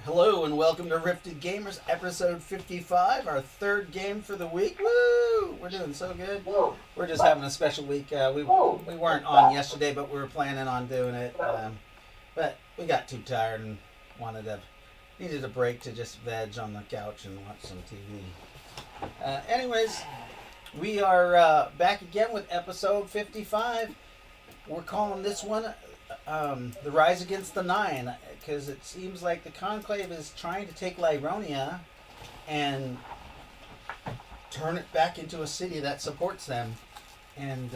Hello and welcome to Rifted Gamers, episode 55, our third game for the week. Woo! We're doing so good. We're just having a special week. We weren't on yesterday, but we were planning on doing it. But we got too tired and needed a break to just veg on the couch and watch some TV. Anyways, we are back again with episode 55. We're calling this one the Rise Against the Nyne, because it seems like the Conclave is trying to take Lironia and turn it back into a city that supports them, and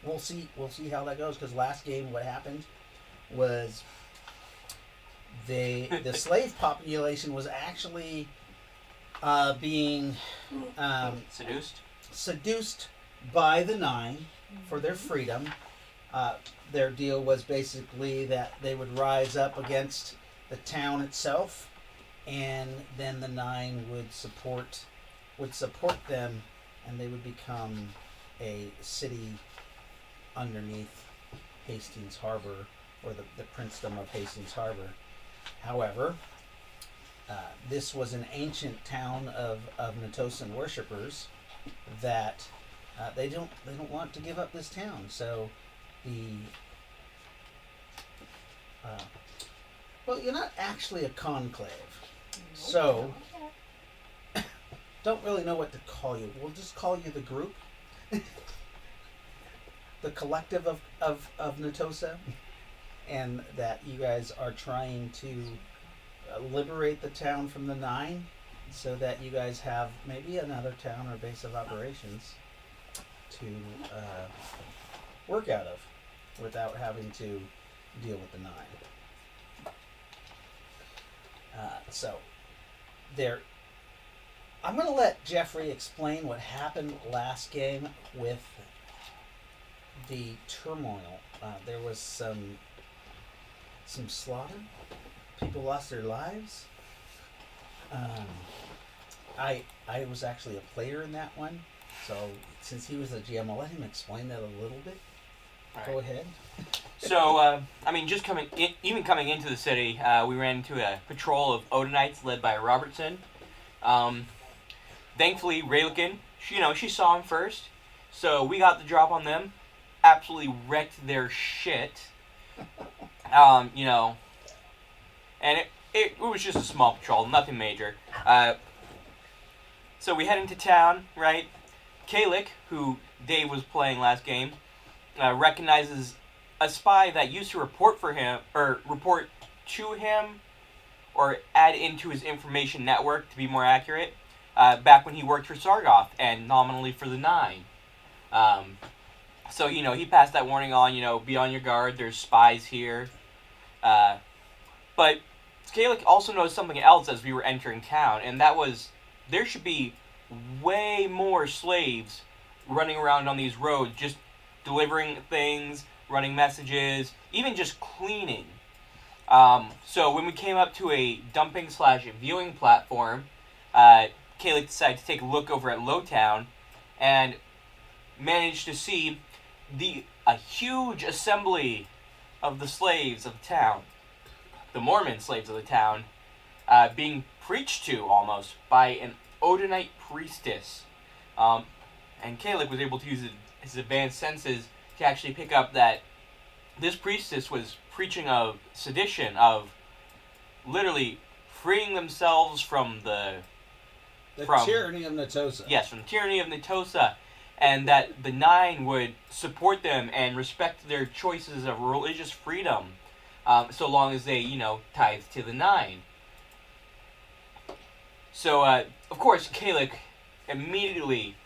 we'll see how that goes. Because last game, what happened was the slave population was actually being seduced by the Nyne for their freedom. Their deal was basically that they would rise up against the town itself, and then the Nyne would support them, and they would become a city underneath Hastings Harbor, or the princedom of Hastings Harbor. However, this was an ancient town of Natosan worshippers that they don't want to give up this town. So well, you're not actually a conclave, so don't really know what to call you. We'll just call you the group, the collective of Natosa, and that you guys are trying to liberate the town from the Nyne, so that you guys have maybe another town or base of operations to work out of without having to deal with the Nyne. So there, I'm going to let Jeffrey explain what happened last game with the turmoil. There was some slaughter. People lost their lives. I was actually a player in that one, so since he was a GM, I'll let him explain that a little bit. Right. Go ahead. So, just coming into the city, we ran into a patrol of Odinites led by Robertson. Thankfully, Ry-lo-kin, she saw him first, so we got the drop on them. Absolutely wrecked their shit. And it was just a small patrol, nothing major. So we head into town, right? Kalik, who Dave was playing last game, recognizes a spy that used to report to him, or add into his information network to be more accurate, back when he worked for Sargoth and nominally for the Nyne. So he passed that warning on. Be on your guard. There's spies here. But Kalik also knows something else as we were entering town, and that was there should be way more slaves running around on these roads, just delivering things, running messages, even just cleaning. So when we came up to a dumping/viewing platform, Kalik decided to take a look over at Lowtown and managed to see a huge assembly of the slaves of the town, the Mormon slaves of the town, being preached to almost by an Odinite priestess. And Kalik was able to use his advanced senses to actually pick up that this priestess was preaching of sedition, of literally freeing themselves from the tyranny of Natosa. Yes, from the tyranny of Natosa, and that the Nyne would support them and respect their choices of religious freedom, so long as they, tithe to the Nyne. So, of course, Kalik immediately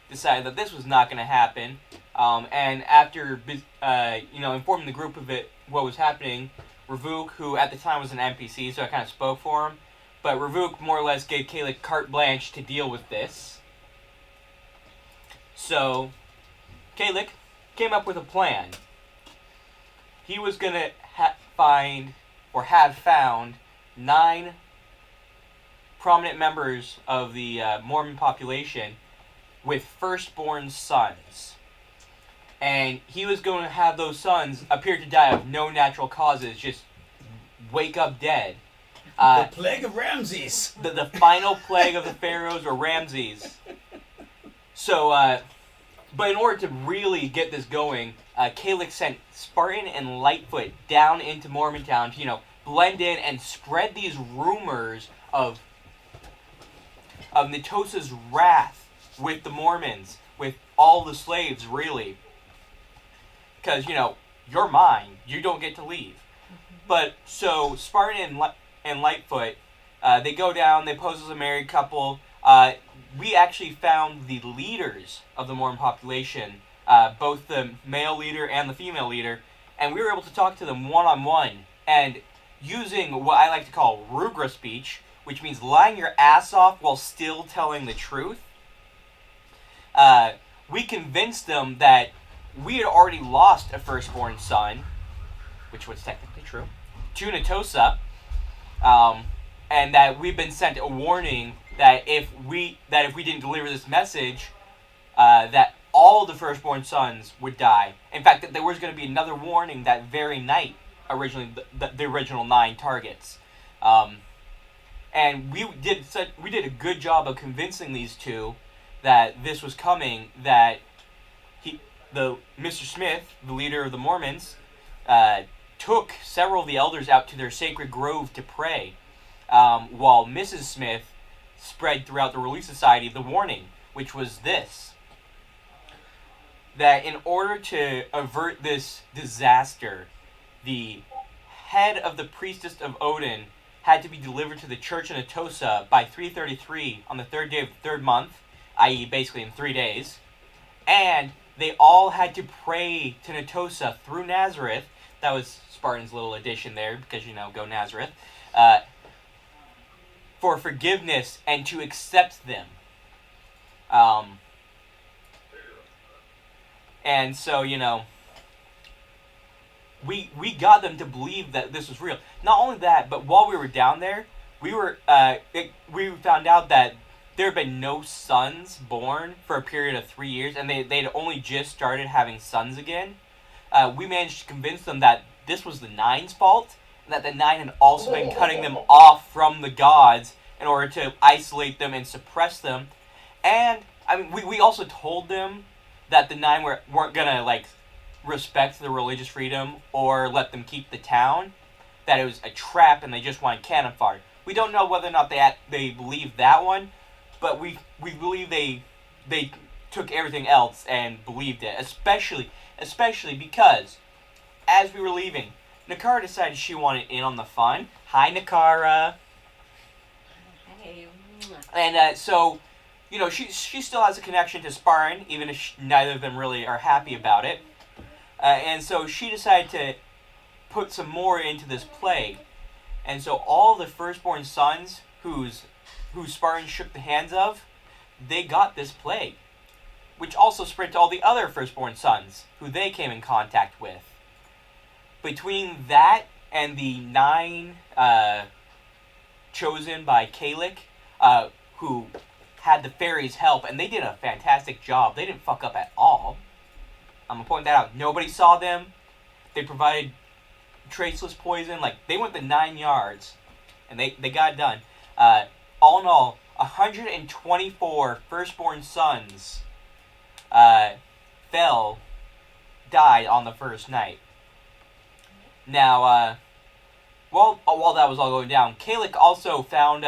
decided that this was not going to happen, and after informing the group of what was happening, Ravuk, who at the time was an NPC, so I kind of spoke for him, but Ravuk more or less gave Kalik carte blanche to deal with this. So Kalik came up with a plan. He was going to have found 9 prominent members of the Mormon population with firstborn sons. And he was going to have those sons appear to die of no natural causes, just wake up dead. The plague of Ramses. The final plague of the pharaohs or Ramses. So, but in order to really get this going, Caelix sent Spartan and Lightfoot down into Mormontown to, blend in and spread these rumors of Netosa's wrath with the Mormons, with all the slaves, really. Because, you're mine. You don't get to leave. But, so, Spartan and Lightfoot, they go down, they pose as a married couple. We actually found the leaders of the Mormon population, both the male leader and the female leader, and we were able to talk to them one-on-one, and using what I like to call Rugra speech, which means lying your ass off while still telling the truth, we convinced them that we had already lost a firstborn son, which was technically true, to Netosa, and that we've been sent a warning that if we didn't deliver this message, that all the firstborn sons would die. In fact, that there was going to be another warning that very night. Originally, the original 9 targets, and we did a good job of convincing these two that this was coming. That Mr. Smith, the leader of the Mormons, took several of the elders out to their sacred grove to pray, while Mrs. Smith spread throughout the Relief Society the warning, which was this: that in order to avert this disaster, the head of the priestess of Odin had to be delivered to the church in Netosa by 3:33 on the 3rd day of the 3rd month, i.e. basically in 3 days, and they all had to pray to Netosa through Nazareth. That was Spartan's little addition there, because, go Nazareth, for forgiveness and to accept them. And so, we got them to believe that this was real. Not only that, but while we were down there, we found out that there had been no sons born for a period of 3 years, and they'd only just started having sons again. We managed to convince them that this was the Nyne's fault, and that the Nyne had also been cutting them off from the gods in order to isolate them and suppress them. And, we also told them that the Nyne weren't gonna, respect the religious freedom or let them keep the town, that it was a trap and they just wanted cannon fodder. We don't know whether or not they believed that one, but we believe they took everything else and believed it, especially because as we were leaving, Nakara decided she wanted in on the fun. Hi, Nakara. Hey. And so, she still has a connection to Spartan, even if neither of them really are happy about it. And so she decided to put some more into this plague. And so all the firstborn sons who Spartan shook the hands of, they got this plague, which also spread to all the other firstborn sons who they came in contact with. Between that and the 9 chosen by Caelix, who had the fairies help, and they did a fantastic job. They didn't fuck up at all. I'm going to point that out. Nobody saw them. They provided traceless poison. They went the 9 yards, and they got it done. All in all, 124 firstborn sons died on the first night. Now, while that was all going down, Caelix also found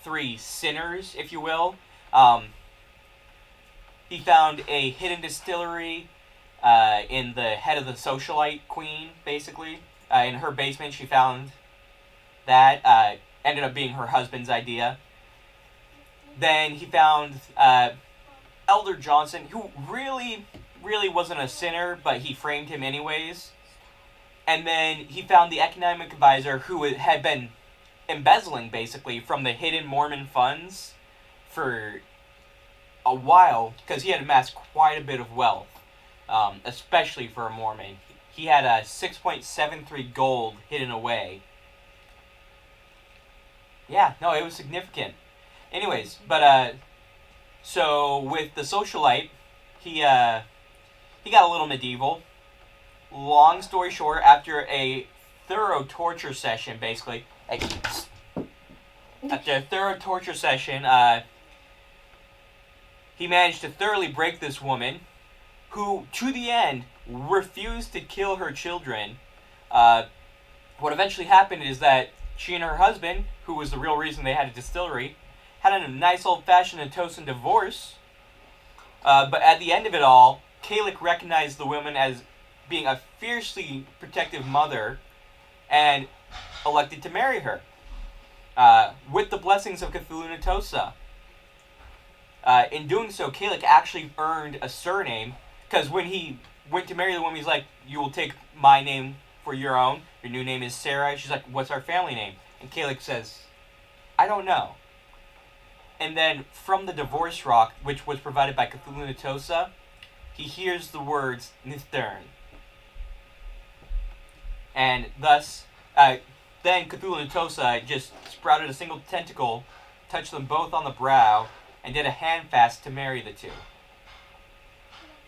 3 sinners, if you will. He found a hidden distillery in the head of the socialite queen, basically. In her basement, she found that. Ended up being her husband's idea. Then he found Elder Johnson, who really wasn't a sinner, but he framed him anyways. And then he found the economic advisor who had been embezzling, basically, from the hidden Mormon funds for a while, because he had amassed quite a bit of wealth, especially for a Mormon. He had a 6.73 gold hidden away. Yeah, no, it was significant. Anyways, but, so with the socialite, he got a little medieval. Long story short, after a thorough torture session, basically, after a thorough torture session, he managed to thoroughly break this woman, who, to the end, refused to kill her children. What eventually happened is that she and her husband, who was the real reason they had a distillery, had a nice old-fashioned and toasting divorce. But at the end of it all, Kalik recognized the woman as being a fiercely protective mother and elected to marry her. With the blessings of Cthulhu Natosa. In doing so, Kalik actually earned a surname, because when he went to marry the woman, he's like, you will take my name for your own. Your new name is Sarah. She's like, what's our family name? And Kalik says, I don't know. And then from the divorce rock, which was provided by Cthulhu Natosa, he hears the words Nithern. And thus, then Cthulhu Natosa just sprouted a single tentacle, touched them both on the brow, and did a hand fast to marry the two.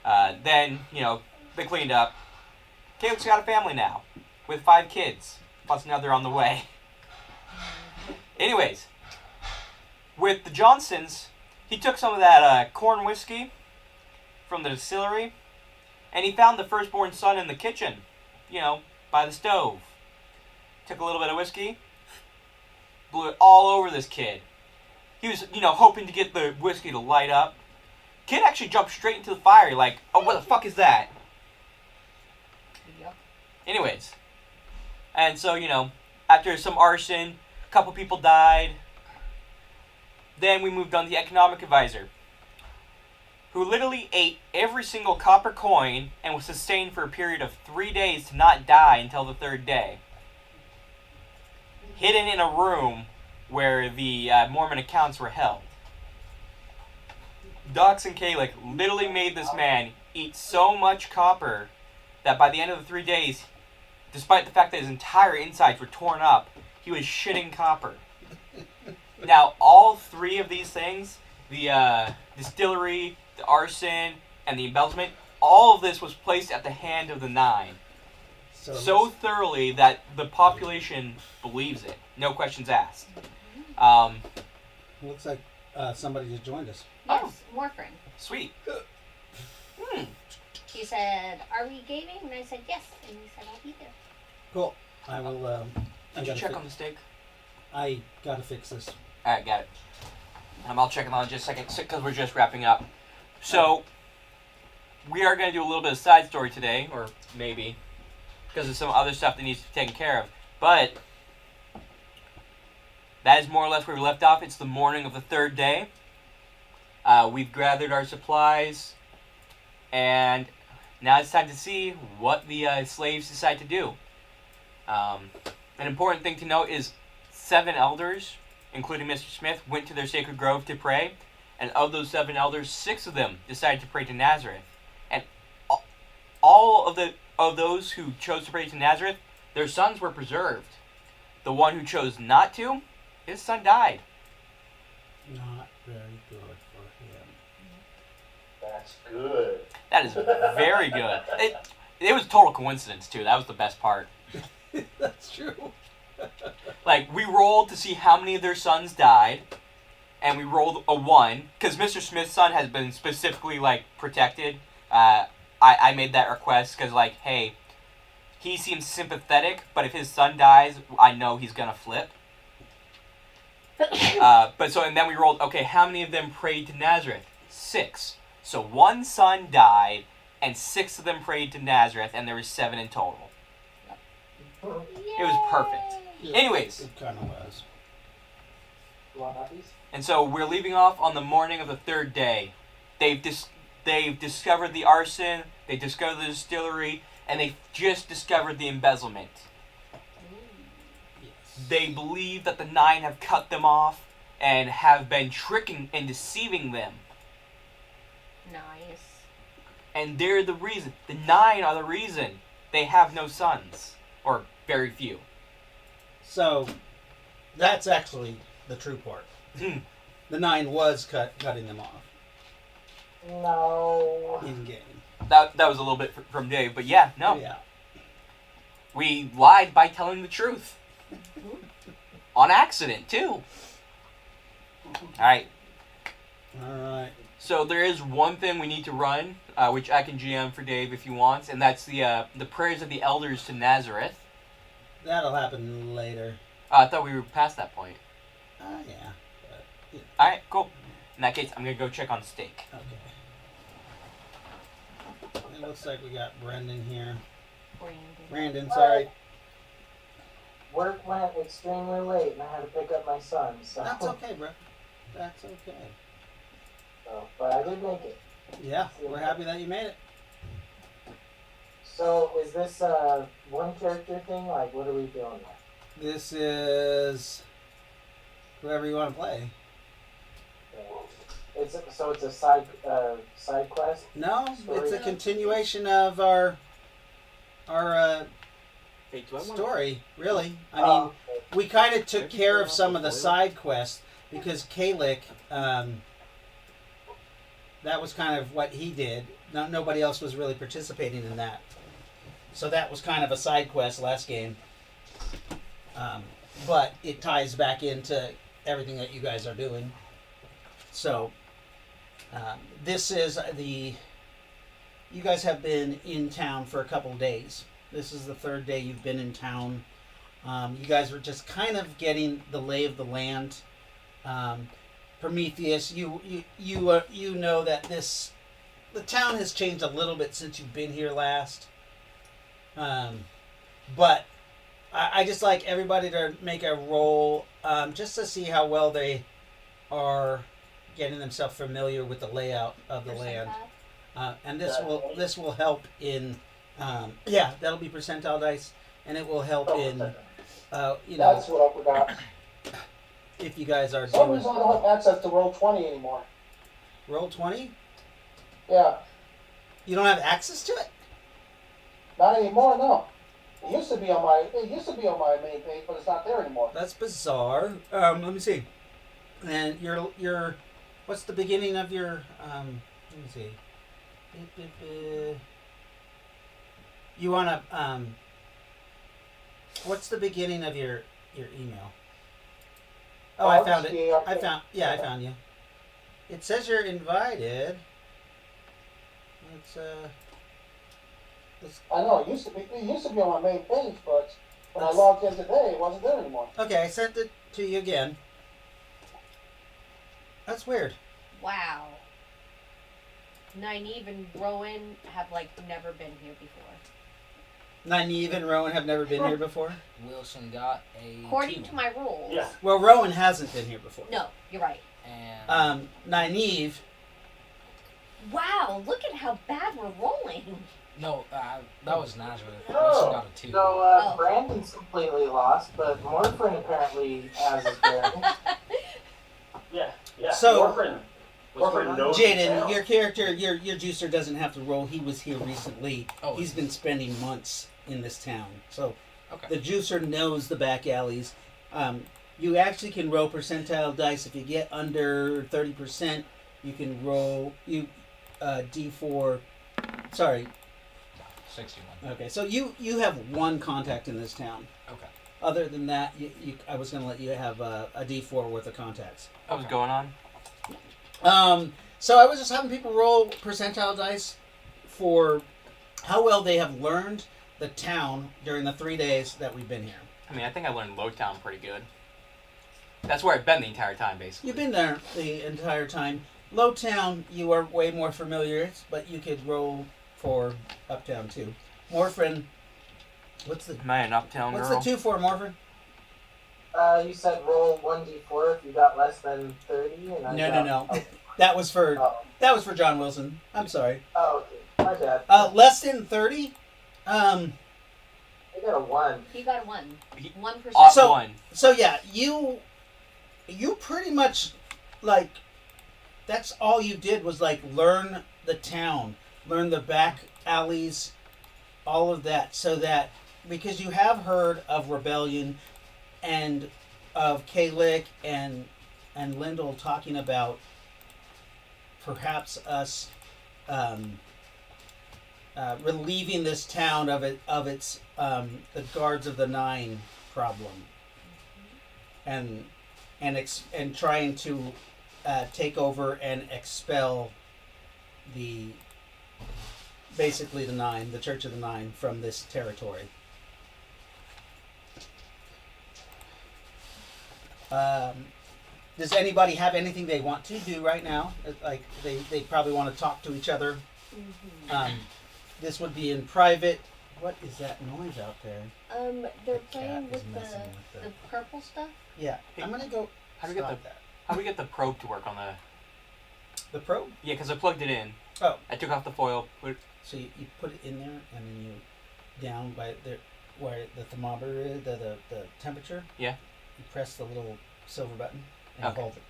Then, they cleaned up. Kalik's got a family now, with 5 kids, plus another on the way. Anyways, with the Johnsons, he took some of that corn whiskey from the distillery, and he found the firstborn son in the kitchen, by the stove. Took a little bit of whiskey, blew it all over this kid. He was, hoping to get the whiskey to light up. Kid actually jumped straight into the fire, like, oh, what the fuck is that? Yep. Anyways. And so, after some arson, a couple people died. Then we moved on to the economic advisor, who literally ate every single copper coin and was sustained for a period of 3 days to not die until the 3rd day. Hidden in a room where the Mormon accounts were held. Dox and Kalik literally made this man eat so much copper that by the end of the 3 days, despite the fact that his entire insides were torn up, he was shitting copper. Now, all 3 of these things, the distillery, the arson, and the embezzlement, all of this was placed at the hand of the Nyne. So thoroughly that the population believes it. No questions asked. Looks like somebody just joined us. Yes, more friend. Sweet. He said, "Are we gaming?" And I said, "Yes." And he said, "I'll be there." Cool. I will. Did you check on the steak? I gotta fix this. Alright, got it. I'll check it on in just a second, because we're just wrapping up. So, we are going to do a little bit of side story today, or maybe, because there's some other stuff that needs to be taken care of. But, that is more or less where we left off. It's the morning of the 3rd day. We've gathered our supplies, and now it's time to see what the slaves decide to do. An important thing to note is 7 elders, including Mr. Smith, went to their sacred grove to pray, and of those 7 elders, 6 of them decided to pray to Nazareth. And all of those who chose to pray to Nazareth, their sons were preserved. The one who chose not to, his son died. Not very good for him. That's good. That is very good. It was total coincidence, too. That was the best part. That's true. Like, we rolled to see how many of their sons died, and we rolled a 1, because Mr. Smith's son has been specifically, protected. I made that request, because, hey, he seems sympathetic, but if his son dies, I know he's gonna flip. And then we rolled, okay, how many of them prayed to Nazareth? 6. So 1 son died, and 6 of them prayed to Nazareth, and there were 7 in total. It was perfect. Yeah, Anyways. it kind of was. And so we're leaving off on the morning of the 3rd day. They've discovered the arson, they discovered the distillery, and they've just discovered the embezzlement. Yes. They believe that the Nyne have cut them off and have been tricking and deceiving them. Nice. And they're the reason. The Nyne are the reason they have no sons. Or very few. So, that's actually the true part. The Nyne was cutting them off. No. In game. That was a little bit from Dave, but yeah, no. Yeah. We lied by telling the truth. On accident, too. Alright. Alright. So there is one thing we need to run, which I can GM for Dave if you want, and that's the prayers of the elders to Nazareth. That'll happen later. I thought we were past that point. Yeah. But, yeah. Alright, cool. In that case, I'm going to go check on Steak. Okay. It looks like we got Brendan here. Brandon, sorry. Work went extremely late, and I had to pick up my son. So. That's okay, bro. That's okay. So, but I did make it. Yeah, we're happy that you made it. So, is this a one character thing? Like, what are we doing now? This is whoever you want to play. It's a side quest. No, Story. it's a continuation of our Hey, do I wanna- story, really. I mean, Okay. we kind of took Maybe care turn of off some the of the boiler? side quests because Kalik, that was kind of what he did. Nobody else was really participating in that. So that was kind of a side quest last game. But it ties back into everything that you guys are doing. So this is you guys have been in town for a couple days. This is the third day you've been in town. You guys were just kind of getting the lay of the land. Prometheus, you know that the town has changed a little bit since you've been here last. But I just like everybody to make a roll just to see how well they are getting themselves familiar with the layout of the land. And this will help in that'll be percentile dice, and it will help in That's what I forgot. if you guys are For some doing reason, I don't have access to roll 20 anymore. roll 20. Yeah, You don't have access to it. not anymore. No, it used to be on my main page, but it's not there anymore. That's bizarre. Let me see. And your what's the beginning of your let me see. You wanna what's the beginning of your email? Oh, I found it. I found you. It says you're invited. I know it used to be on my main page, but when I logged in today, it wasn't there anymore. Okay, I sent it to you again. That's weird. Wow. Nyneave and Rowan have never been here before. Nyneave and Rowan have never been here before. Wilson got a According 2. to my rules. Yeah. Well, Rowan hasn't been here before. No, you're right. And Nyneave. Wow, look at how bad we're rolling. no, that was Nazareth. Oh, Wilson got a 2. So Oh. Brandon's completely lost, but Morfrin apparently has his bearings. Yeah. So- Morfrin knows Jaden, the town. your character, your juicer doesn't have to roll. He was here recently. Oh, He's been spending months in this town. So Okay. the juicer knows the back alleys. You actually can roll percentile dice. If you get under 30%, you can roll D4. Sorry. 61. Okay, so you have one contact in this town. Okay. Other than that, I was going to let you have a D4 worth of contacts. What was going on? So I was just having people roll percentile dice for how well they have learned the town during the 3 days that we've been here. I mean, I think I learned Lowtown pretty good. That's where I've been the entire time, basically. You've been there the entire time. Lowtown, you are way more familiar, but you could roll for Uptown too. Morphin, what's Am I an Uptown the girl? 2 for Morphin? You said roll 1d4 if you got less than 30, and I got, No. That was for Oh, John Wilson. I'm sorry. oh, okay. My bad. Less than 30. I got a 1. He got a 1. He- 1%. So- One. So yeah, you pretty much that's all you did was learn the town, learn the back alleys, all of that, so that because you have heard of rebellion and of Kalik and Lyndall talking about perhaps us relieving this town of its the guards of the Nyne problem. And and trying to take over and expel basically the Nyne, the Church of the Nyne, from this territory. Does anybody have anything they want to do right now? Like they probably want to talk to each other. This would be in private. What is that noise out there? They're The playing cat is with messing with the purple stuff. Yeah, I'm gonna go. How do we get stop that? How do we get the probe to work on The probe? Yeah, because I plugged it in. Oh. I took off the foil. So you put it in there, and then you down by there where the thermometer is, the temperature. Yeah. You press the little silver button and Okay. hold it,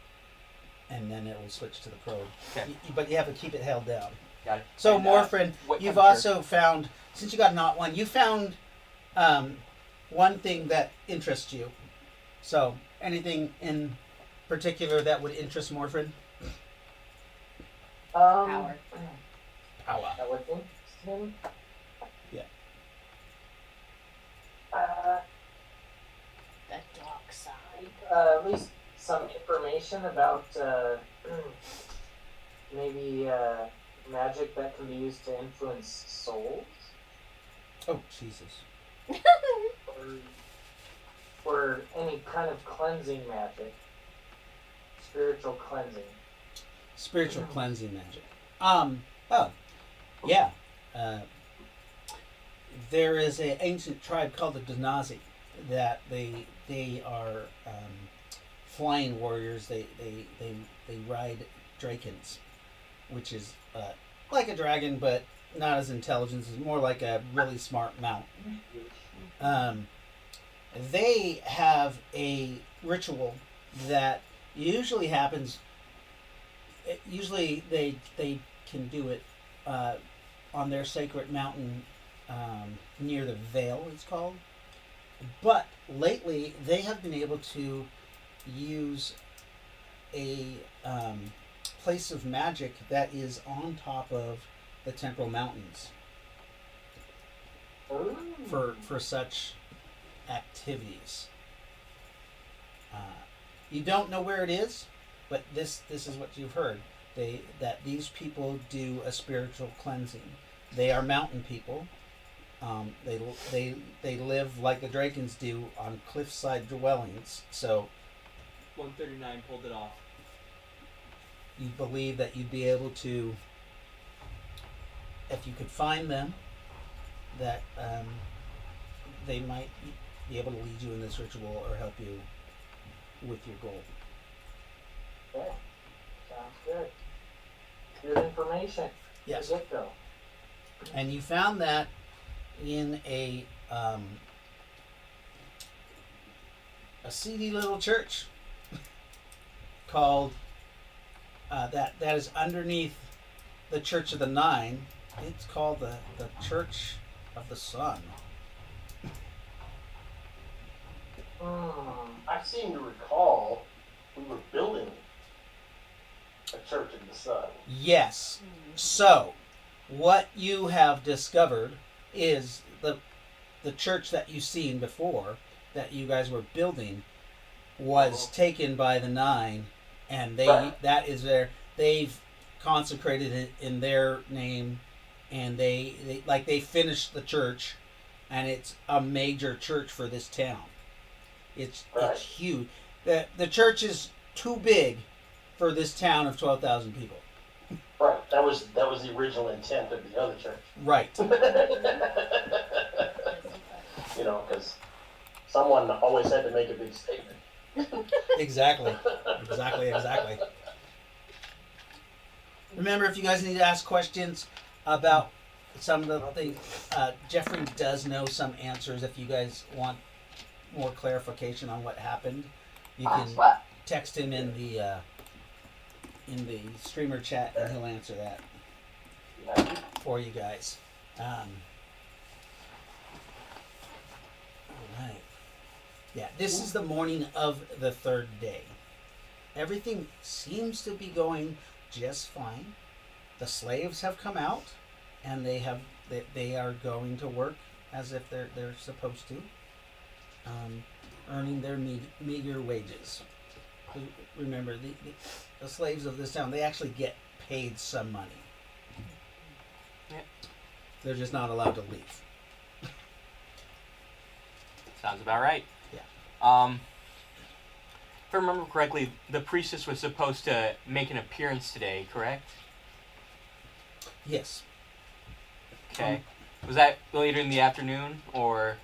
and then it will switch to the probe. Okay. But you have to keep it held down. Got it. So, And, Morphin, what you've temperature? also found, since you got not one, you found one thing that interests you. So, anything in particular that would interest Morphin? Power. Power. That would interest him. Yeah. The dark side. At least some information about maybe magic that can be used to influence souls, Oh, Jesus. or any kind of cleansing magic, spiritual cleansing. Spiritual cleansing magic. Oh, yeah. There is an ancient tribe called the Denazi that they are flying warriors. They ride drakens, which is like a dragon, but not as intelligent. It's more like a really smart mount. They have a ritual that usually happens. Usually they can do it on their sacred mountain near the Vale, it's called. But lately they have been able to use a place of magic that is on top of the temporal mountains for such activities. You don't know where it is, but this is what you've heard. That these people do a spiritual cleansing. They are mountain people. They live like the Drakens do on cliffside dwellings. So 139 pulled it off. you believe that you'd be able to, if you could find them, that they might be able to lead you in this ritual or help you with your goal. Okay. Sounds good. Good information. Yes. Good go. And you found that in a seedy little church called that is underneath the Church of the Nyne. It's called the Church of the Sun. I seem to recall we were building a church in the sun. Yes. So, what you have discovered is the church that you've seen before that you guys were building was taken by the Nyne, and that is they've consecrated it in their name, and they finished the church, and it's a major church for this town. It's huge. The church is too big for this town of 12,000 people. Right. That was the original intent of the other church. Right. You know, because someone always had to make a big statement. Exactly. Remember, if you guys need to ask questions about some of the things, Jeffrey does know some answers. If you guys want more clarification on what happened, you can text him in the streamer chat, and he'll answer that for you guys. All right. Yeah, this is the morning of the third day. Everything seems to be going just fine. The slaves have come out, and they are going to work as if they're supposed to, earning their meager wages. Remember, the slaves of this town, they actually get paid some money. Yeah. They're just not allowed to leave. Sounds about right. Yeah. If I remember correctly, the priestess was supposed to make an appearance today, correct? Yes. Okay. Was that later in the afternoon, or?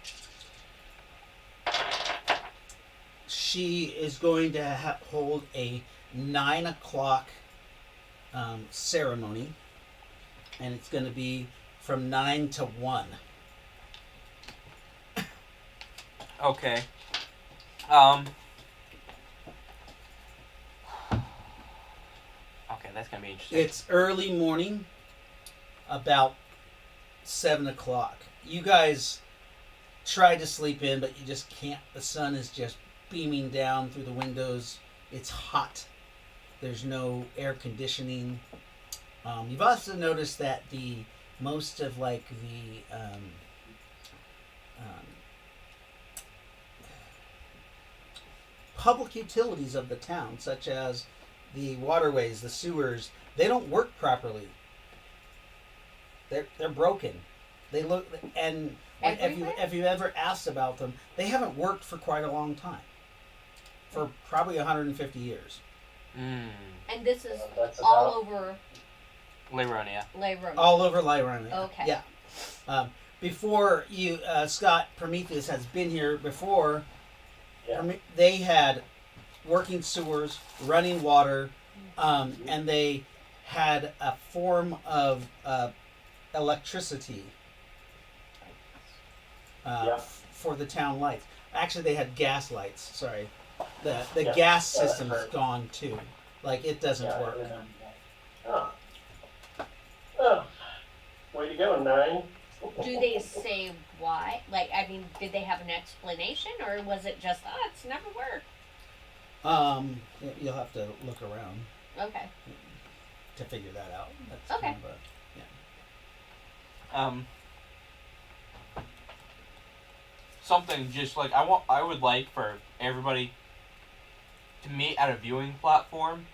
She is going to hold a 9 o'clock ceremony, and it's going to be from 9 to 1. Okay. Okay, that's gonna be interesting. It's early morning, about 7 o'clock. You guys try to sleep in, but you just can't. The sun is just beaming down through the windows. It's hot. There's no air conditioning. You've also noticed that most of like the public utilities of the town, such as the waterways, the sewers, they don't work properly. They're broken. They look, and if you ever asked about them, they haven't worked for quite a long time. For probably 150 years. Mm. And this is That's all about- over Lironia. Lyra. All over Lyronia. Okay. Yeah. Before you, Scott Prometheus has been here before. Yeah. They had working sewers, running water, and they had a form of electricity Yeah. for the town lights. Actually, they had gas lights. Sorry, the Yeah. gas Yeah, that's system's right. gone too. Like it doesn't Yeah, work. Oh. Oh. Way to go, Nyne. Do they say why? Like, I mean, did they have an explanation, or was it just, oh, it's never worked? You'll have to look around Okay. to figure that out. That's Okay. kind of a, Something just like I would like for everybody to meet at a viewing platform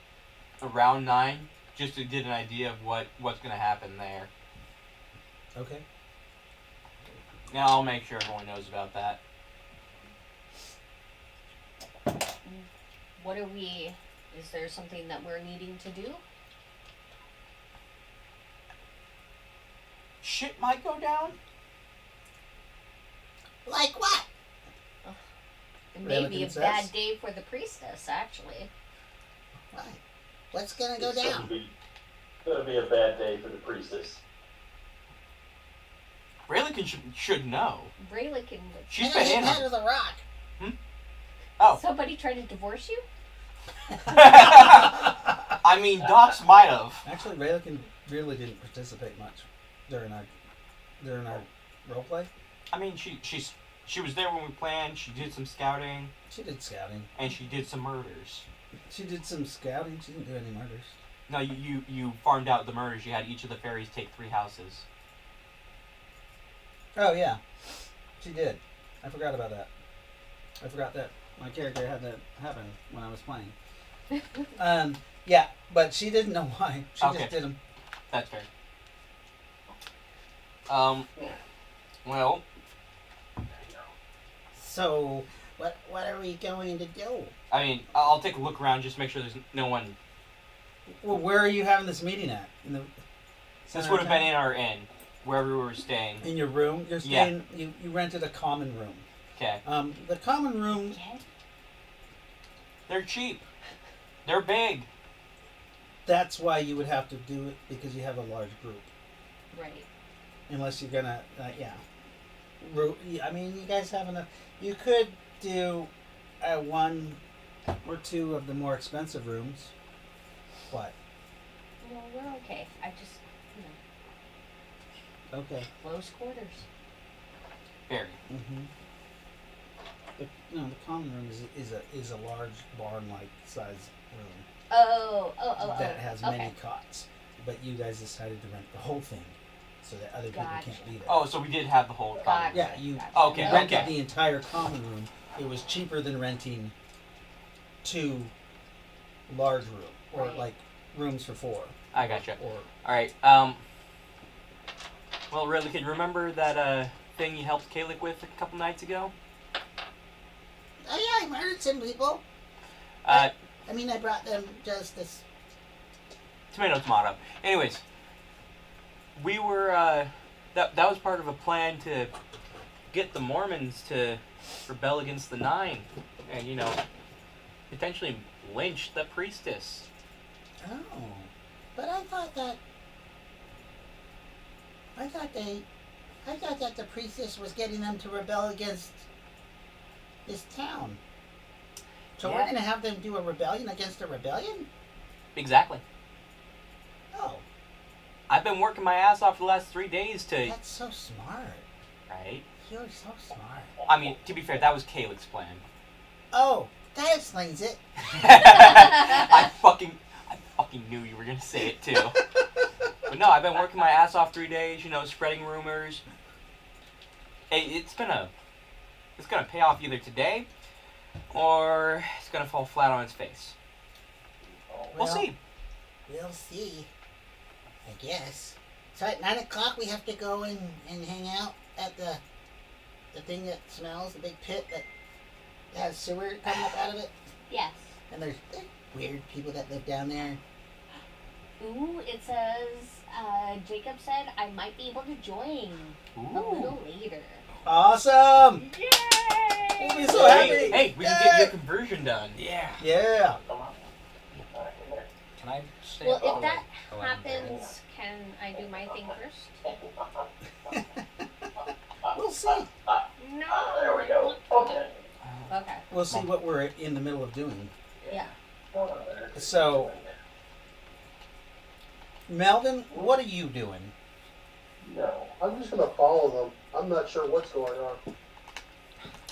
around 9, just to get an idea of what's gonna happen there. okay. Now I'll make sure everyone knows about that. What are we, is there something that we're needing to do? Shit might go down. Like what? It Really may be a consensus? bad day for the priestess, actually. Why? What's gonna go It's down? gonna be a bad day for the priestess. Ray-lo-kin should know. Raylikin, She's been in. of the rock. Oh. somebody trying to divorce you? I mean, Docs might have. Actually, Raylikin really didn't participate much during our role play. I mean, she was there when we planned. She did some scouting, She did scouting. and she did some murders. She did some scouting. She didn't do any murders. No, you farmed out the murders. You had each of the fairies take 3 houses. Oh yeah, she did. I forgot about that. I forgot that my character had that happen when I was playing. Yeah, but she didn't know why. She Okay. just did them. That's fair. Well, So, what are we going to do? I mean, I'll take a look around just to make sure there's no one. Well, where are you having this meeting at? In the This center would of have been town? in our inn, wherever we were staying. In your room. You're Yeah. staying. You rented a common room. Okay. The common room. Yeah. They're cheap. They're big. That's why you would have to do it because you have a large group. Right. Unless you're gonna, yeah. I mean, you guys have enough. You could do 1 or 2 of the more expensive rooms. What? Well, we're okay. I just, Okay. close quarters. Very. Mm-hmm. The common room is a large barn-like size room Oh. that has okay. many cots. But you guys decided to rent the whole thing, so that other people Gotcha. can't be there. Oh, so we did have the whole Gotcha. common. Yeah, you Gotcha. Okay, rented okay. the entire common room. It was cheaper than renting 2 large room, or Right. like rooms for 4. I gotcha. Or All right. Well, really, can you remember that thing you helped Kalik with a couple nights ago? oh yeah, I murdered some people. Uh, I mean, I brought them justice. tomato. Anyways, we were that was part of a plan to get the Mormons to rebel against the Nyne, and potentially lynch the priestess. Oh, but I thought that the priestess was getting them to rebel against this town. So we're Yeah. gonna have them do a rebellion against a rebellion? Exactly. Oh, I've been working my ass off the last 3 days to. that's so smart. Right. You're so smart. I mean, to be fair, that was Kalik's plan. Oh, that explains it. I fucking knew you were gonna say it too. But no, I've been working my ass off 3 days. Spreading rumors. Hey, it's gonna pay off either today, or it's gonna fall flat on its face. We'll see. We'll see. I guess. So at 9 o'clock we have to go and hang out at the thing that smells, the big pit that has sewer coming up out of it. Yes. And there's weird people that live down there. Ooh, it says, Jacob said I might be able to join a Ooh. little later. Awesome! Yay! We'll be so happy. Hey, we can get your conversion done. Yeah. Yeah. Can I stay Well, up all if that the way? 11:30? happens, can I do my thing first? We'll see. No. There we go. Okay. Okay. We'll see what we're in the middle of doing. Yeah. So, Melvin, what are you doing? No. I'm just gonna follow them. I'm not sure what's going on.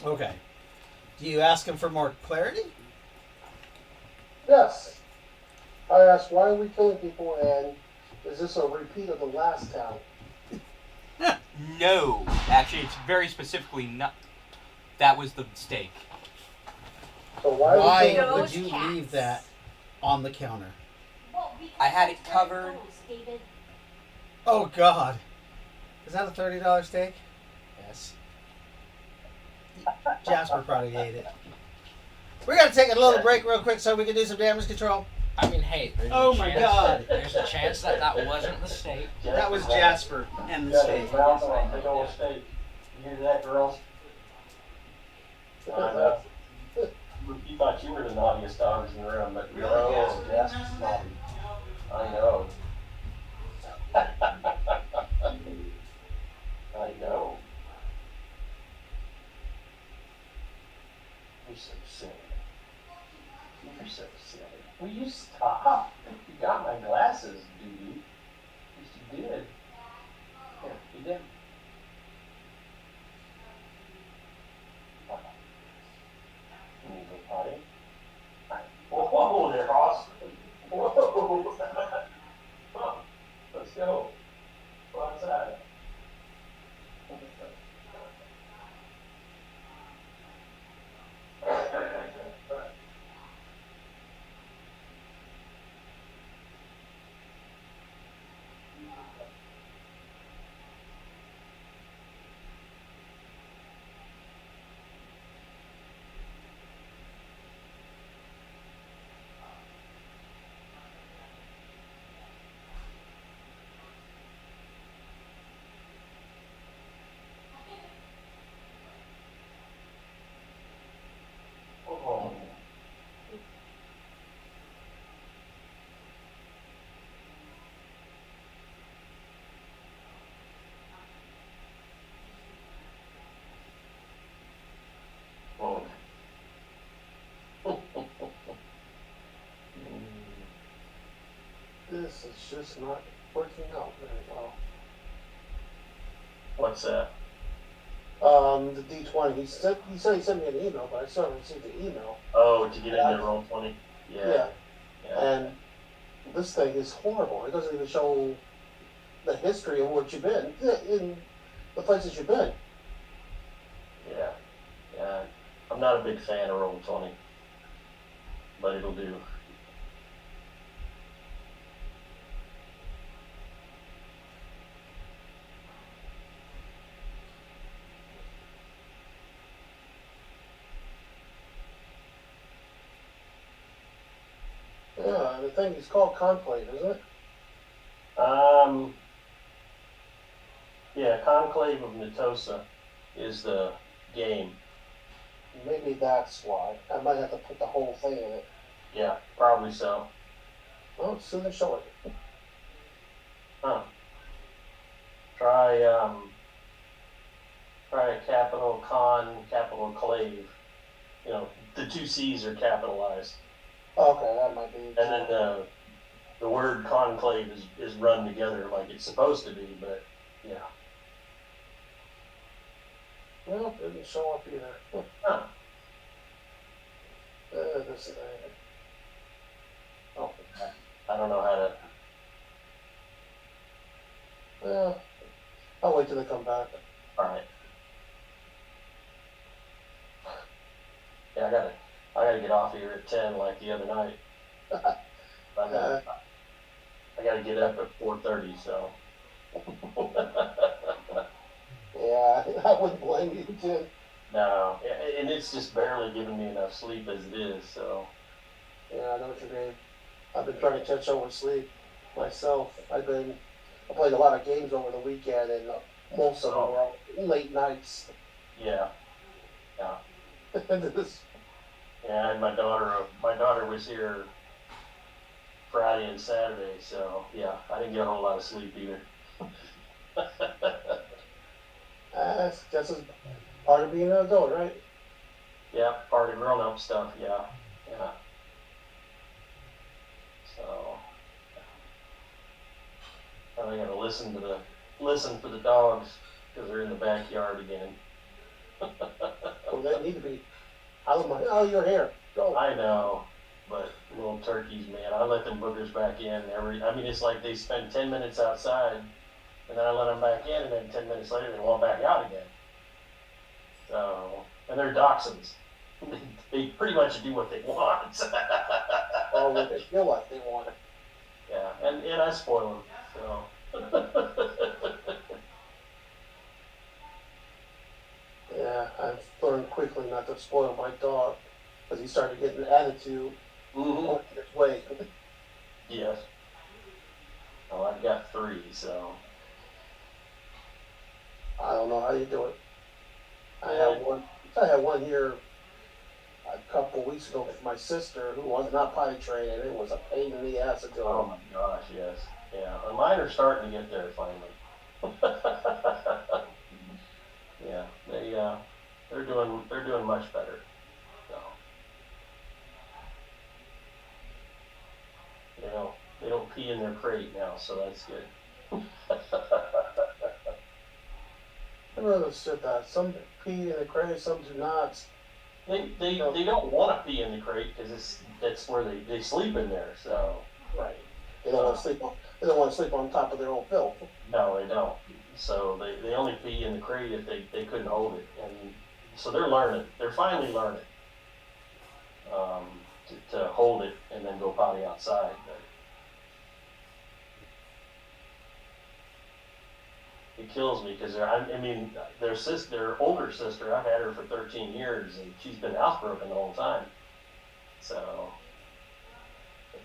Okay. Do you ask him for more clarity? Yes. I asked, why are we killing people, and is this a repeat of the last town? No, actually, it's very specifically not. That was the mistake. So why are we Why killing Those would you cats. leave that on the counter? Well, because I had it that's where covered. goes, David. Oh, God. Is that a $30 steak? Yes. Jasper probably ate it. We're going to take a little break real quick so we can do some damage control. I mean, hey. There's Oh a my chance, God. There's a chance that wasn't the steak. That was Jasper and the Yeah, steak. they ground on a big old steak. You hear that, girls? I know. You thought you were the naughtiest dogs in the room, but no, Jasper's naughty. I know. I know. You're so silly. You're so silly. Will you stop? You got my glasses, dude. Yes, you did. Here, you did. You need to go potty? Whoa there, Ross. Whoa. Let's go. Go outside. Oh. Oh. This is just not working out very well. What's that? The D20. He said he sent me an email, but I still haven't received the email. Oh, to get in there roll 20? Yeah. Yeah. And this thing is horrible. It doesn't even show the history of what you've been in the places you've been. Yeah. Yeah. I'm not a big fan of roll 20, but it'll do. thing. It's called Conclave, isn't it? Yeah, Conclave of Nitosa is the game. Maybe that's why. I might have to put the whole thing in it. Yeah, probably so. Oh, soon as show it. Huh. Try a capital clave. You know, the two C's are capitalized. Okay, that might be. And then the word conclave is run together like it's supposed to be, but yeah. Well, it didn't show up either. Huh. This thing. Oh, I don't know how to. well, I'll wait till they come back. All right. Yeah, I gotta get off here at 10 like the other night. I gotta get up at 4:30, so. Yeah, I wouldn't blame you, Jim. No, and it's just barely giving me enough sleep as it is, so. Yeah, I know what you mean. I've been trying to catch up with sleep myself. I played a lot of games over the weekend, and most of them were late nights. Yeah, This- yeah, and my daughter was here Friday and Saturday, so yeah, I didn't get a whole lot of sleep either. That's just as part of being an adult, right? Yeah, part of grown up stuff, yeah. So, I gotta listen for the dogs, because they're in the backyard again. Well, they need to be out of your hair. Go. I know, but little turkeys, man, I let them boogers back in it's like they spend 10 minutes outside, and then I let them back in, and then 10 minutes later they want back out again. So, and they're dachshunds. They pretty much do what they want. Or what they feel like they want it. Yeah, and I spoil them, so. Yeah, I've learned quickly not to spoil my dog, because he started getting an attitude going his way. Yes. Well, I've got 3, so. I don't know how you do it. I had one here a couple weeks ago with my sister who was not potty trained, and it was a pain in the ass to do. Oh my gosh, yes. Yeah, and mine are starting to get there finally. Yeah, they're doing much better. So. They don't pee in their crate now, so that's good. I never understood that. Some pee in the crate, some do not. They don't want to pee in the crate because that's where they sleep in there. So Right. They don't want to sleep on. They don't want to sleep on top of their own filth. no, they don't. So they only pee in the crate if they couldn't hold it, and so they're learning. They're finally learning to hold it and then go potty outside. But it kills me because their older sister, I've had her for 13 years, and she's been housebroken the whole time. So,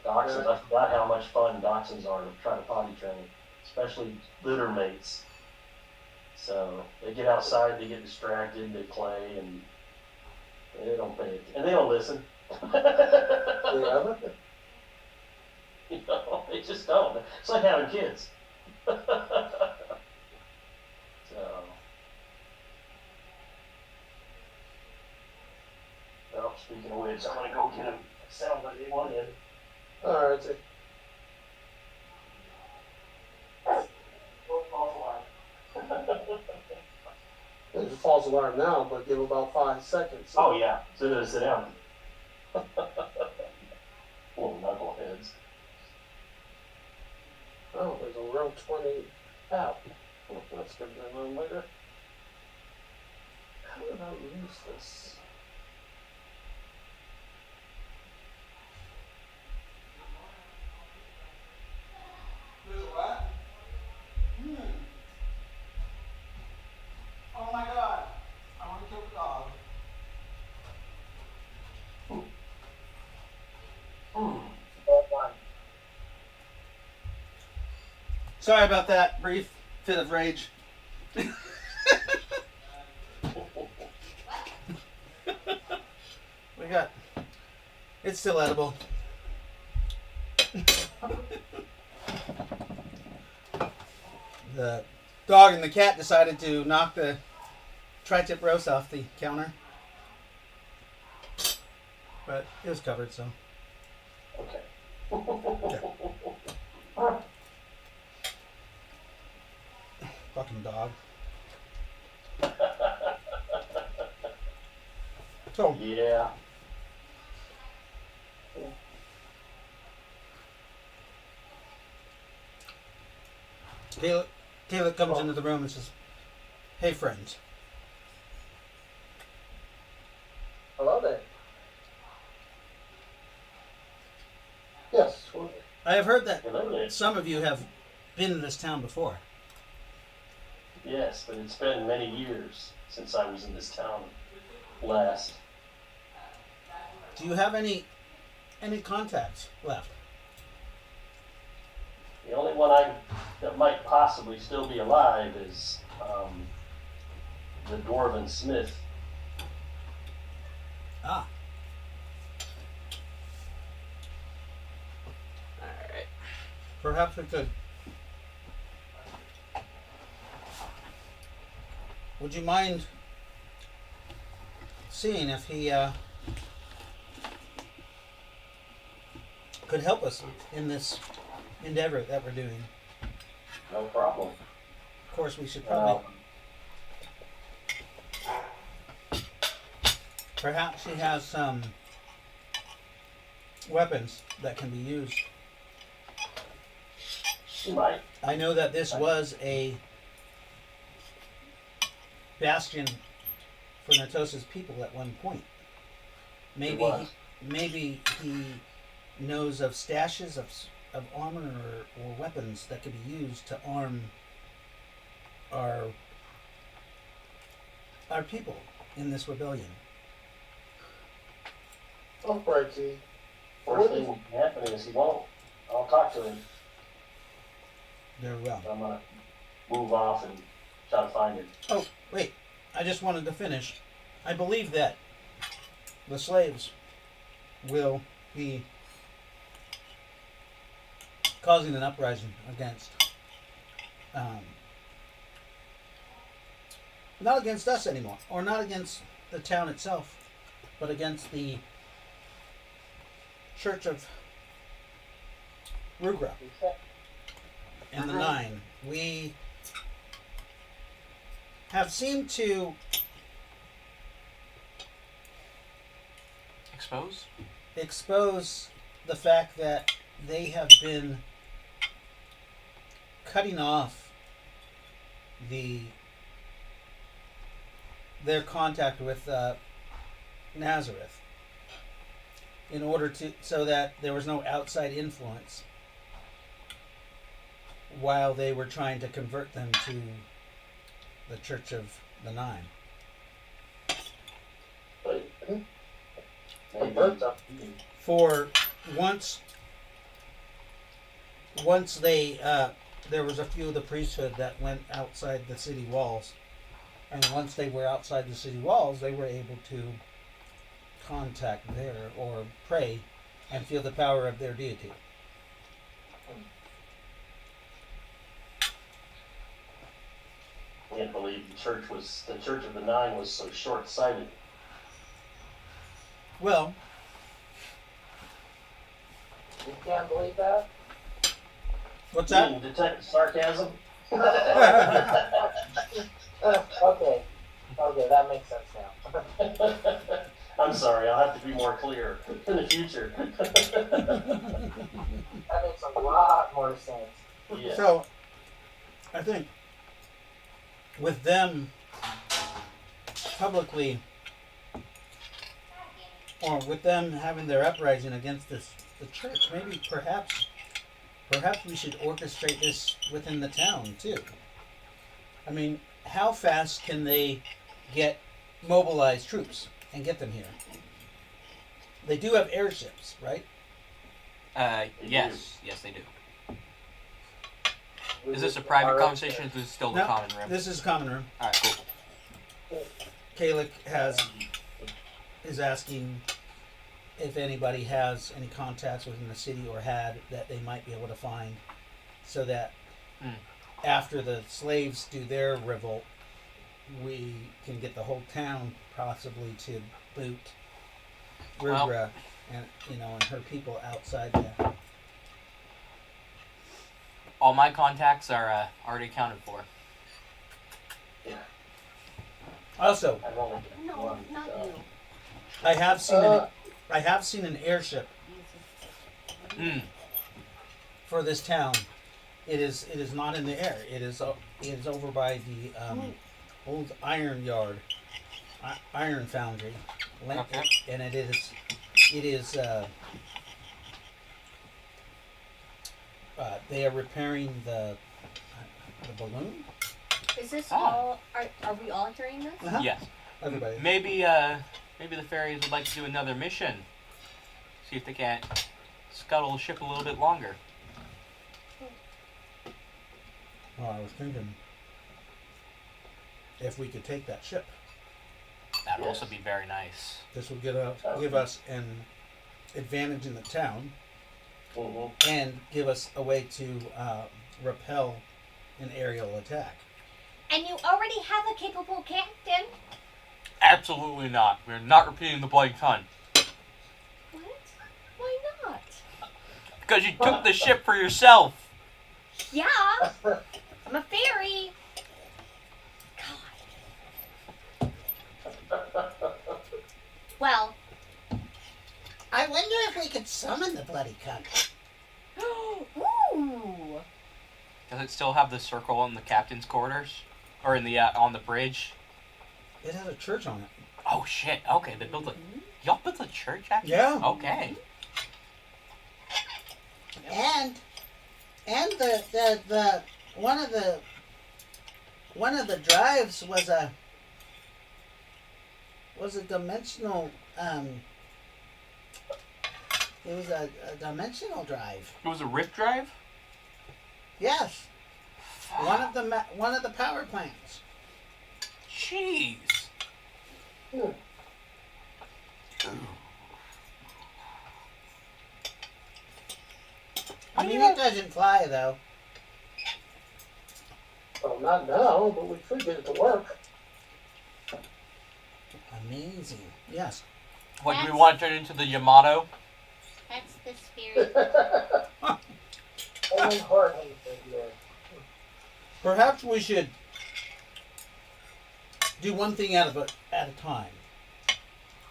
dachshunds, I forgot how much fun dachshunds are to try to potty train, especially litter mates. So, they get outside, they get distracted, they play, and they don't pay attention. And they don't listen. Yeah. They just don't. It's like having kids. Well, speaking of which, I'm gonna go get him. Sounds like they want in. All right. There's a false alarm now, but give about 5 seconds. Oh yeah, so sit down. Little knuckleheads. Oh, there's a row 20 out. That's good to know later. How did I lose this? There's what? Oh my god. I want to kill the dog. Oh, my. Sorry about that brief fit of rage. We got. It's still edible. The dog and the cat decided to knock the tri-tip roast off the counter. But it was covered, so. Okay. Fucking dog. So, Yeah. Caleb comes into the room and says, "Hey, friends." Hello there. Yes. I have heard that Hello there. some of you have been in this town before. Yes, but it's been many years since I was in this town last. Do you have any contacts left? The only one that might possibly still be alive is the Dwarven Smith. Ah, Alright. perhaps we could. Would you mind seeing if he could help us in this endeavor that we're doing? No problem. Of course, we should probably. Perhaps he has some weapons that can be used. You might. I know that this was a bastion for Natos's people at one point. It was. Maybe he knows of stashes of armor or weapons that could be used to arm our people in this rebellion. Oh, Frankie. Worst thing happening is he won't. I'll talk to him. Very well. I'm gonna move off and try to find him. Oh, wait. I just wanted to finish. I believe that the slaves will be causing an uprising against, not against us anymore, or not against the town itself, but against the Church of Rugra and the Nyne. We have seemed to expose the fact that they have been cutting off their contact with Nazareth in order so that there was no outside influence while they were trying to convert them to the Church of the Nyne. For once they there was a few of the priesthood that went outside the city walls, and once they were outside the city walls, they were able to contact there or pray and feel the power of their deity. I can't believe the Church of the Nyne was so short-sighted. Well, You can't believe that? what's You that? didn't detect sarcasm? Okay, that makes sense now. I'm sorry, I'll have to be more clear in the future. That makes a lot more sense. Yeah. So, I think with them publicly, or with them having their uprising against the church, maybe perhaps we should orchestrate this within the town too. I mean, how fast can they get mobilized troops and get them here? They do have airships, right? Yes, they do. Is this a private conversation or is this still the No, common room? This is common room. Alright, cool. Kalik is asking if anybody has any contacts within the city or had that they might be able to find, so that after the slaves do their revolt, we can get the whole town possibly to boot Rugra and and her people outside there. All my contacts are already accounted for. Also, I've only No, one, not so. you. I have seen an airship for this town. It is not in the air. It is over by the old iron yard, iron foundry, Okay. and it is. They are repairing the balloon. Is this Oh. all? Are we all hearing this? Uh-huh. Yes. Everybody. Maybe the fairies would like to do another mission. See if they can't scuttle the ship a little bit longer. Oh, I was thinking if we could take that ship, That'd also be very nice. this would give us an advantage in the town Mm-hmm. and give us a way to repel an aerial attack. And you already have a capable captain. Absolutely not. We're not repeating the Bloody Ton. What? Why not? Because you took the ship for yourself. Yeah, I'm a fairy. God. Well. I wonder if we could summon the bloody cunt. Ooh. Does it still have the circle in the captain's quarters? Or in the on the bridge? It has a church on it. Oh shit. Okay, they built a y'all built a church actually? Yeah. Okay. And the one of the drives was a dimensional it was a dimensional drive. It was a rift drive? Yes. One of the power plants. Jeez. I mean, it doesn't fly though. Well, not now, but we could get it to work. Amazing. Yes. What, do we want to turn into the Yamato? That's the spirit. Only Jorge said here. Perhaps we should do one thing at a time.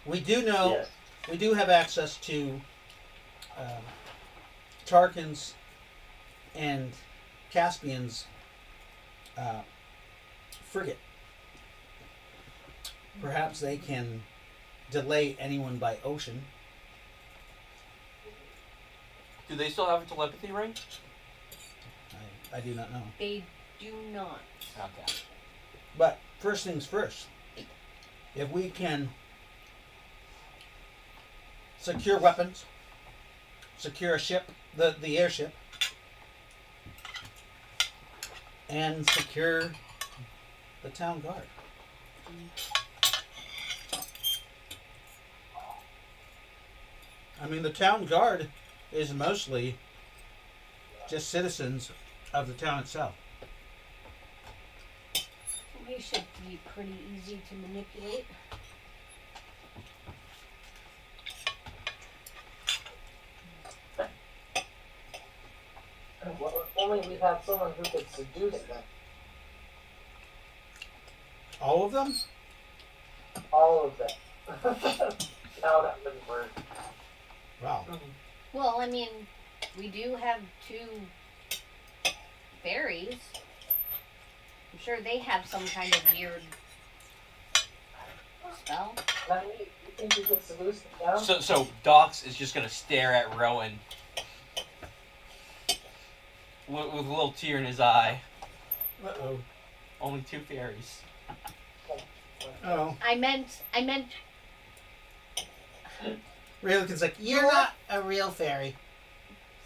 We do know Yes. we do have access to Tarkin's and Caspian's frigate. Perhaps they can delay anyone by ocean. Do they still have a telepathy ring? I do not know. They do not. Okay. But first things first. If we can secure weapons, secure a ship, the airship, and secure the town guard. I mean, the town guard is mostly just citizens of the town itself. We should be pretty easy to manipulate. Well, if only we had someone who could seduce them. All of them? All of them. Now that wouldn't work. Wow. Well, I mean, we do have 2 fairies. I'm sure they have some kind of weird spell. Now, you think you could seduce them down? So Docs is just gonna stare at Rowan with a little tear in his eye. Uh-oh. Only 2 fairies. Oh. I meant. Ray-lo-kin's like, you're not a real fairy.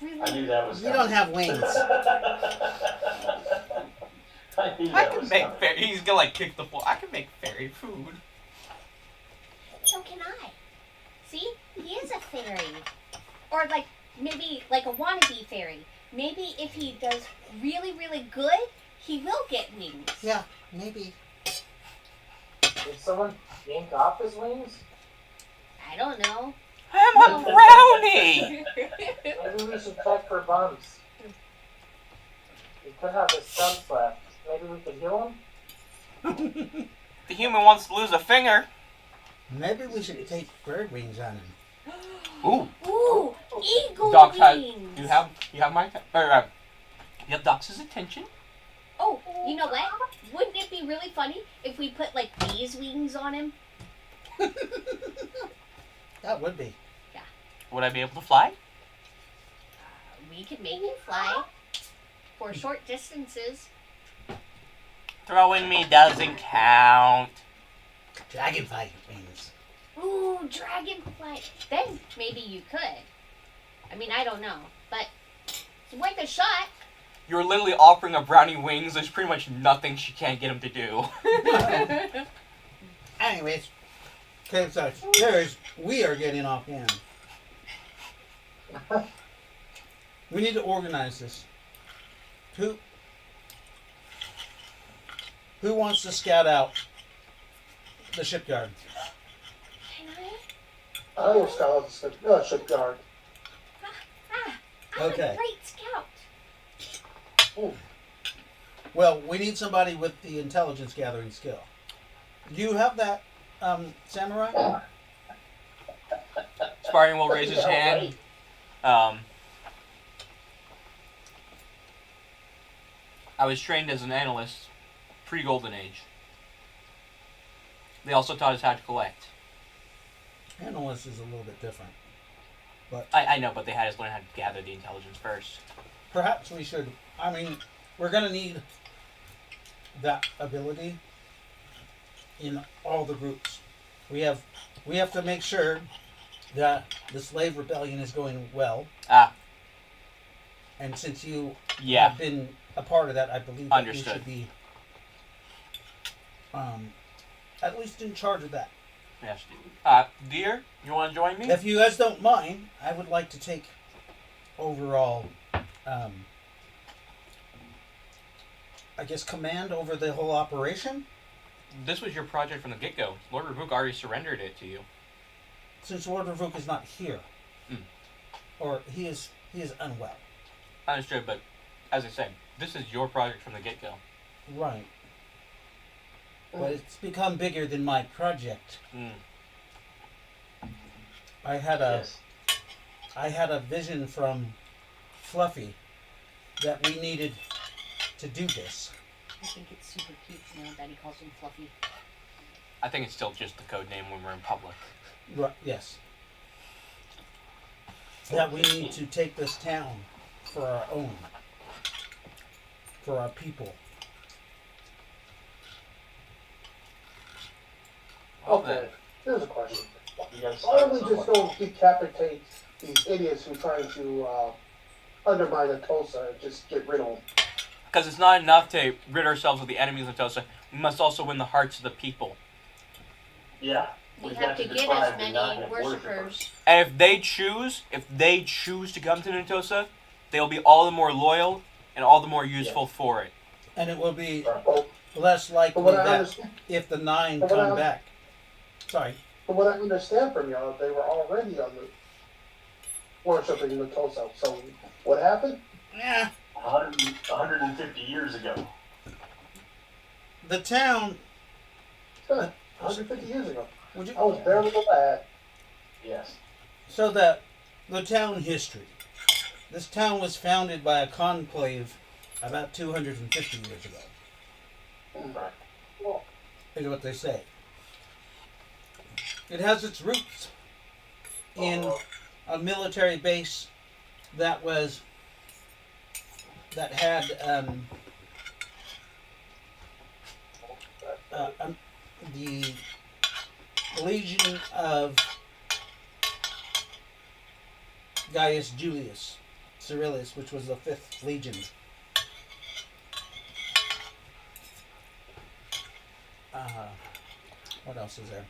Really? I knew that was You don't have wings. I knew I that can was make coming. fairy. He's gonna like kick the floor. I can make fairy food. So can I. See? He is a fairy. Or like maybe like a wannabe fairy. Maybe if he does really, really good, he will get wings. Yeah, maybe. Did someone yank off his wings? I don't know. I'm a brownie. Maybe we should check for bumps. He could have his stumps left. Maybe we could heal him? The human wants to lose a finger. Maybe we should take bird wings on him. Ooh. Ooh, eagle Doc has. wings. You have my. You have Doc's attention. Oh, you know what? Wouldn't it be really funny if we put like these wings on him? That would be. Would I be able to fly? We could make him fly for short distances. Throwing me doesn't count. Dragonfly wings. Ooh, dragonfly. Then maybe you could. I mean, I don't know, but it's worth a shot. You're literally offering a brownie wings. There's pretty much nothing she can't get him to do. Anyways, okay, so serious, we are getting off hand. We need to organize this. Who wants to scout out the shipyard? Can I? I will scout out the shipyard. I'm Okay. a great scout. Well, we need somebody with the intelligence gathering skill. Do you have that, Samurai? Sparring will raise his hand. I was trained as an analyst pre-Golden Age. They also taught us how to collect. Analyst is a little bit different. I know, but they had us learn how to gather the intelligence first. Perhaps we should. I mean, we're going to need that ability in all the groups. We have to make sure that the slave rebellion is going well. Ah. And since you Yeah. have been a part of that, I believe that Understood. you should be at least in charge of that. Yes. Dear, you want to join me? If you guys don't mind, I would like to take overall, I guess, command over the whole operation. This was your project from the get-go. Lord Ravuk already surrendered it to you. Since Lord Ravuk is not here, or he is unwell. Understood, but as I said, this is your project from the get-go. Right. But it's become bigger than my project. I had a vision from Fluffy that we needed to do this. I think it's super cute now that he calls him Fluffy. I think it's still just the code name when we're in public. Right, yes. That we need to take this town for our own. For our people. Okay, here's a question. You gotta Why don't we start just somewhere. go decapitate these idiots who are trying to undermine Atosa and just get rid of them? Because it's not enough to rid ourselves of the enemies of Tosa. We must also win the hearts of the people. Yeah. We we've have got to get deprive as the many Nyne worshippers. And if they choose to come to Natosa, they'll be all the more loyal and all the more useful for it. And it will be Well, less likely from what I that understand, if the 9 From what come I- back. Sorry. from what I understand from y'all, they were already on the worshiping Atosa. So what happened? Yeah. 150 years ago. The town. 150 years ago. Would you, I was there with a lad. Yes. So the town history. This town was founded by a conclave about 250 years ago. Right. Is what they say. It has its roots in a military base that had the Legion of Gaius Julius Cyrillus, which was the 5th Legion. What else is there?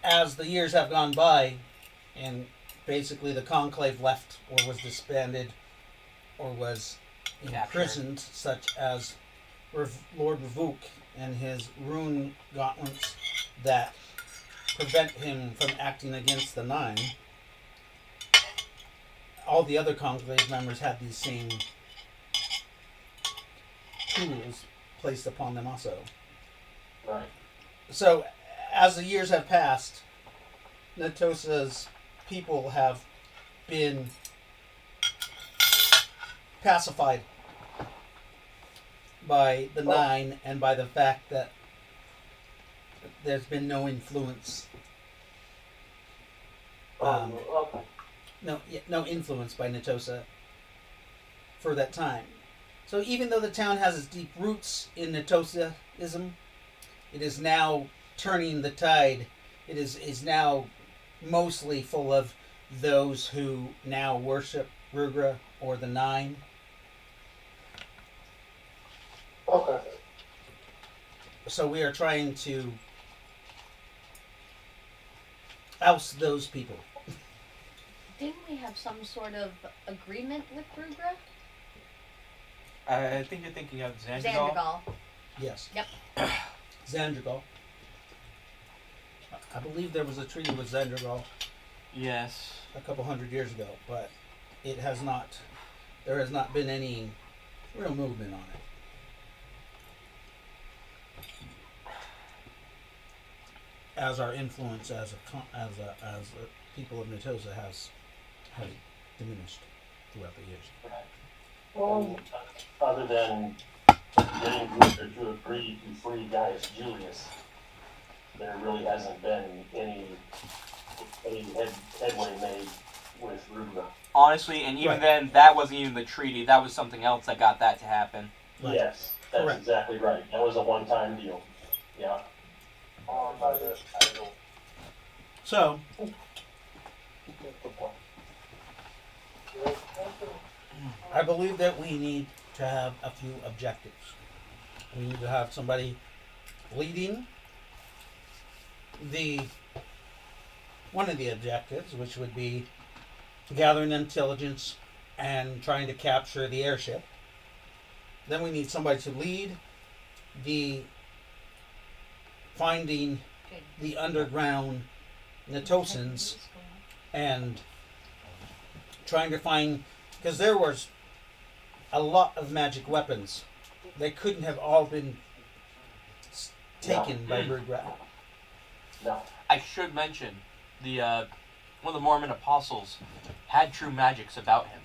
As the years have gone by, and basically the conclave left or was disbanded or was imprisoned, such as Lord Revuk and his rune gauntlets that prevent him from acting against the Nyne. All the other conclave members had these same tools placed upon them also. Right. So, as the years have passed, Netosa's people have been pacified by the Nyne and by the fact that there's been no influence. Okay. No influence by Netosa for that time. So even though the town has its deep roots in Netosaism, it is now turning the tide. It is now mostly full of those who now worship Rugra or the Nyne. Okay. So we are trying to oust those people. Didn't we have some sort of agreement with Rugra? I think you're thinking of Xandergal. Xandergal. Yes. Yep. Xandergal. I believe there was a treaty with Xandergal Yes. a couple hundred years ago, but it has not. There has not been any real movement on it. As our influence as a people of Netosa has diminished throughout the years. Well, other than getting Luther to agree to free Gaius Julius, there really hasn't been any headway made with Ruga. Honestly, and even Right. then, that wasn't even the treaty. That was something else that got that to happen. Right. Yes, that's Correct. exactly right. That was a one-time deal. Yeah. So I believe that we need to have a few objectives. We need to have somebody leading one of the objectives, which would be gathering intelligence and trying to capture the airship. Then we need somebody to lead the finding the underground Netosans and trying to find, because there was a lot of magic weapons. They couldn't have all been taken by Rugra. No. I should mention, the one of the Mormon apostles had true magics about him.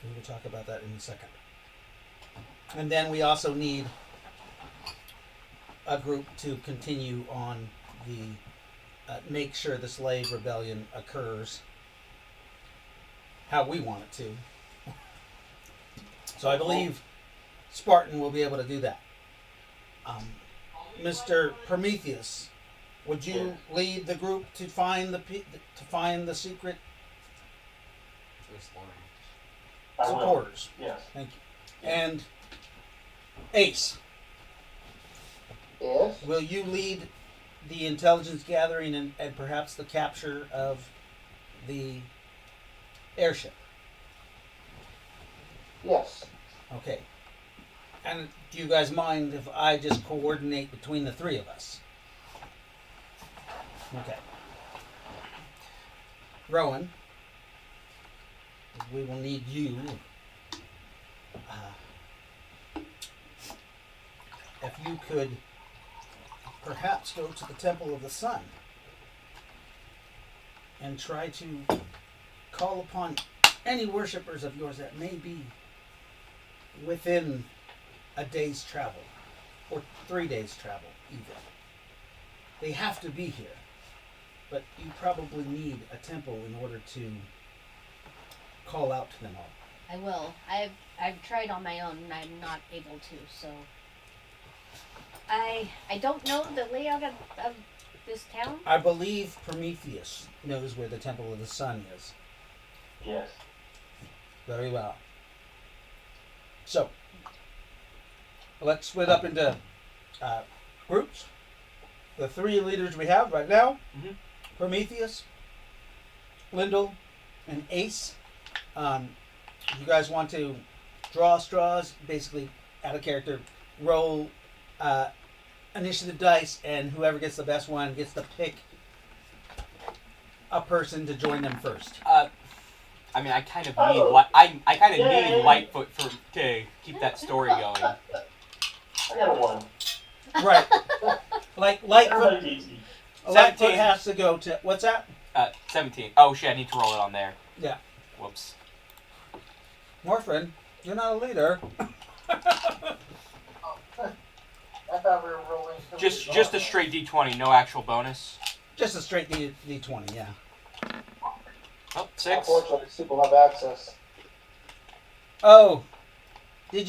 We will talk about that in a second. And then we also need a group to continue on the make sure the slave rebellion occurs how we want it to. So I believe Spartan will be able to do that. Mr. Prometheus, would you lead the group to find the secret I will. supporters? Yes. Thank you. And Ace, Yes. will you lead the intelligence gathering and perhaps the capture of the airship? Yes. Okay. And do you guys mind if I just coordinate between the three of us? Okay. Rowan, we will need you. If you could perhaps go to the Temple of the Sun and try to call upon any worshippers of yours that may be within a day's travel or 3 days travel even. They have to be here, but you probably need a temple in order to call out to them all. I will. I've tried on my own and I'm not able to, so I don't know the layout of this town? I believe Prometheus knows where the Temple of the Sun is. Yes. Very well. So, let's split up into groups. The three leaders we have right now, Mhm. Prometheus, Lyndall, and Ace. You guys want to draw straws, basically out of character, roll initiative dice, and whoever gets the best one gets to pick a person to join them first. I mean, I kind of need I kind of need Lightfoot to keep that story going. I got a 1. Right. Like Lightfoot, Everybody beats me. Lightfoot 17. has to go to, what's that? 17. Oh shit! I need to roll it on there. Yeah. Whoops. Morphin, you're not a leader. I thought we were rolling. Just a straight D20, no actual bonus. Just a straight D20, yeah. Oh, 6. Unfortunately, people have access. Oh, I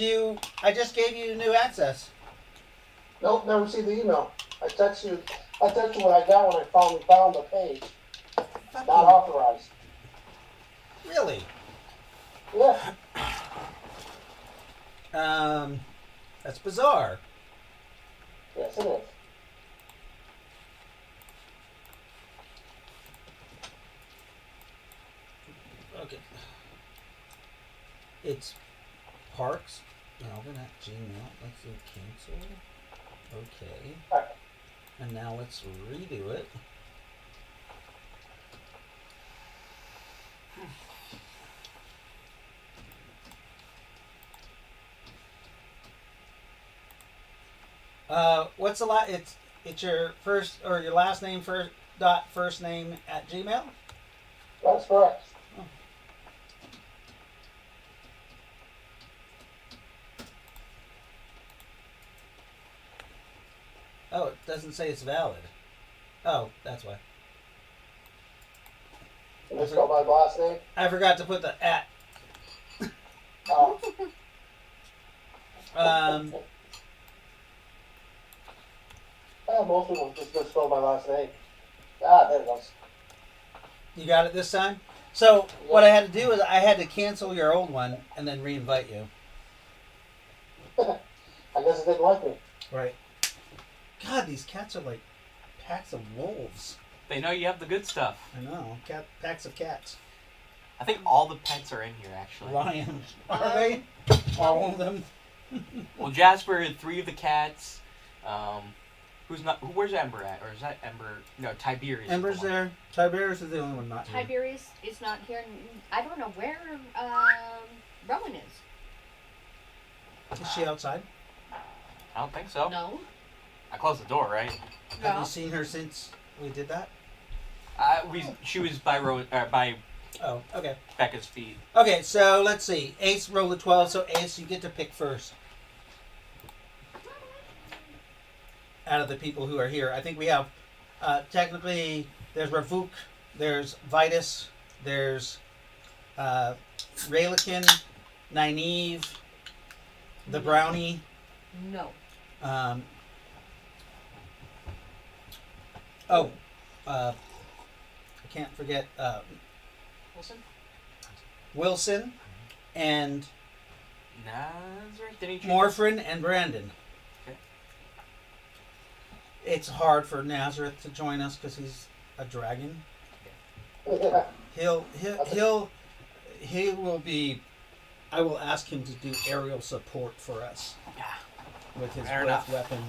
just gave you new access. Nope, never see the email. I text you what I got when I finally found the page. Not authorized. Really? Yeah. That's bizarre. Yes, it is. Okay. It's Parks, Melvin at Gmail. Let's do cancel. Okay. And now let's redo it. What's the it's your first or your last name first name at Gmail? That's correct. Oh, it doesn't say it's valid. Oh, that's why. You just got my last name? I forgot to put the at. Oh. Most people just spell my last name. There it goes. You got it this time? So what I had to do is I had to cancel your old one and then re-invite you. I guess it didn't like me. Right. God, these cats are like packs of wolves. They know you have the good stuff. I know. Packs of cats. I think all the pets are in here, actually. Lions. Are they? All of them? Well, Jasper had 3 of the cats. Where's Ember at? Or is that Ember? No, Tiberius. Ember's there. Tiberius is the only one not here. Tiberius is not here. I don't know where Rowan is. Is she outside? I don't think so. No. I closed the door, right? Have No. you seen her since we did that? She was by Oh, okay. Becca's feet. Okay, so let's see. Ace rolled a 12, so Ace, you get to pick first. Out of the people who are here. I think we have, technically, there's Ravuk, there's Vitus, there's Ry-lo-kin, Nyneave, the Brownie. No. I can't forget Wilson? Wilson and Nazareth? Did he choose? Morphin and Brandon. Okay. It's hard for Nazareth to join us because he's a dragon. Yeah. He will be. I will ask him to do aerial support for us Yeah. with his Fair breath enough. weapon.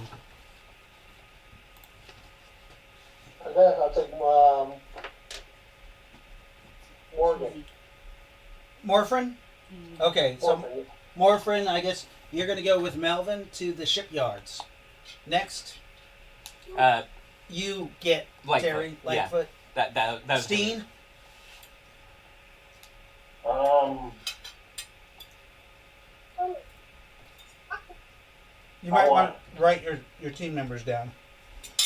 Okay, I'll take Morgan. Morphin? Okay, so Morgan. Morphin, I guess you're going to go with Melvin to the shipyards. Next, you get Lightfoot. Terry, Lightfoot. That was Steen? You might want to write your team members down.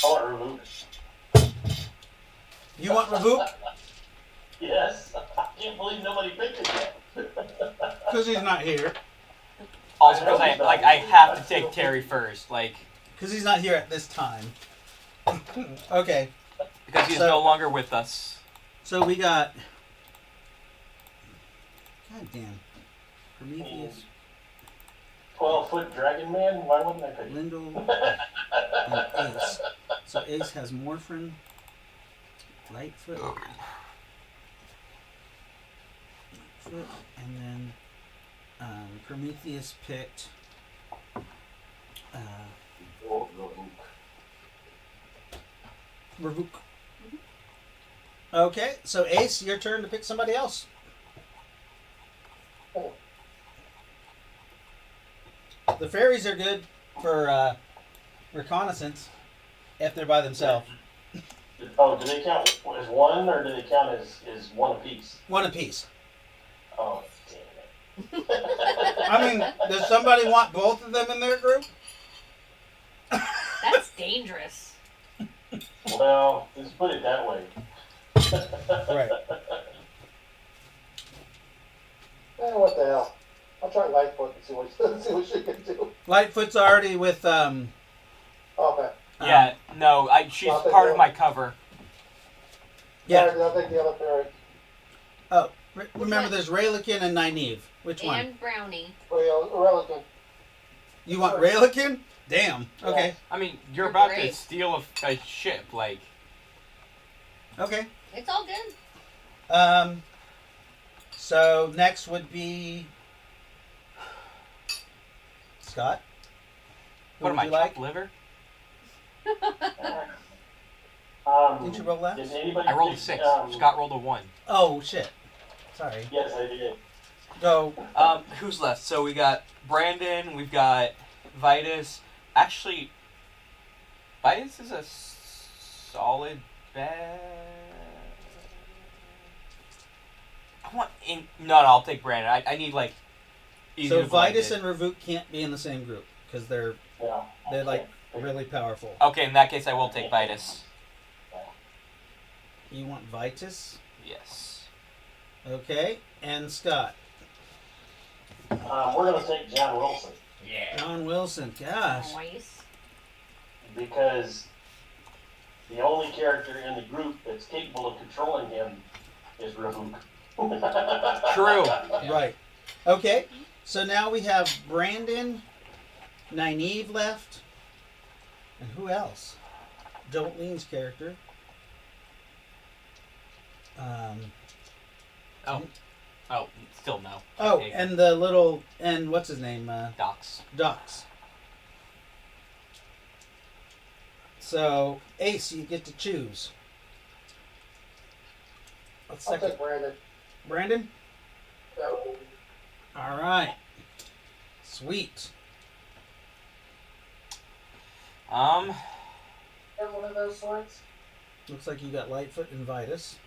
I want Ravuk. You want Ravuk? Yes. I can't believe nobody picked it yet. Because he's not here. Also, because I have to take Terry first. Like, Because he's not here at this time. Okay, Because he's So- no longer with us. so we got. God damn. Prometheus, 12-foot dragon man? Why wouldn't I pick him? Lindel, and Ace. So Ace has Morphin, Lightfoot, and then Prometheus picked Ravuk. Okay, so Ace, your turn to pick somebody else. The fairies are good for reconnaissance if they're by themselves. Oh, do they count as one, or do they count as one apiece? One apiece. Oh, damn it. I mean, does somebody want both of them in their group? That's dangerous. Well, let's put it that way. Right. What the hell? I'll try Lightfoot and see what she can do. Lightfoot's already with Okay. Yeah, no, she's I'll take part the of my cover. yeah. Sorry, I'll take the other fairy. Oh, remember there's Ry-lo-kin and Nyneave. Which one? And Brownie. Relican. You want Ry-lo-kin? Damn. Okay. I mean, you're You're about great. to steal a ship, like. Okay. It's all good. So next would be Scott. Who What am would I, you like? chopped liver? Did you roll that? Did anybody I rolled a pick, 6. Scott rolled a 1. Oh shit. Sorry. Yes, I did. Go. Who's left? So we got Brandon, we've got Vitus. Actually, Vitus is a solid bet. No, I'll take Brandon. I need like. easy So to blend Vitus in. and Ravuk can't be in the same group because they're Yeah. like really powerful. Okay, in that case, I will take Vitus. You want Vitus? Yes. Okay. And Scott. We're going to take John Wilson John Wilson. Gosh. Nice. because the only character in the group that's capable of controlling him is Ravuk. True. Right. Okay. So now we have Brandon, Nyneave left, and who else? Jolene's character. Oh, still no. Oh, Okay. and the little and what's his name? Docs. Docs. So Ace, you get to choose. Let's I'll second. take Brandon. Brandon. Yeah. All right. Sweet. Have one of those swords? Looks like you got Lightfoot and Vitus.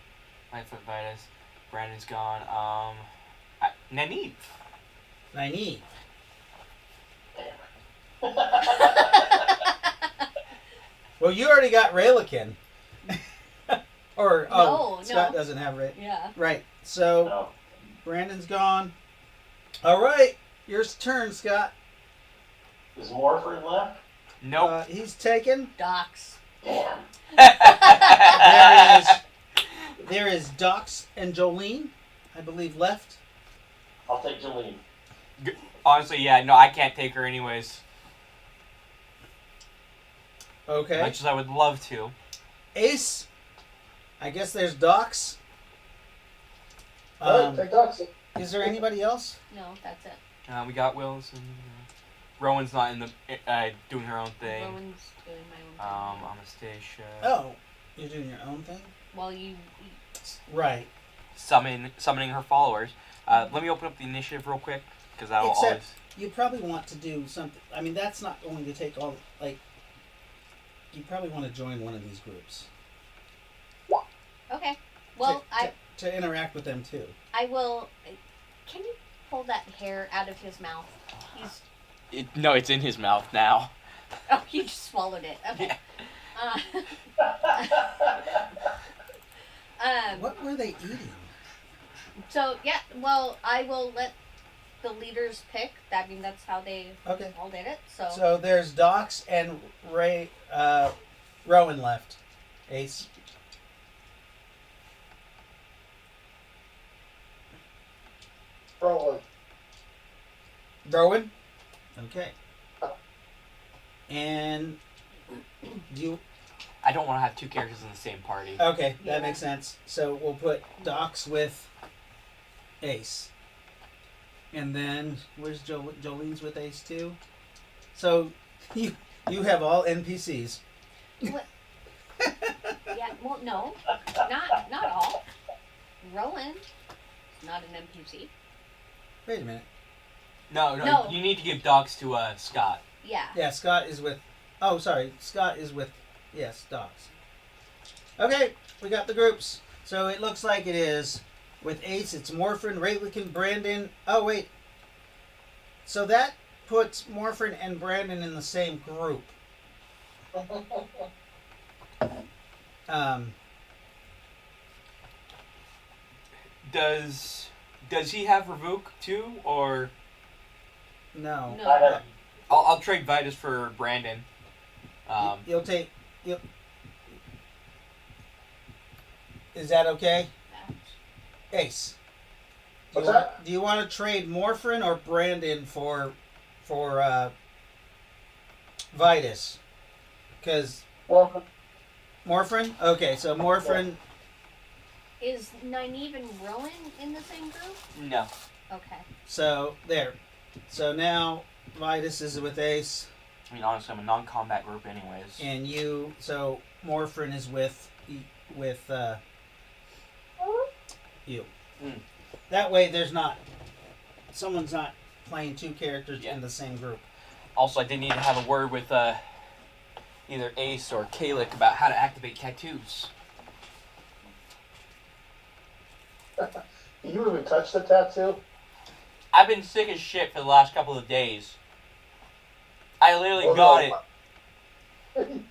Lightfoot Vitus. Brandon's gone. Nyneave. Nyneave. Well, you already got Ry-lo-kin. Or No, Scott no. doesn't have Ray. Yeah. Right. So No. Brandon's gone. All right, your turn, Scott. Is Morford left? Nope. He's taken. Docs. Damn. There is Docs and Jolene, I believe, left. I'll take Jolene. Honestly, yeah, no, I can't take her anyways. Okay. Much as I would love to. Ace. I guess there's Docs. Alright, take Docs. Is there anybody else? No, that's it. We got Wilson. Rowan's not in the doing her own thing. Rowan's doing my own thing. Anastasia. Oh, you're doing your own thing? Well, you. Right. Summoning her followers. Let me open up the initiative real quick because that'll Except- always. You probably want to do something. I mean, that's not going to take all. Like, you probably want to join one of these groups. Okay. Well, to interact with them too. I will. Can you pull that hair out of his mouth? He's. No, it's in his mouth now. Oh, he just swallowed it. Okay. What were they eating? So yeah. Well, I will let the leaders pick. I mean, that's how they Okay. all did it. So. So there's Docs and Rowan left. Ace. Rowan. Rowan? Okay. And do you... I don't want to have two characters in the same party. Okay, that makes sense. So we'll put Docs with Ace. And then, where's Jolene's with Ace too? So, you have all NPCs. What? Yeah, well, no. Not all. Rowan, not an NPC. Wait a minute. No. You need to give dogs to Scott. Yeah. Yeah, Scott is with... Oh, sorry. Scott is with... Yes, Docs. Okay, we got the groups. So it looks like it is... With Ace, it's Morphin, Ry-lo-kin, Brandon... Oh, wait. So that puts Morphin and Brandon in the same group. Does he have Revoke too, or No. No. I have, I'll trade Vitus for Brandon. You'll take... Is that okay? Ace. What's that? Do you want to trade Morphin or Brandon for Vitus? Because Well, Morphin? Okay, so Morphin... Is Nyneave and Ry-lo-kin in the same group? No. Okay. So, there. So now, Vitus is with Ace, I mean, honestly, I'm a non-combat group anyways. and you... So, Morphin is with you. Mm. That way, there's not... Someone's not playing two characters Yeah. in the same group. Also, I did need to have a word with either Ace or Kalik about how to activate tattoos. you even touched the tattoo? I've been sick as shit for the last couple of days. I literally got it.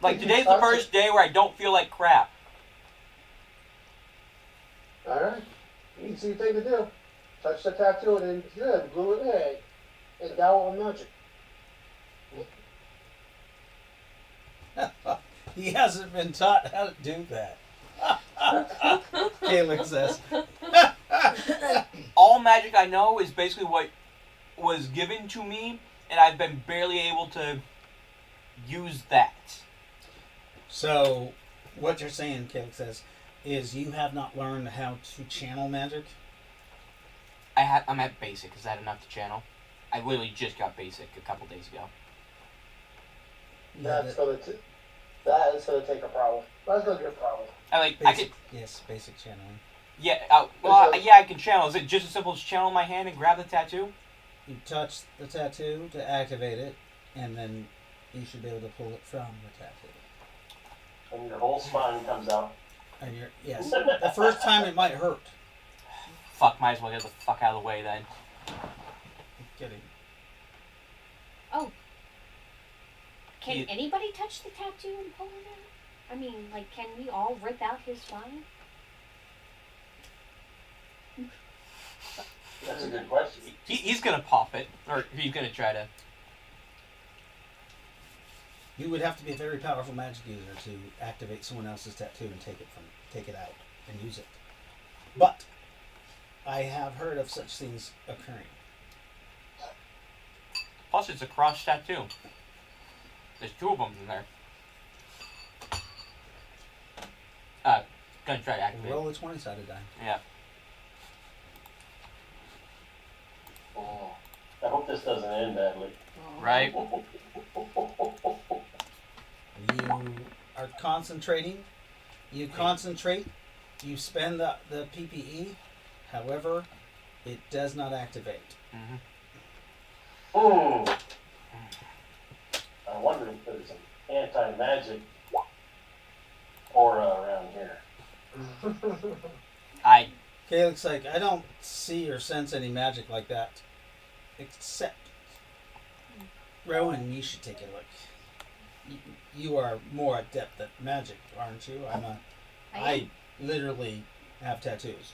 Like, today's the first day where I don't feel like crap. Alright. Easy thing to do. Touch the tattoo and then good, glue it in. And down with magic. He hasn't been taught how to do that. Kalik says. All magic I know is basically what was given to me, and I've been barely able to use that. So, what you're saying, Kalik says, is you have not learned how to channel magic? I'm at basic. Is that enough to channel? I literally just got basic a couple days ago. Yeah, That is gonna take a problem. That's gonna be a problem. I basic, could, yes, basic channeling. yeah. I can channel. Is it just as simple as channel my hand and grab the tattoo? You touch the tattoo to activate it, and then you should be able to pull it from the tattoo. and your whole spine comes out. And yes, the first time it might hurt. Fuck, might as well get the fuck out of the way then. Kidding. Can You- anybody touch the tattoo and pull it out? I mean, like, can we all rip out his spine? That's a good question. He's gonna pop it, or he's gonna try to. You would have to be a very powerful magic user to activate someone else's tattoo and take it out and use it. But I have heard of such things occurring. Plus, it's a cross tattoo. There's two of them in there. Gonna try to activate. Roll a 20-sided die. Yeah. Oh, I hope this doesn't end badly. Right. You are concentrating. You concentrate. You spend the PPE. However, it does not activate. Mm-hmm. I wonder if there's an anti-magic aura around here. Okay, looks like I don't see or sense any magic like that. Except, Rowan, you should take a look. You are more adept at magic, aren't you? I literally have tattoos.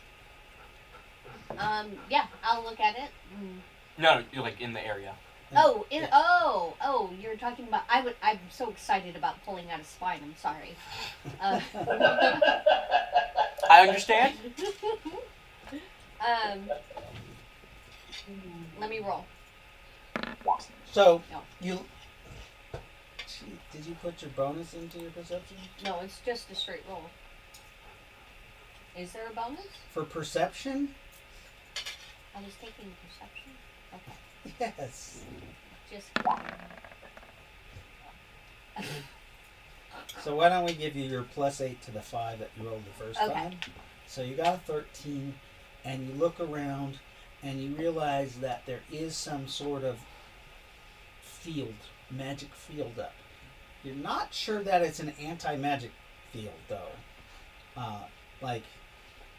Yeah, I'll look at it. No, you're like in the area. You're talking about. I'm so excited about pulling out a spine. I'm sorry. I understand. Um, let me roll. So No. Did you put your bonus into your perception? No, it's just a straight roll. Is there a bonus? For perception? I was taking perception. Okay. Yes. Just. So why don't we give you your +8 to the 5 that you rolled the first Okay. time? So you got a 13, and you look around, and you realize that there is some sort of magic field up. You're not sure that it's an anti-magic field, though. Like,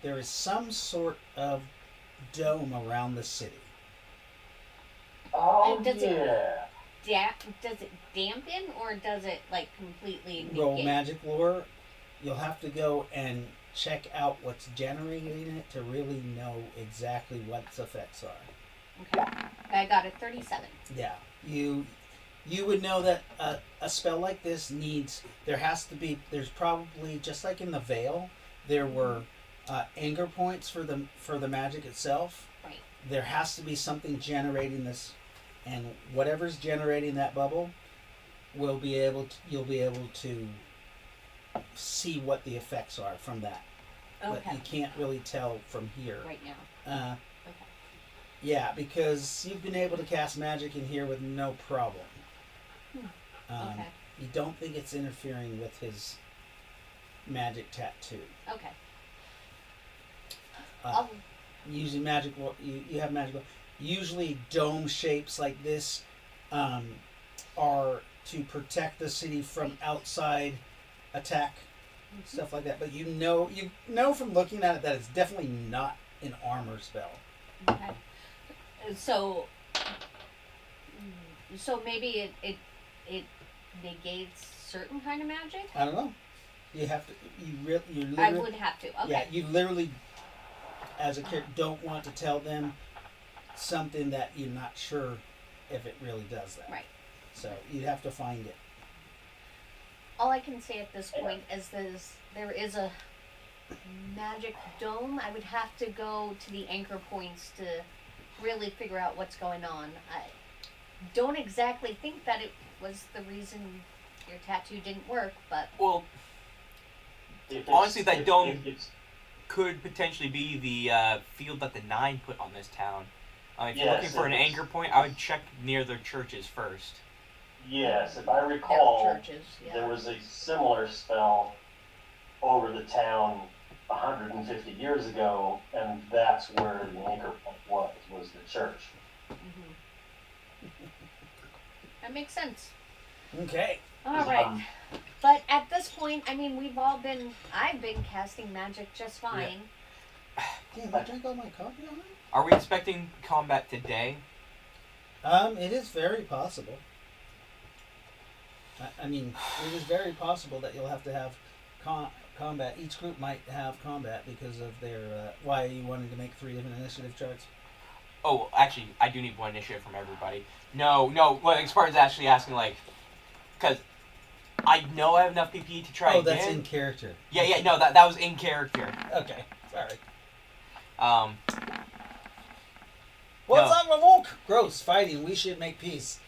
there is some sort of dome around the city. Oh, And does yeah. does it dampen or does it like completely negate? Roll magic lore. You'll have to go and check out what's generating it to really know exactly what its effects are. Okay. I got a 37. Yeah, you would know that a spell like this there's probably, just like in the Veil, there were anger points for the magic itself. Right. There has to be something generating this, and whatever's generating that bubble, you'll be able to see what the effects are from that. Okay. But you can't really tell from here. Right now. Okay. Yeah, because you've been able to cast magic in here with no problem. Okay. You don't think it's interfering with his magic tattoo. Okay. Using magic, you have magic. Usually, dome shapes like this are to protect the city from outside attack, stuff like that. But you know from looking at it that it's definitely not an armor spell. Okay. So maybe it negates certain kind of magic. I don't know. You have to. You literally. I would have to. Okay. Yeah, you literally, as a character, don't want to tell them something that you're not sure if it really does that. Right. So you'd have to find it. All I can say at this point is there is a magic dome. I would have to go to the anchor points to really figure out what's going on. I don't exactly think that it was the reason your tattoo didn't work, but Well, honestly, that dome could potentially be the field that the Nyne put on this town. If you're looking for an anchor point, I would check near their churches first. Yes, if I there are recall, churches. Yeah. there was a similar spell over the town 150 years ago, and that's where the anchor point was the church. Mhm. That makes sense. Okay. All right. But at this point, I mean, I've been casting magic just fine. Damn, I drank all my coffee on it? Are we expecting combat today? It is very possible. I mean, it is very possible that you'll have to have combat. Each group might have combat because of their why you wanted to make 3 different initiative charts. Oh, actually, I do need one initiative from everybody. No. Well, as far as actually asking, because I know I have enough PPE to try again. Oh, that's in character. Yeah. No, that was in character. Okay, sorry. What's up, Revoke? Gross fighting. We should make peace.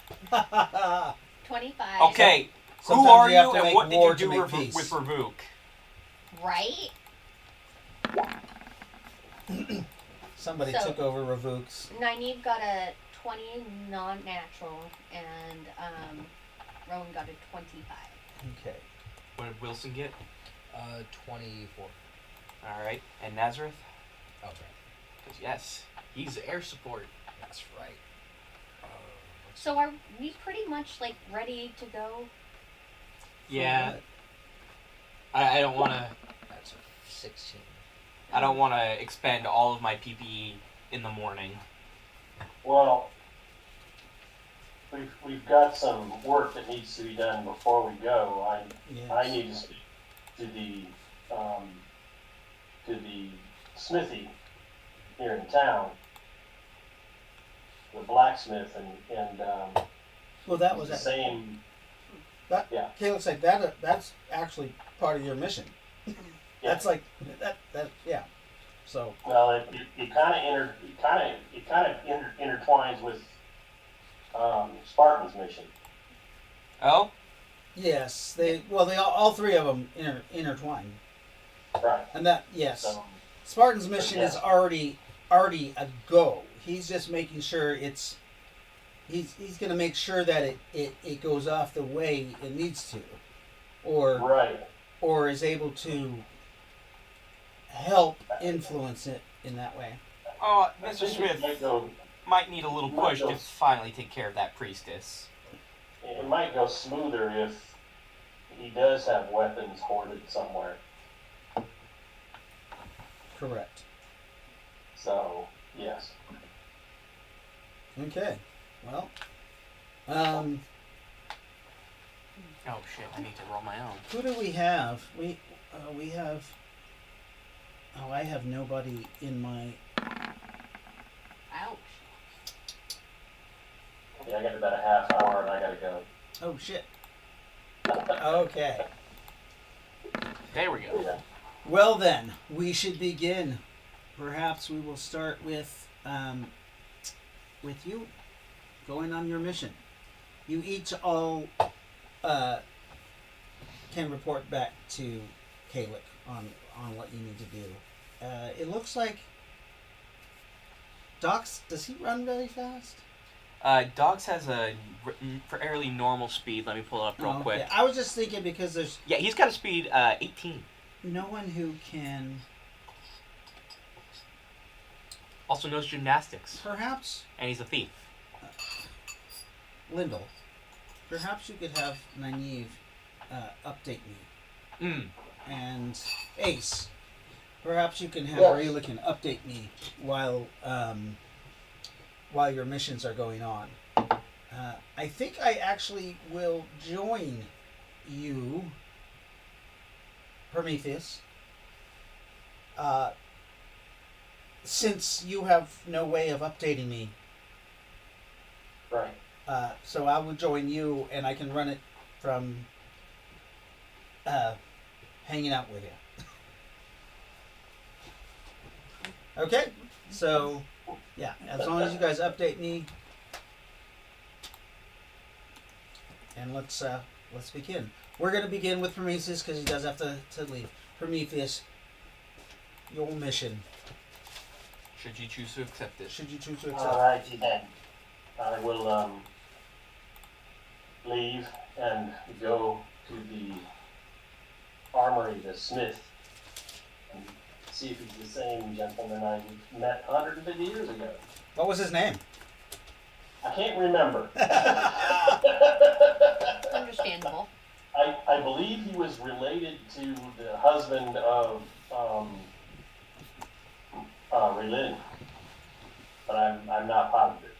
25. Okay. Who Sometimes are you have you to and make what did war you to do make with peace. Revook? Right? Somebody So- took over Revook's. Nyneave got a 20 non-natural, and Rowan got a 25. Okay. What did Wilson get? 24. All right. And Nazareth? Okay, Yes. He's air support. that's right. So are we pretty much ready to go? Yeah. I don't want to. That's a 16. I don't want to expend all of my PPE in the morning. Well, we've got some work that needs to be done before we go. Yes. I need to speak to the smithy here in town the blacksmith, and Well, that was the it. same. That Yeah. okay, looks like that. That's actually part of your mission. That's like that. Yeah. So Well, it kind of intertwines with Spartan's mission. Oh, yes, they all three of them intertwine, Right. and that yes, So, Spartan's mission is yes. already a go. He's just making sure it's. He's going to make sure that it goes off the way it needs to, right. or is able to help influence it in that way. oh, I Mr. think Smith it might go, might need a little push to finally take care of that priestess. it might go smoother if he does have weapons hoarded somewhere. Correct. So, yes. Okay. Well, Oh shit! I need to roll my own. who do we have? We have. Oh, I have nobody in my. Ouch. Yeah, I got about a half hour and I gotta go. Oh shit. Okay. There we go. Yeah. Well then, we should begin. Perhaps we will start with you going on your mission. You each all can report back to Kalik on what you need to do. It looks like Docs, does he run really fast? Dogs has a fairly normal speed. Let me pull it up real Oh, quick. okay. I was just thinking because there's Yeah, he's got a speed 18. no one who can Also knows gymnastics, perhaps and he's a thief. Lyndall, perhaps you could have Nyneave update me. And Ace, perhaps you can have Yes. Ry-lo-kin update me while your missions are going on. I think I actually will join you, Prometheus, since you have no way of updating me. Right. So I will join you, and I can run it from hanging out with you. Okay, so yeah, as long as you guys update me, and let's begin. We're gonna begin with Prometheus because he does have to leave. Prometheus, your mission. Should you choose to accept it? Should you choose to accept? Alrighty then. I will leave and go to the armory, the smith, and see if he's the same gentleman I met 150 years ago. What was his name? I can't remember. Understandable. I believe he was related to the husband of Relin, but I'm not positive.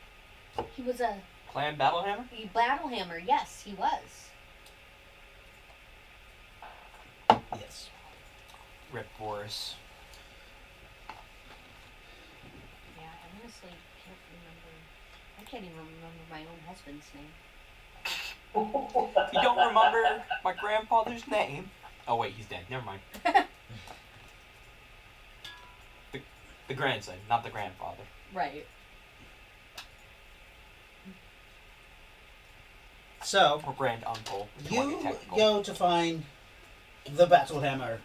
He was a Clan Battlehammer? Battlehammer. Yes, he was. Yes. Rip Boris. Yeah, I honestly can't remember. I can't even remember my own husband's name. You don't remember my grandfather's name? Oh wait, he's dead. Never mind. The grandson, not the grandfather. Right. So Or grand uncle. If you want to you get technical. go to find the Battlehammer.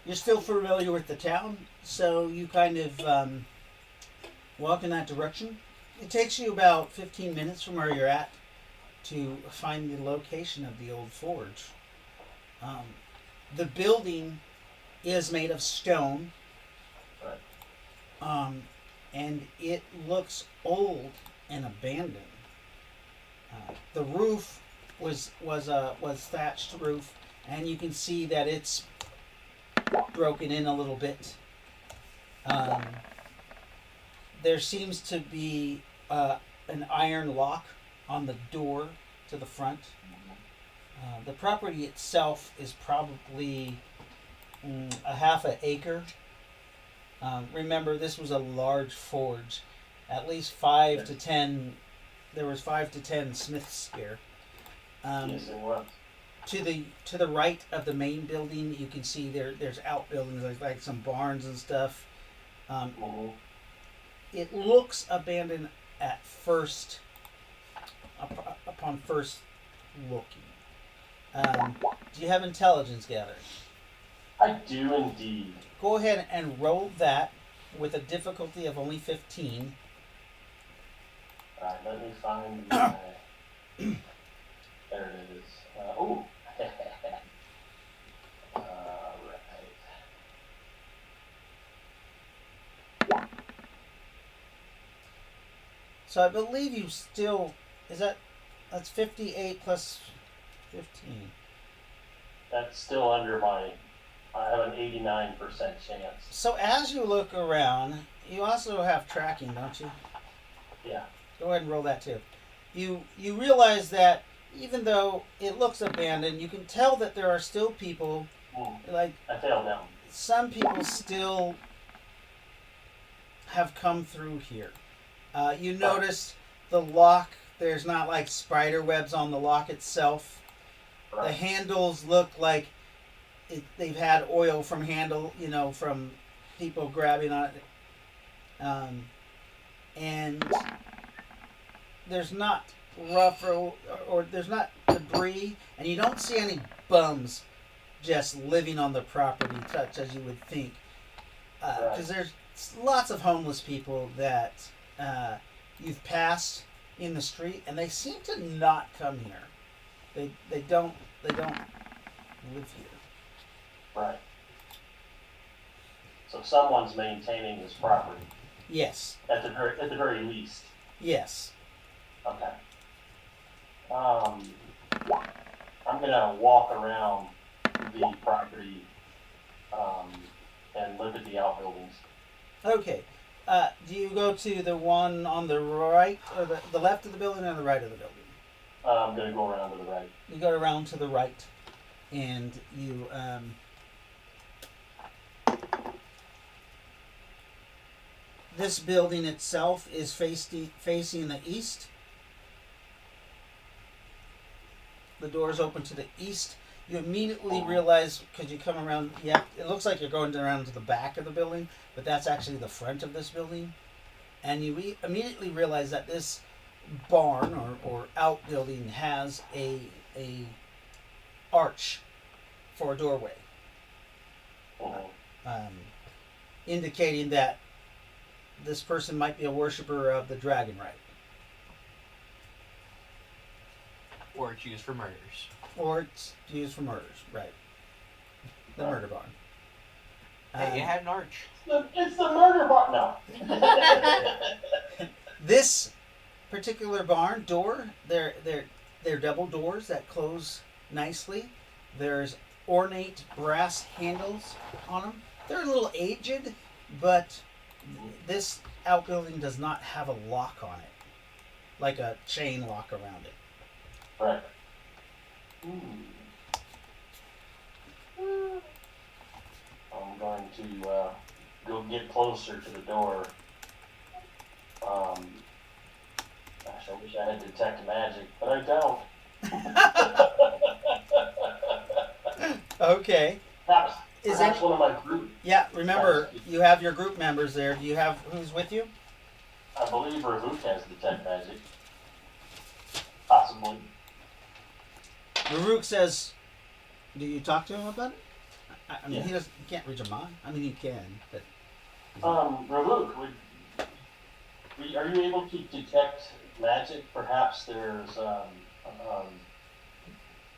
You're still familiar with the town, so you kind of walk in that direction. It takes you about 15 minutes from where you're at to find the location of the old forge. The building is made of stone, and it looks old and abandoned. The roof was thatched roof, and you can see that it's broken in a little bit. There seems to be an iron lock on the door to the front. The property itself is probably a half an acre, Remember, this was a large forge. At least 5 to 10. There was 5 to 10 smiths here. Yes, it was. To the right of the main building, you can see there's outbuildings like some barns and stuff. Mhm. It looks abandoned at first, upon first looking. Do you have intelligence gathering? I do indeed. Go ahead and roll that with a difficulty of only 15. Alright, let me find my... There it is. Ooh. Alright. So I believe you still that's 58 plus 15. That's still under my... I have an 89% chance. So as you look around, you also have tracking, don't you? Yeah. Go ahead and roll that too. You realize that even though it looks abandoned, you can tell that there are still people, like I failed now. some people still have come through here. You notice the lock, there's not like spider webs on the lock itself. Right. The handles look like they've had oil from from people grabbing on it. And there's not rough or there's not debris, and you don't see any bums just living on the property, such as you would think. Because there's lots of homeless people that you've passed in the street, and they seem to not come here. They don't live here. Right. So someone's maintaining this property. Yes. At the very least. Yes. Okay. I'm gonna walk around the property and look at the outbuildings. Okay. Do you go to the one on the right, or the left of the building, or the right of the building? I'm gonna go around to the right. You go around to the right, and you this building itself is facing the east. The doors open to the east. You immediately realize, because you come around, it looks like you're going around to the back of the building, but that's actually the front of this building. And you immediately realize that this barn or outbuilding has a arch for a doorway, indicating that this person might be a worshiper of the dragon rite. Or it's used for murders. Or it's used for murders, right. The murder barn. Hey, it had an arch. It's the murder barn. No. This particular barn door, they're double doors that close nicely. There's ornate brass handles on them. They're a little aged, but this outbuilding does not have a lock on it, like a chain lock around it. Right. I'm going to go get closer to the door. Gosh, I wish I had detect magic, but I don't. Okay. Perhaps one of my group. Yeah, remember, you have your group members there. Do you have who's with you? I believe Ravuk has detect magic. Possibly. Maruk says, do you talk to him about it? I mean, Yeah. he can't read your mind. I mean, he can, but... Ravuk, are you able to detect magic? Perhaps there's a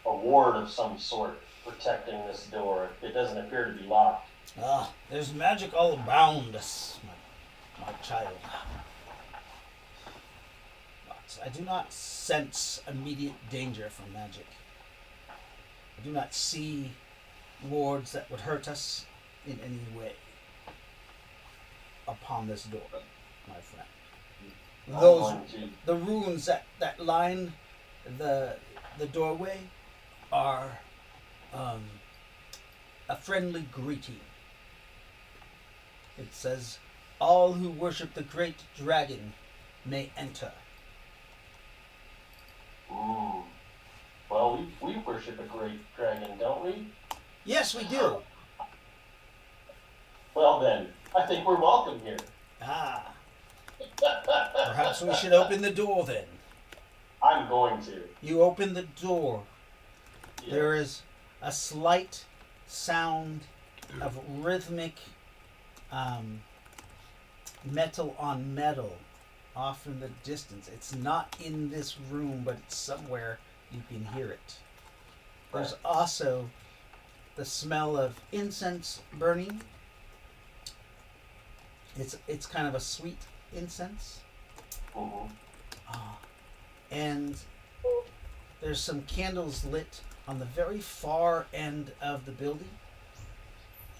ward of some sort protecting this door. It doesn't appear to be locked. There's magic all around us, my child. But I do not sense immediate danger from magic. I do not see wards that would hurt us in any way upon this door, my friend. The runes that line the doorway are a friendly greeting. It says, "All who worship the great dragon may enter." Ooh. Well, we worship a great dragon, don't we? Yes, we do. Well then, I think we're welcome here. Ah, perhaps we should open the door then. I'm going to. You open the door. Yeah. There is a slight sound of rhythmic metal on metal off in the distance. It's not in this room, but it's somewhere you can hear it. There's also the smell of incense burning. It's kind of a sweet incense. Mhm. And there's some candles lit on the very far end of the building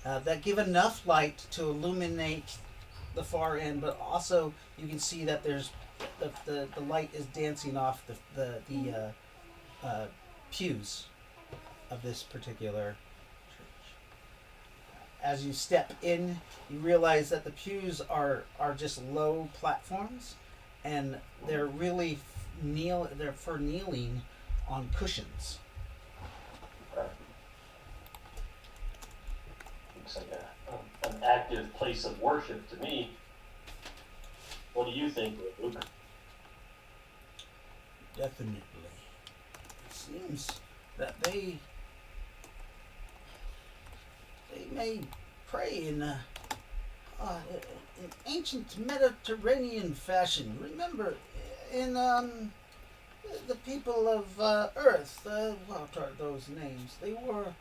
that give enough light to illuminate the far end, but also you can see that there's the light is dancing off the pews of this particular church. As you step in, you realize that the pews are just low platforms, and they're really they're for kneeling on cushions. Looks like an active place of worship to me. What do you think, Luke? Definitely. It seems that they may pray in an ancient Mediterranean fashion. Remember, in the people of Earth, what are those names? They were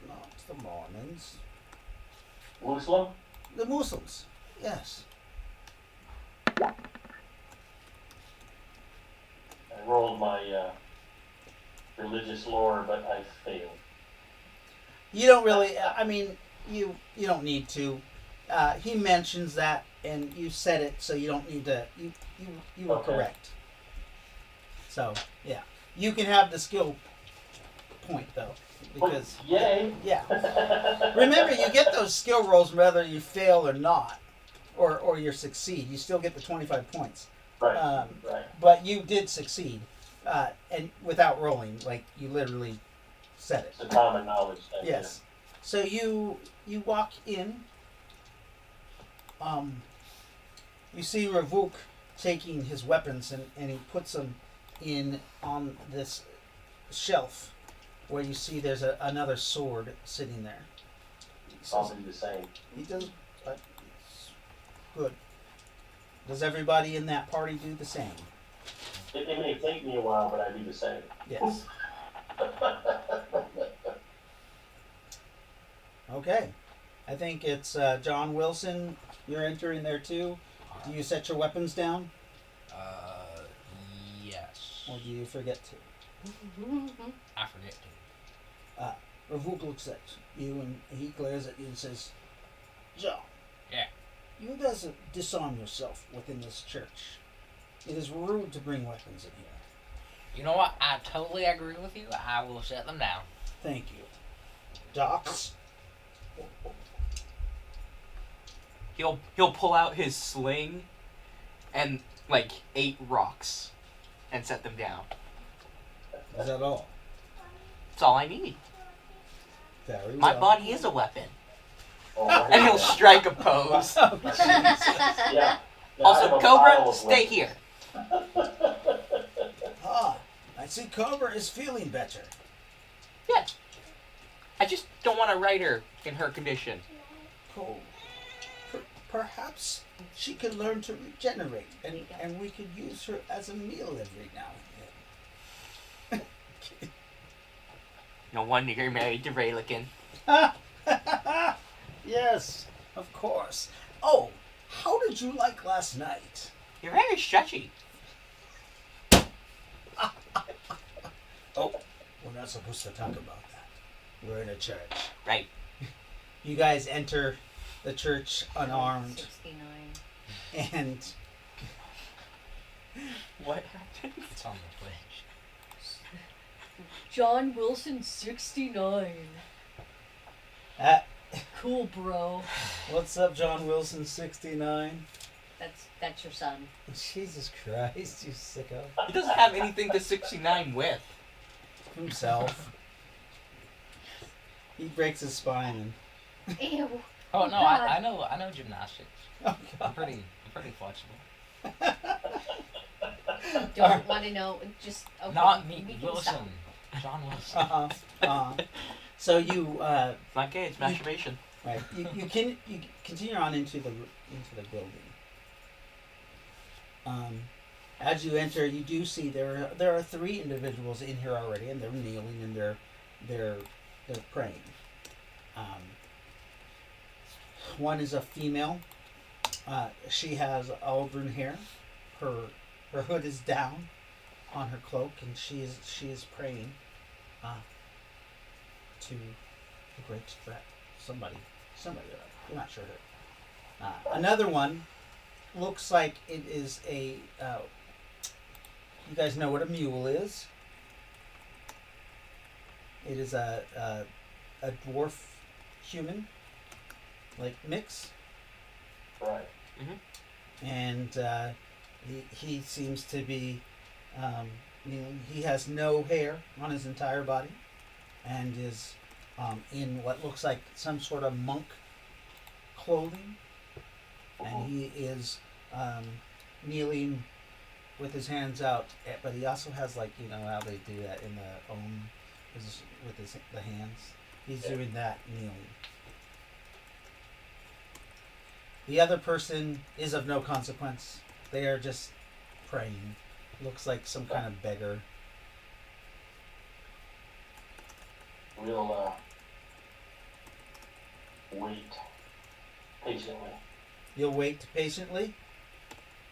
not the Mormons. Muslim? The Muslims, yes. I rolled my religious lore, but I failed. You don't really. I mean, you don't need to. He mentions that, and you said it, so you don't need to. You were Okay. correct. So yeah, you can have the skill point though, because Yay! yeah. Remember, you get those skill rolls whether you fail or not, or you succeed. You still get the 25 points. Right. Right. But you did succeed, and without rolling, like you literally said it. It's a common knowledge thing. Yes. So you walk in. You see Ravuk taking his weapons and he puts them in on this shelf where you see there's another sword sitting there. He I'll says, do the same. he does. Good. Does everybody in that party do the same? It may take me a while, but I do the same. Yes. Okay. I think it's John Wilson. You're entering there too. Do you set your weapons down, Yes. or do you forget to? I forget to. Ravuk looks at you and he glares at you and says, "John, Yeah. you guys disarm yourself within this church. It is rude to bring weapons in here." You know what? I totally agree with you. I will set them down. Thank you. Docs? He'll pull out his sling and like 8 rocks and set them down. Is that all? That's all I need. Very My well. body is a weapon. Oh, And he'll strike a pose. Oh, Jesus. Yeah. Yeah, I Also, have a pile Cobra, of stay weapons. here. Ah, I see Cobra is feeling better. Yeah. I just don't want to ride her in her condition. Cool. Perhaps she could learn to regenerate, and we could use her as a meal every now and then. No wonder you're married to Ry-lo-kin. Yes, of course. Oh, how did you like last night? You're very stretchy. Oh, we're not supposed to talk about that. We're in a church. Right. You guys enter the church unarmed, 69. and What happened? It's on the Twitch. John Wilson, 69. Uh, Cool, bro. what's up, John Wilson 69? That's your son. Jesus Christ, you sicko. He doesn't have anything to 69 with. Himself. He breaks his spine Ew. Oh no, God. I know gymnastics. and I'm pretty flexible. Don't want to know. Just okay. Not we me, can Wilson. stop. John Wilson. So you It's not gay, it's masturbation. right you continue on into the building. As you enter, you do see there are 3 individuals in here already, and they're kneeling and they're praying. One is a female. She has auburn hair. Her hood is down on her cloak, and she is praying to the great threat. Somebody. You're not sure who. Another one looks like it is a. You guys know what a mule is. It is a dwarf human, like mix. Right. And he seems to be, he has no hair on his entire body, and is in what looks like some sort of monk clothing, and he is kneeling with his hands out, but he also has, like, you know how they do that in the with the hands. He's doing that kneeling. The other person is of no consequence. They are just praying. Looks like some kind of beggar. We'll wait patiently. You'll wait patiently.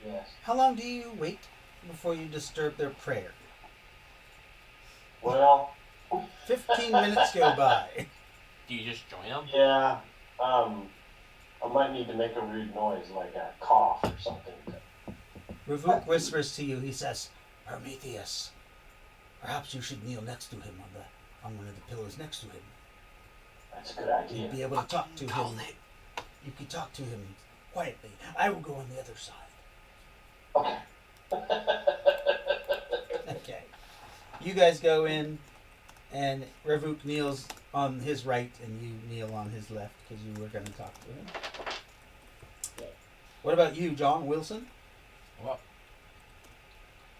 Yes. How long do you wait before you disturb their prayer? Well. 15 minutes go by. Do you just join them? Yeah. I might need to make a rude noise, like a cough or something. Ravuk whispers to you. He says, "Prometheus, perhaps you should kneel next to him on one of the pillars next to him. That's a good idea. You'd be able to talk to him. You could talk to him quietly. I will go on the other side." Okay. Okay. You guys go in, and Ravuk kneels on his right, and you kneel on his left because you were going to talk to him. What about you, John Wilson? Well,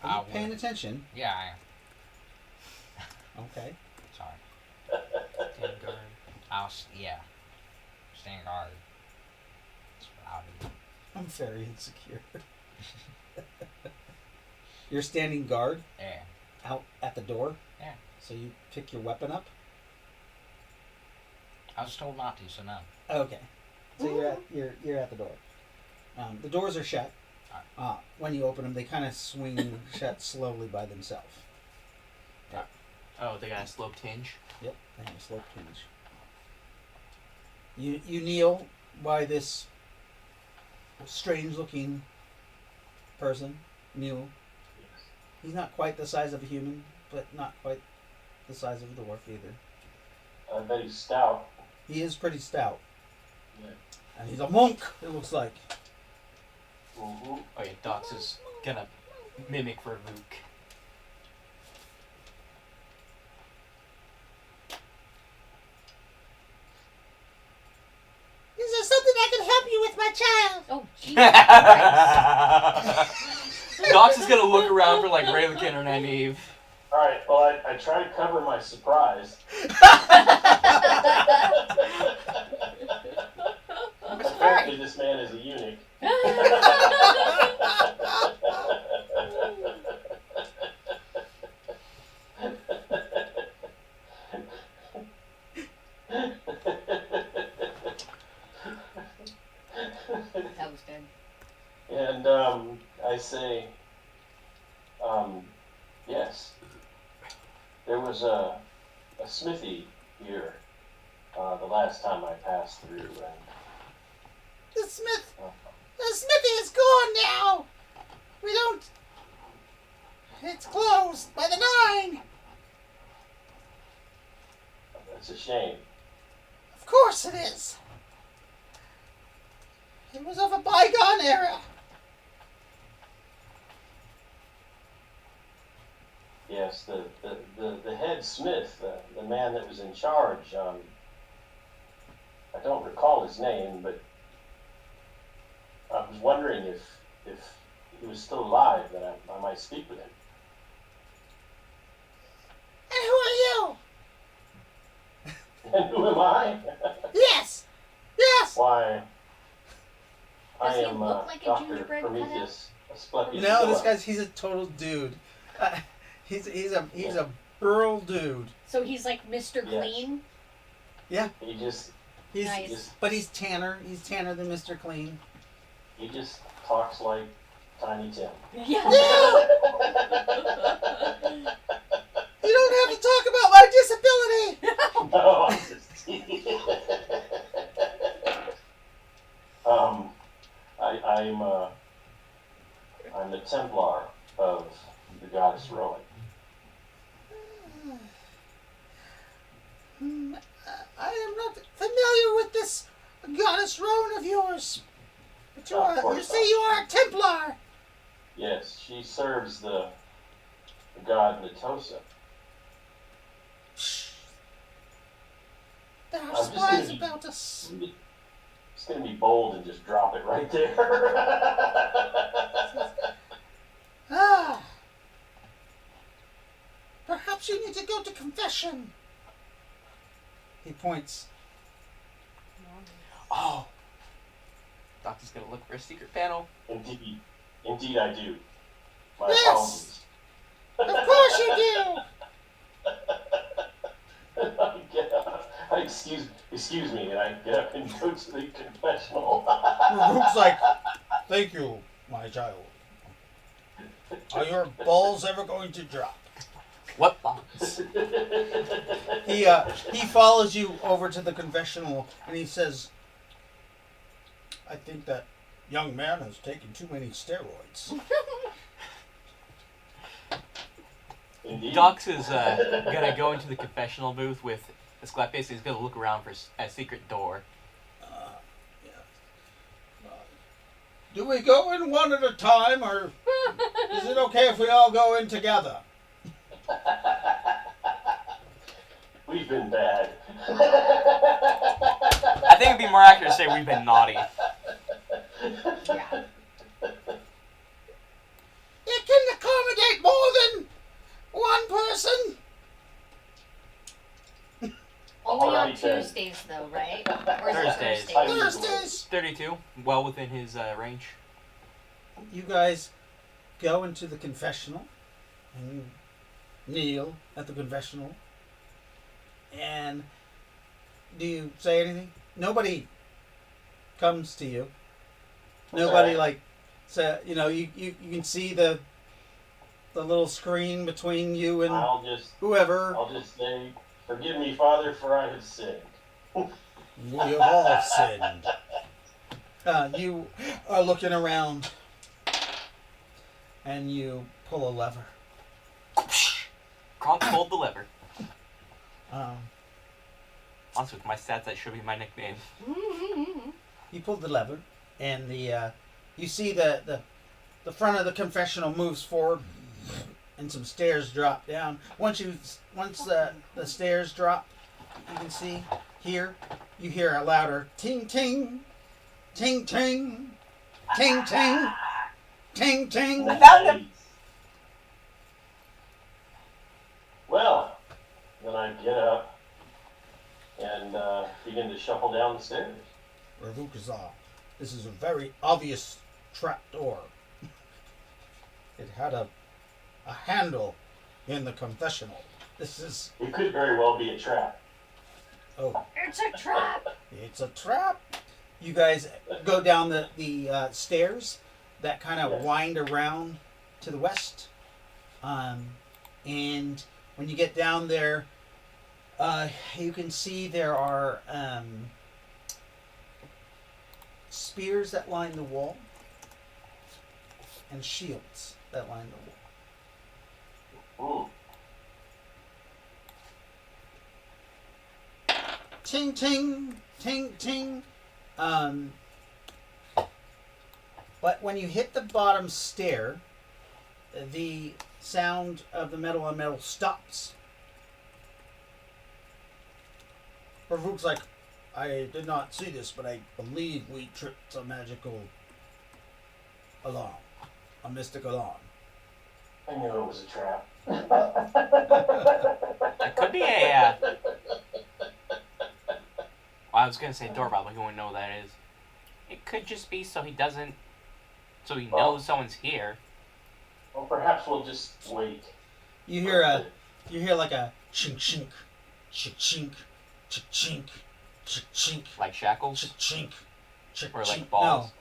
Are you paying attention? Yeah, I am. Okay. Sorry. Stand guard. Yeah. Stand guard. That's what I'll do. I'm very insecure. You're standing guard Yeah. out at the door? Yeah. So you pick your weapon up? I was told not to, so no. Okay. So you're at the door. The doors are shut. When you open them, they kind of swing shut slowly by themselves. Oh, they got a slow tinge. Yep, they have a slow hinge. You kneel by this strange-looking person, mule. He's not quite the size of a human, but not quite the size of a dwarf either. I bet he's stout. He is pretty stout. Yeah. And he's a monk, it looks like. Mm-hmm. Oh yeah, Dox is gonna mimic for Luke. Is there something I can help you with, my child? Oh, Jesus Christ. Dox is gonna look around for like Ry-lo-kin or Nyneave. Alright, well, I try to cover my surprise. Apparently this man is a eunuch. That was good. And I say, yes, there was a smithy here the last time I passed through, and The smithy is gone now. We don't. It's closed by the 9. that's a shame. Of course it is. It was of a bygone era. Yes, the head smith, the man that was in charge, I don't recall his name, but I was wondering if he was still alive, that I might speak with him. And who are you? And who am I? Yes. Yes. Why, I Does he am look like a Dr. gingerbread Prometheus Asclepius. No, this guy's a total dude. He's a burl dude. So he's like Mr. Yes. Clean. He just Nice. But he's tanner. He's tanner than Mr. Clean. he just talks like Tiny Tim. Yeah. You don't have to talk about my disability. No, I'm just I'm the Templar of the goddess Rowan. I am not familiar with this goddess Rowan of yours. But you say you are a Templar. Yes, she serves the god Natosa. There are I'm just spies gonna be- about us. Just gonna be bold and just drop it right there. Ah. Perhaps you need to go to confession. He points. Oh. Doctor's gonna look for a secret panel. Indeed I do. My Yes. apologies. Of course you do. I get up. Excuse me, and I get up and go to the confessional. Rook's like, thank you, my child. Are your balls ever going to drop? What box? He follows you over to the confessional and he says, I think that young man has taken too many steroids. Indeed. Dox is gonna go into the confessional booth with Asclepius. He's gonna look around for a secret door. Do we go in one at a time, or is it okay if we all go in together? We've been bad. I think it'd be more accurate to say we've been naughty. Yeah. It can accommodate more than one person. Only on Alright, then. Tuesdays, though, right? Or is it Thursdays. Thursdays? Thursdays. 32, well within his range. You guys go into the confessional and you kneel at the confessional. And do you say anything? Nobody comes to you. Nobody you can see the little screen between you and I'll whoever. just say, forgive me, Father, for I have sinned. We have all sinned. You are looking around and you pull a lever. Kronk pulled the lever. Um, Honestly, with my stats, that should be my nickname. You pull the lever, and you see the front of the confessional moves forward, and some stairs drop down. Once the stairs drop, you can see here. You hear a louder ting ting, ting ting, ting ting, ting ting. I found him. Well, then I get up and begin to shuffle down the stairs. Revukazar, this is a very obvious trap door. It had a handle in the confessional. This is It could very well be a trap. It's a trap. It's a trap. You guys go down the stairs that kind of Yes. wind around to the west. And when you get down there, you can see there are spears that line the wall and shields that line the wall. Ooh. ting ting ting ting. But when you hit the bottom stair, the sound of the metal on metal stops. Farfook's like, I did not see this, but I believe we tripped a magical alarm. A mystic alarm. I knew it was a trap. It could be a. Well, I was gonna say doorbell, but he wouldn't know what that is. It could just be so he doesn't. So he knows someone's here. Well, perhaps we'll just wait. You hear like a chink chink, chink chink, chink chink, chink chink, Like shackles? chink chink, Or chink. like balls?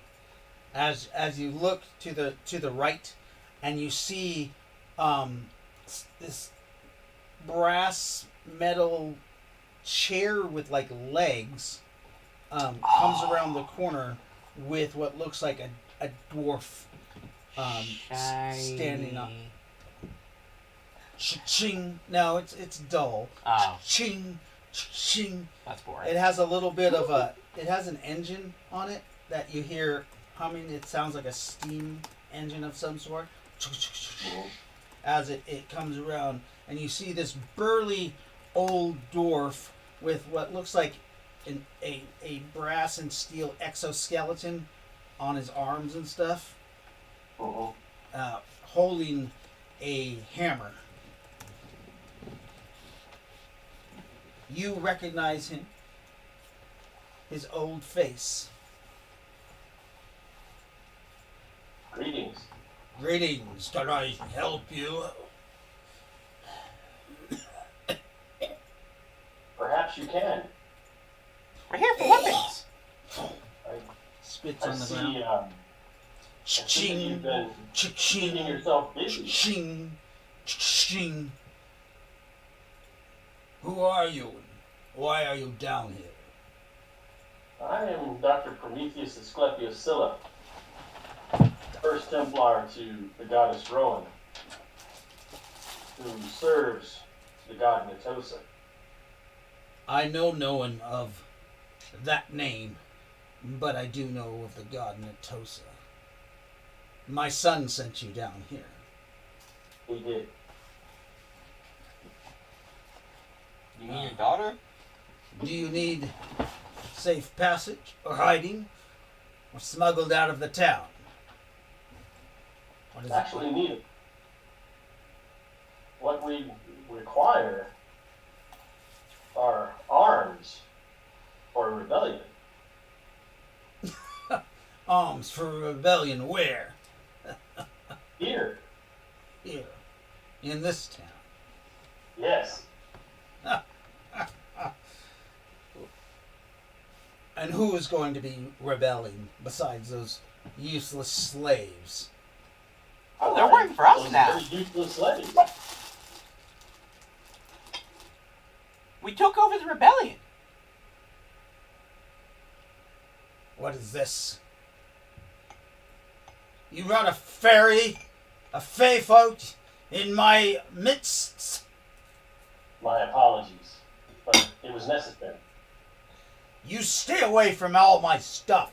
No. As you look to the right, and you see this brass metal chair with like legs comes around the corner with what looks like a dwarf standing up. Ching. No, it's dull. Oh, Ching, ching. that's boring. It has a little bit of it has an engine on it that you hear humming. It sounds like a steam engine of some sort. As it comes around, and you see this burly old dwarf with what looks like a brass and steel exoskeleton on his arms and stuff, holding a hammer. You recognize him, his old face. Greetings. Greetings, can I help you? Perhaps you can. We're here for weapons. Spits I on the see, ground. I see that you've been keeping yourself busy. Ching, ching. Who are you? Why are you down here? I am Dr. Prometheus Asclepiosilla, first Templar to the goddess Rowan, who serves the god Natosa. I know no one of that name, but I do know of the god Natosa. My son sent you down here. He did. You mean your daughter? Do you need safe passage, or hiding, or smuggled out of the town? What is Actually it? neither. What we require are arms for rebellion. Arms for rebellion where? Here. Here. In this town. Yes. And who is going to be rebelling besides those useless slaves? Oh, they're working for us Those now. very useless slaves. We took over the rebellion. What is this? You brought a fairy, a fae folk in my midst? My apologies, but it was necessary. You stay away from all my stuff.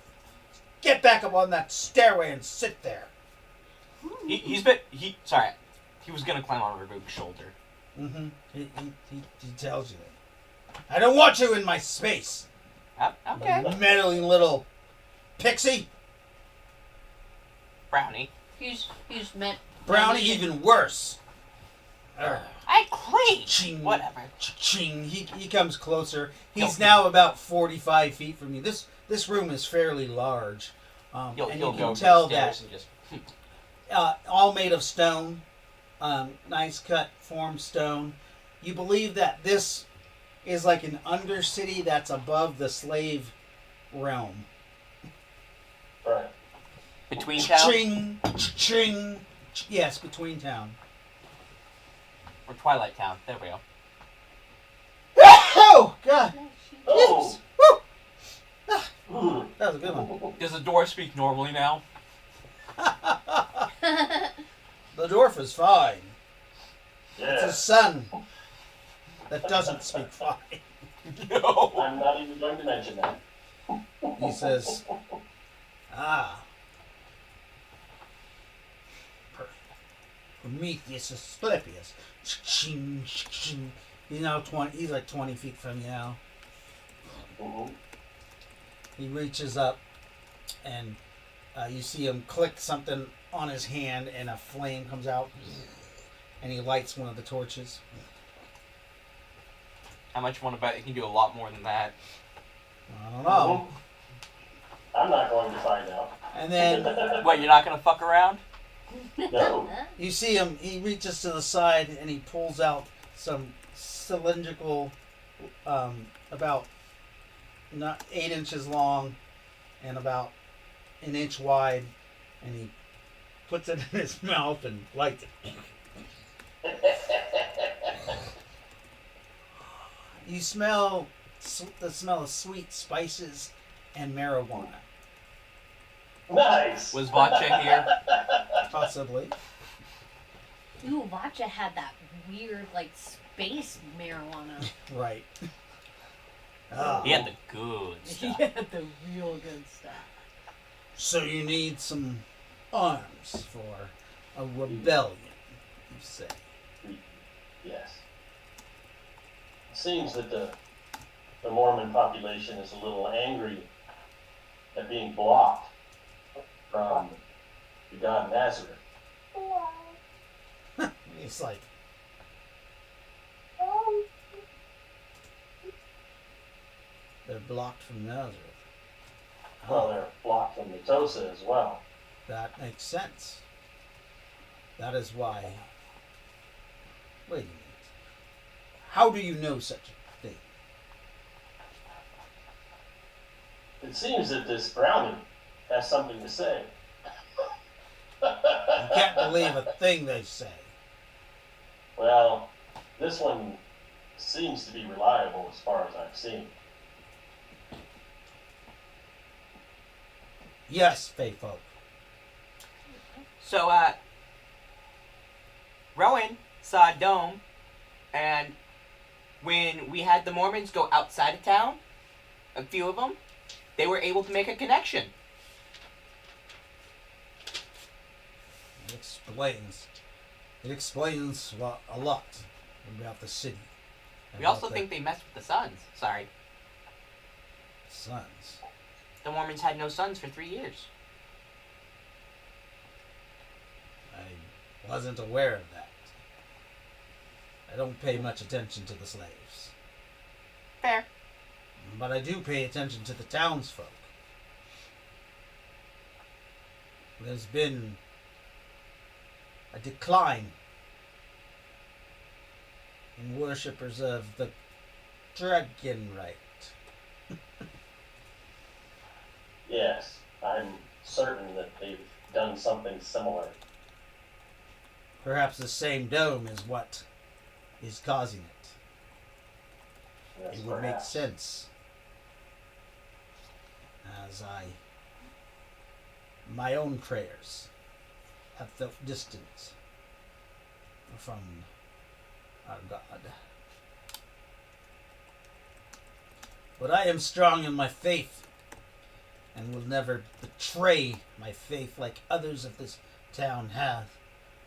Get back up on that stairway and sit there. He was gonna climb on Farfook's shoulder. Mm-hmm. He tells you that. I don't want you in my space. Okay. Meddling little pixie. Brownie. He's meant. Brownie, even worse. I clean. Ching. Whatever. Ching. He comes closer. He's now about 45 feet from you. This room is fairly large. And you You'll can go tell downstairs that and just. all made of stone, nice cut formed stone. You believe that this is like an undercity that's above the slave realm. Right. Between town Ching, ching. Yes, between town. or Twilight Town. There we go. Oh God! Oh! Woo. That was a good one. Does the dwarf speak normally now? The dwarf is fine. It's Yeah. his son that doesn't speak fine. No. I'm not even going to mention that. He says, "Ah, Prometheus Asclepius." He's now 20. He's like 20 feet from you now. Mhm. He reaches up, and you see him click something on his hand, and a flame comes out, and he lights one of the torches. How much you want to bet you can do a lot more than that? I don't know. I'm not going to find out. And then What, you're not going to fuck around? No. you see him. He reaches to the side, and he pulls out some cylindrical, about not 8 inches long, and about an inch wide, and he puts it in his mouth and lights it. You smell the smell of sweet spices and marijuana, Nice. Was Vatcha here? possibly. Ooh, Vatcha had that weird, like, space marijuana. Right. Ah, He had the good He stuff. had the real good stuff. so you need some arms for a rebellion, you say? Yes. It seems that the Mormon population is a little angry at being blocked from the God Nazareth. It's like, they're blocked from Nazareth. Well, they're blocked from Netosa as well. That makes sense. That is why. Wait a minute. How do you know such a thing? It seems that this brownie has something to say. You can't believe a thing they say. Well, this one seems to be reliable as far as I've seen. Yes, Fey folk. So, Rowan saw a dome, and when we had the Mormons go outside of town, a few of them, they were able to make a connection. It explains a lot about the city. We also about think they messed with the sons. Sorry. the sons. The Mormons had no sons for 3 years. I wasn't aware of that. I don't pay much attention to the slaves, Fair. but I do pay attention to the townsfolk. There's been a decline in worshippers of the dragon rite. Yes, I'm certain that they've done something similar. Perhaps the same dome is what is causing it. Yes, It would make perhaps. sense. As my own prayers have felt distant from our God. But I am strong in my faith and will never betray my faith like others of this town have,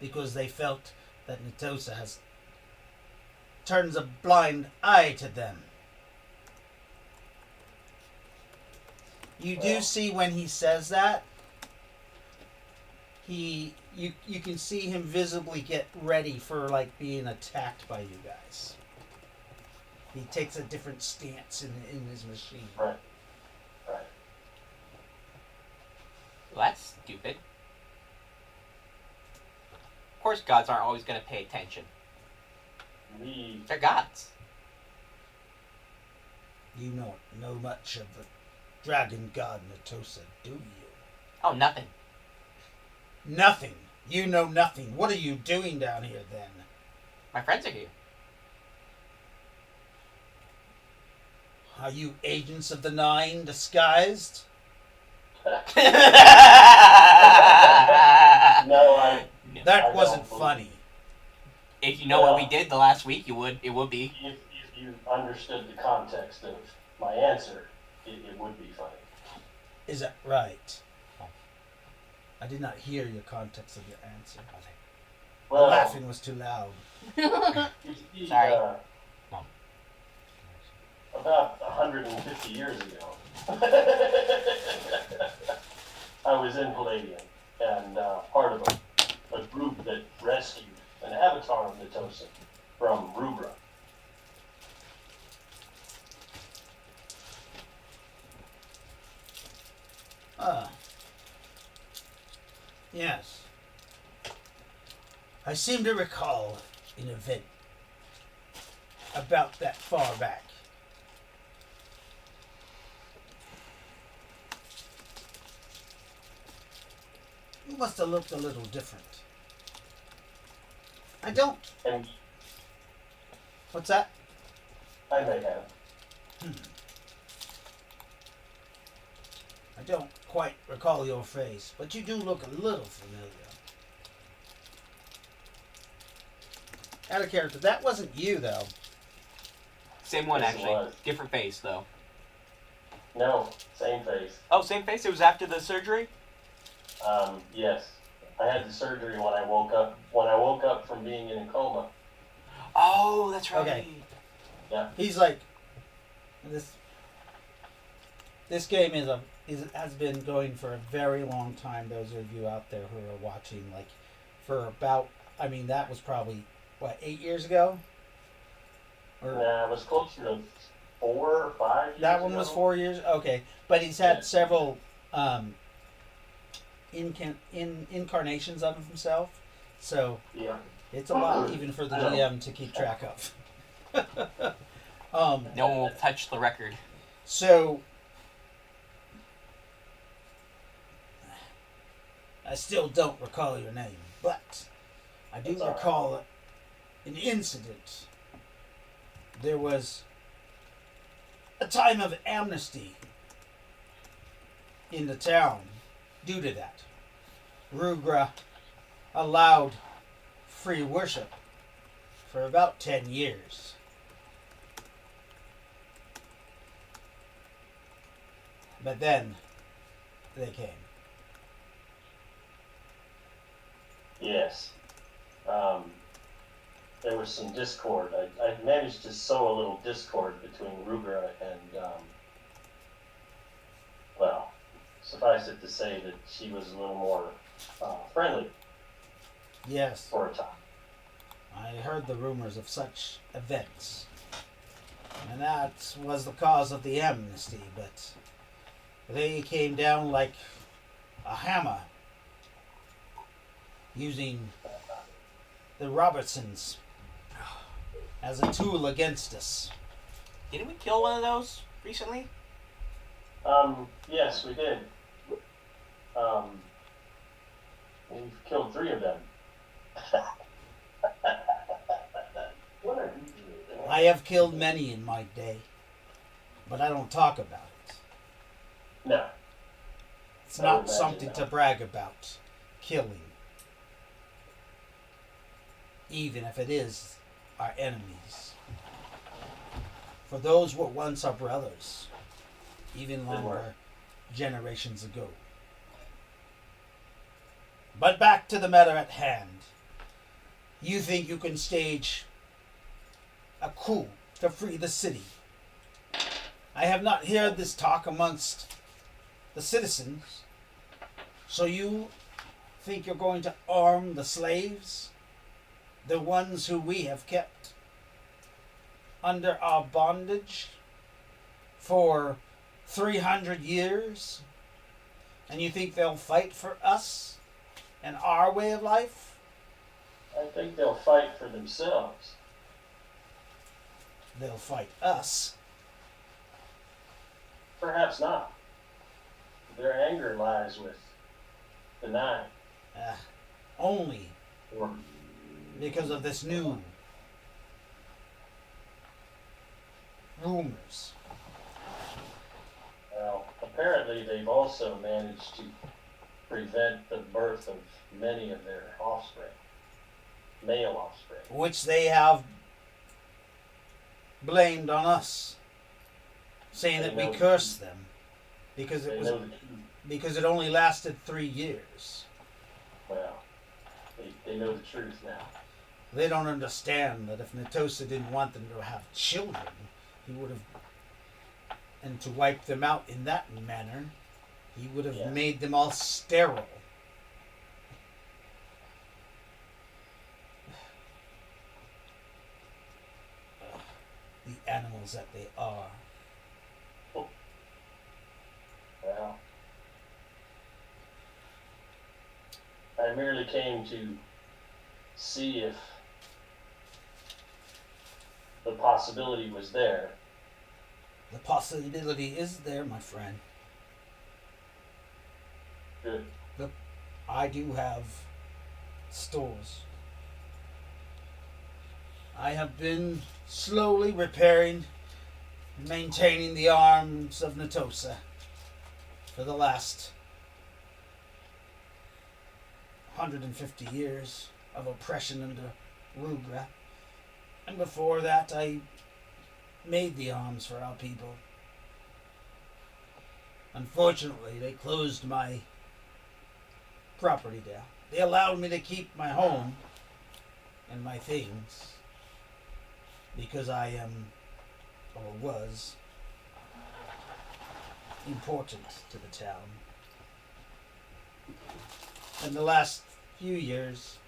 because they felt that Netosa turns a blind eye to them. You do Well. see when he says that, you can see him visibly get ready for like being attacked by you guys. He takes a different stance in his machine. Right. Right. Well, that's stupid. Of course, gods aren't always going to pay attention. We They're gods. You don't know much of the dragon god Netosa, do you? Oh, nothing. Nothing. You know nothing. What are you doing down here then? My friends are here. Are you agents of the Nyne disguised? no, That I wasn't don't believe- funny. If you know what we did the last week, it would be. If you understood the context of my answer, it would be funny. Is that right? I did not hear your context of your answer. The Well, laughing was too loud. Sorry. About 150 years ago, I was in Palladium and part of a group that rescued an avatar of Natosa from Rubra. Yes. I seem to recall an event about that far back. You must have looked a little different. I don't. And What's that? I may have. I don't quite recall your face, but you do look a little familiar. Out of character. That wasn't you, though. Same one, Yes, it actually. was. Different face, though. No, same face. Oh, same face? It was after the surgery? Yes. I had the surgery when I woke up. When I woke up from being in a coma. Oh, that's right. Okay. Yeah. He's like, this game has been going for a very long time. Those of you out there who are watching, like, for about, I mean, that was probably what, 8 years ago? Or Nah, it was closer to 4 or 5 years that one was ago. 4 years. Okay, but he's had Yeah. several incarnations of himself, so Yeah. it's a lot even for the GM to keep track of. No one will touch the record. So I still don't recall your name, but I do That's all right. recall an incident. There was a time of amnesty in the town due to that. Rugra allowed free worship for about 10 years. But then they came. Yes. There was some discord. I managed to sow a little discord between Rugra and, well, suffice it to say that she was a little more friendly Yes, for a time. I heard the rumors of such events. And that was the cause of the amnesty, but they came down like a hammer, using the Robertsons as a tool against us. Didn't we kill one of those recently? Yes, we did. We've killed 3 of them. What are you doing? I have killed many in my day, but I don't talk about it. No. It's I not imagine something not. to brag about, killing. Even if it is our enemies. For those were once our brothers, even They were. longer generations ago. But back to the matter at hand. You think you can stage a coup to free the city? I have not heard this talk amongst the citizens. So you think you're going to arm the slaves? The ones who we have kept under our bondage for 300 years? And you think they'll fight for us and our way of life? I think they'll fight for themselves. They'll fight us. Perhaps not. Their anger lies with the Nyne. Only Or because of this new rumors. well, apparently they've also managed to prevent the birth of many of their offspring, male offspring. Which they have blamed on us, saying that we cursed them because They it was know the truth. because it only lasted 3 years. Well, they know the truth now. They don't understand that if Natosa didn't want them to have children, he would have, and to wipe them out in that manner, he would have Yeah. made them all sterile. The animals that they are. Well, I merely came to see if the possibility was there. The possibility is there, my friend. Good. I do have stores. I have been slowly repairing and maintaining the arms of Natosa for the last 150 years of oppression under Rugra. And before that, I made the arms for our people. Unfortunately, they closed my property down. They allowed me to keep my home and my things because I am, or was, important to the town. In the last few years,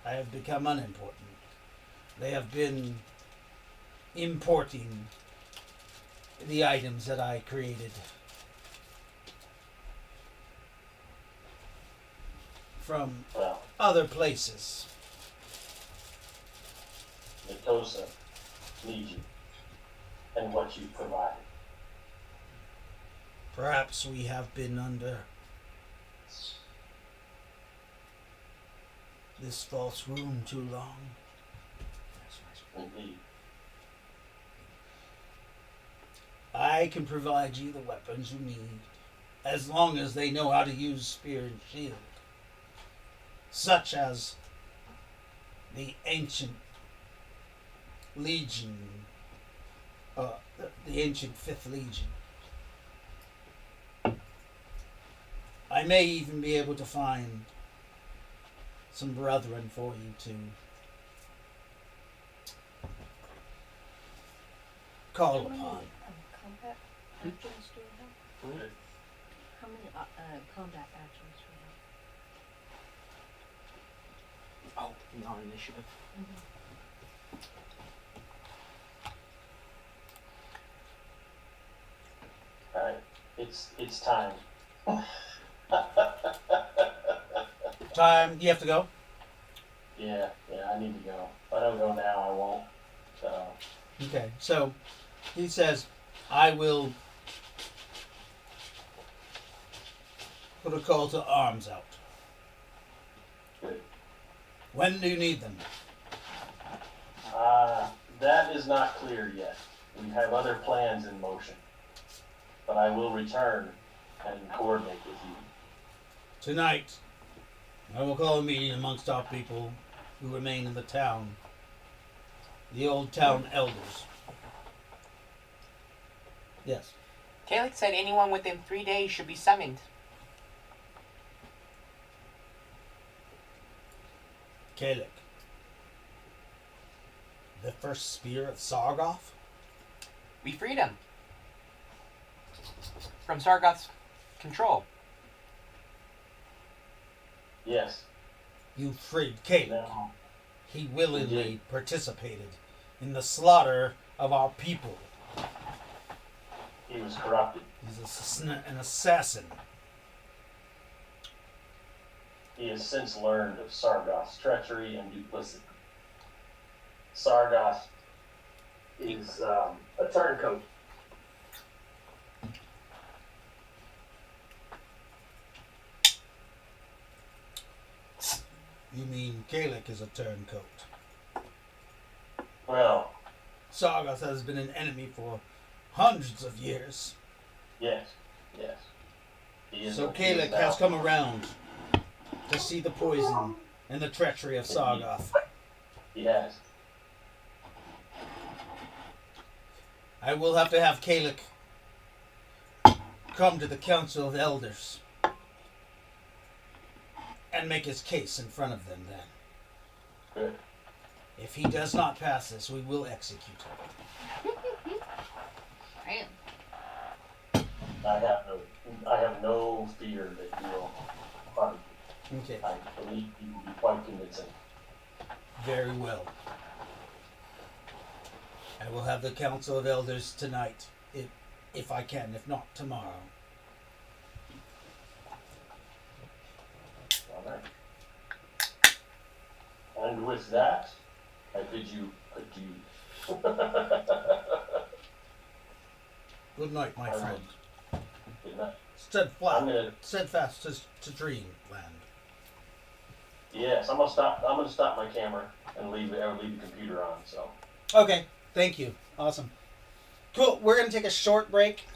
I have become unimportant. They have been importing the items that I created from Well, other places. Natosa needs you and what you provided. Perhaps we have been under this false room too long. Indeed. I can provide you the weapons you need, as long as they know how to use spear and shield, such as the ancient Legion, the ancient Fifth Legion. I may even be able to find some brethren for you to call upon. Combat actions do we have? Good. How many combat actions do we have? Oh, non-initiative. All right. It's time. Time, you have to go. Yeah, I need to go. If I don't go now, I won't. So, Okay, so he says, I will put a call to arms out. good. When do you need them? That is not clear yet. We have other plans in motion. But I will return and coordinate with you. Tonight, I will call a meeting amongst our people who remain in the town. The old town elders. Yes. Kalik said anyone within 3 days should be summoned. Kalik. The first spear of Sargoth? We freed him from Sargoth's control. Yes. You freed Kalik. Now, He willingly participated in the slaughter of our people. he was corrupted. He's an assassin. He has since learned of Sargoth's treachery and duplicity. Sargoth is a turncoat. You mean Kalik is a turncoat? Well, Sargoth has been an enemy for hundreds of years. yes. He is So he is Kalik now- has come around to see the poison and the treachery of Sargoth. He has. I will have to have Kalik come to the Council of Elders and make his case in front of them then. Good. If he does not pass this, we will execute him. Right. I have no fear that you will harm me. Okay, I believe you will be quite convincing. very well. I will have the Council of Elders tonight, if I can, if not tomorrow. All right. And with that, I bid you adieu. Good night, my friend. Good night. Steadfast to dreamland. Yes, I'm gonna stop my camera and leave the computer on. So. Okay, thank you. Awesome. Cool. We're gonna take a short break,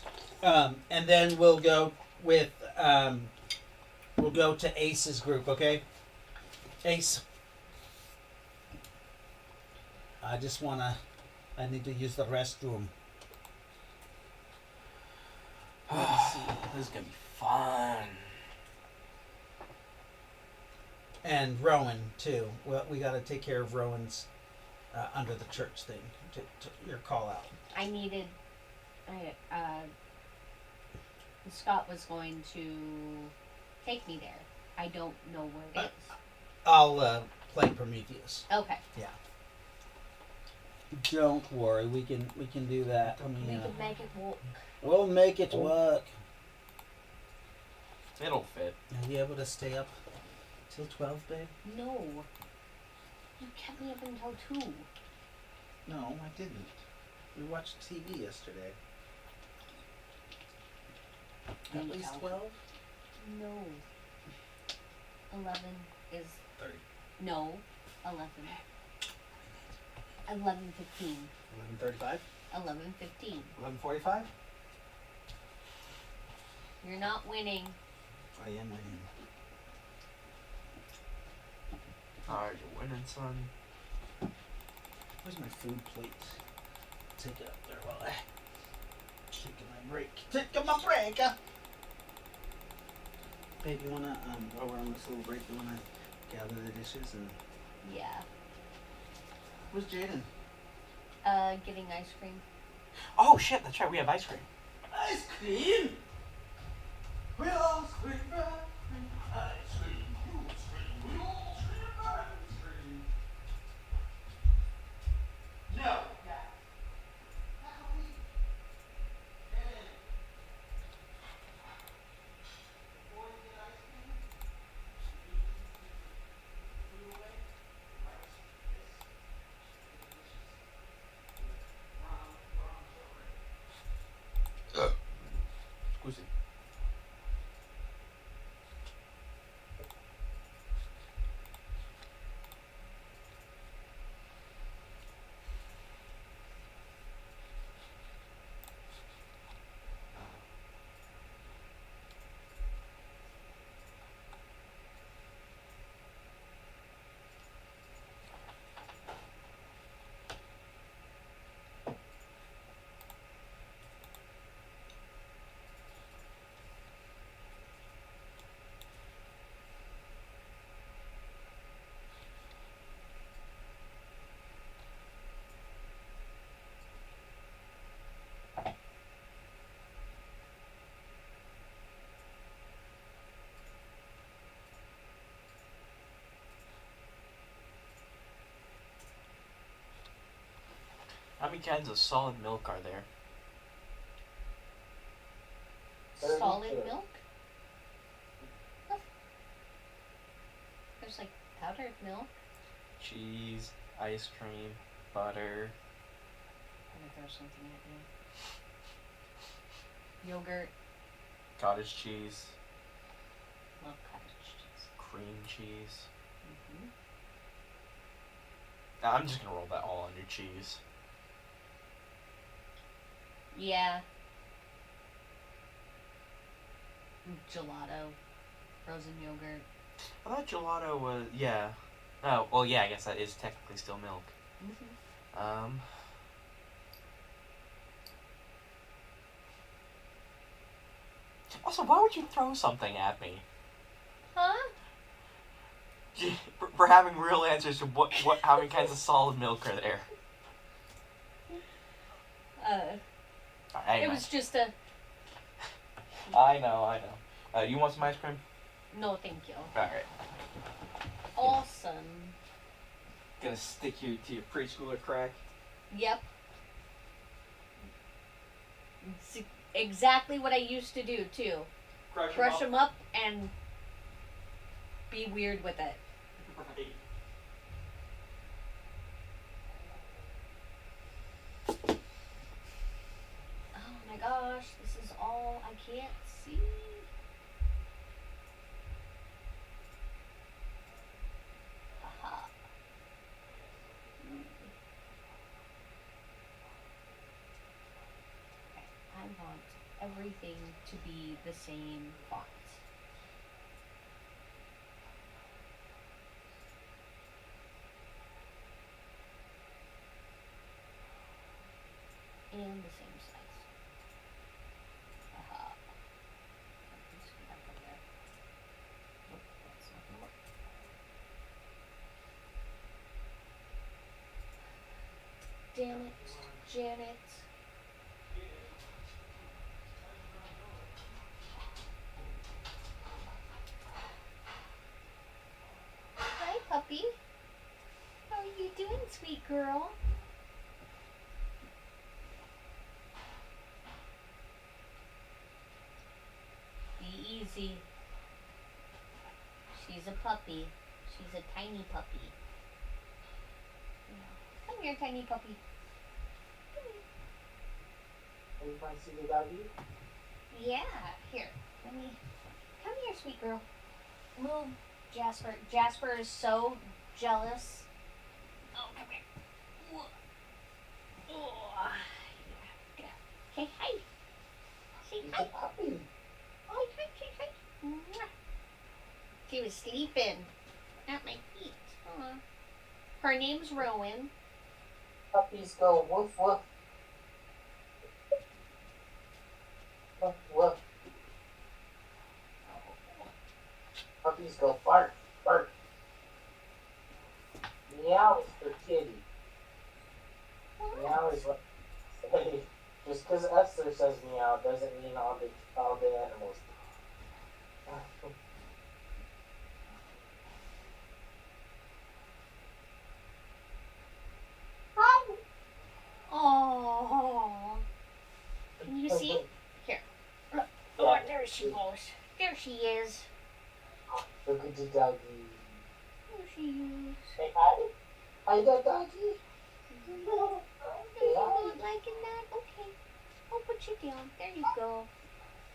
and then we'll go to Ace's group. Okay, Ace. I need to use the restroom. This is gonna be fun. And Rowan too. Well, we got to take care of Rowan's under the church thing. To your call out. Scott was going to take me there. I don't know where it is. I'll play Prometheus. Okay. Yeah. Don't worry, we can do that. We can make it work. We'll make it work. It'll fit. Are you able to stay up till 12, babe? No. You kept me up until 2. No, I didn't. We watched TV yesterday. At least 12? No. 11 is... 30. No. 11. 11:15. 11:35? 11:15. 11:45? You're not winning. I am winning. Alright, you're winning, son. Where's my food plate? Take it up there while I taking my break. Taking my break. Babe, you wanna while we're on this little break, you wanna gather the dishes and Yeah. where's Jaden? Getting ice cream. Oh shit, that's right, we have ice cream. Ice cream! We all scream ice cream, you scream, we all scream ice cream. No! Squeeze it. How many kinds of solid milk are there? Solid milk? Huh. There's like powdered milk. Cheese, ice cream, butter. I'm gonna throw something at you. Yogurt. Cottage cheese, Love cottage cheese. cream cheese. Mm-hmm. Nah, I'm just gonna roll that all under cheese. Yeah. Gelato. Frozen yogurt. I thought gelato was, yeah. Oh, well, yeah, I guess that is technically still milk. Mm-hmm. why would you throw something at me? Huh? For having real answers to how many kinds of solid milk are there? It was just a... I know. You want some ice cream? No, thank you. Alright. Awesome. Gonna stick you to your preschooler crack? Yep. It's exactly what I used to do, too. Crush them up and be weird with it. Right. Oh my gosh, this is all I can't see. Aha. Okay, I want everything to be the same font. And the same size. Aha. Just get up there. Nope, that's not gonna work. Damn it, Janet. Hi, puppy. How are you doing, sweet girl? Be easy. She's a puppy. She's a tiny puppy. Come here, tiny puppy. You want to see the doggy? Yeah, here. Let me. Come here, sweet girl. Move, Jasper. Jasper is so jealous. Oh, come here. Oh, yeah. Hey, hi. Say He's hi. a puppy. Oh, hi, say hi. Mwah. She was sleeping at my feet. Aw. Her name's Rowan. Puppies go woof woof. Woof woof. Puppies go bark bark. Meow is for kitty. Meow is what. Hey, just because Esther says meow doesn't mean all the animals. Oh. Can you see? Here. Look. Oh, there she goes. There she is. Look at the doggy. There she is. Say hi. Hi, the doggy. Oh, you're not liking that? Okay. I'll put you down. There you go.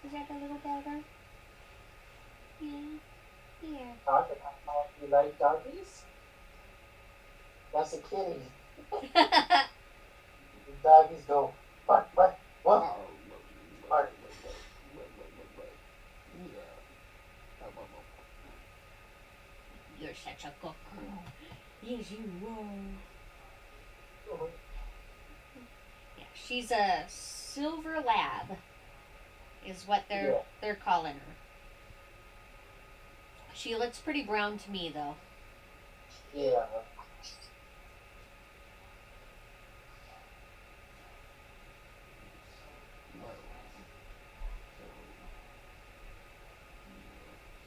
Is that a little better? Yeah. Yeah. Talk about how you like doggies? That's a kitty. The doggies go bark bark woof. Bark. You're such a good girl. Yes, you are. Yeah, she's a silver lab, is what they're calling her. She looks pretty brown to me, though. Yeah.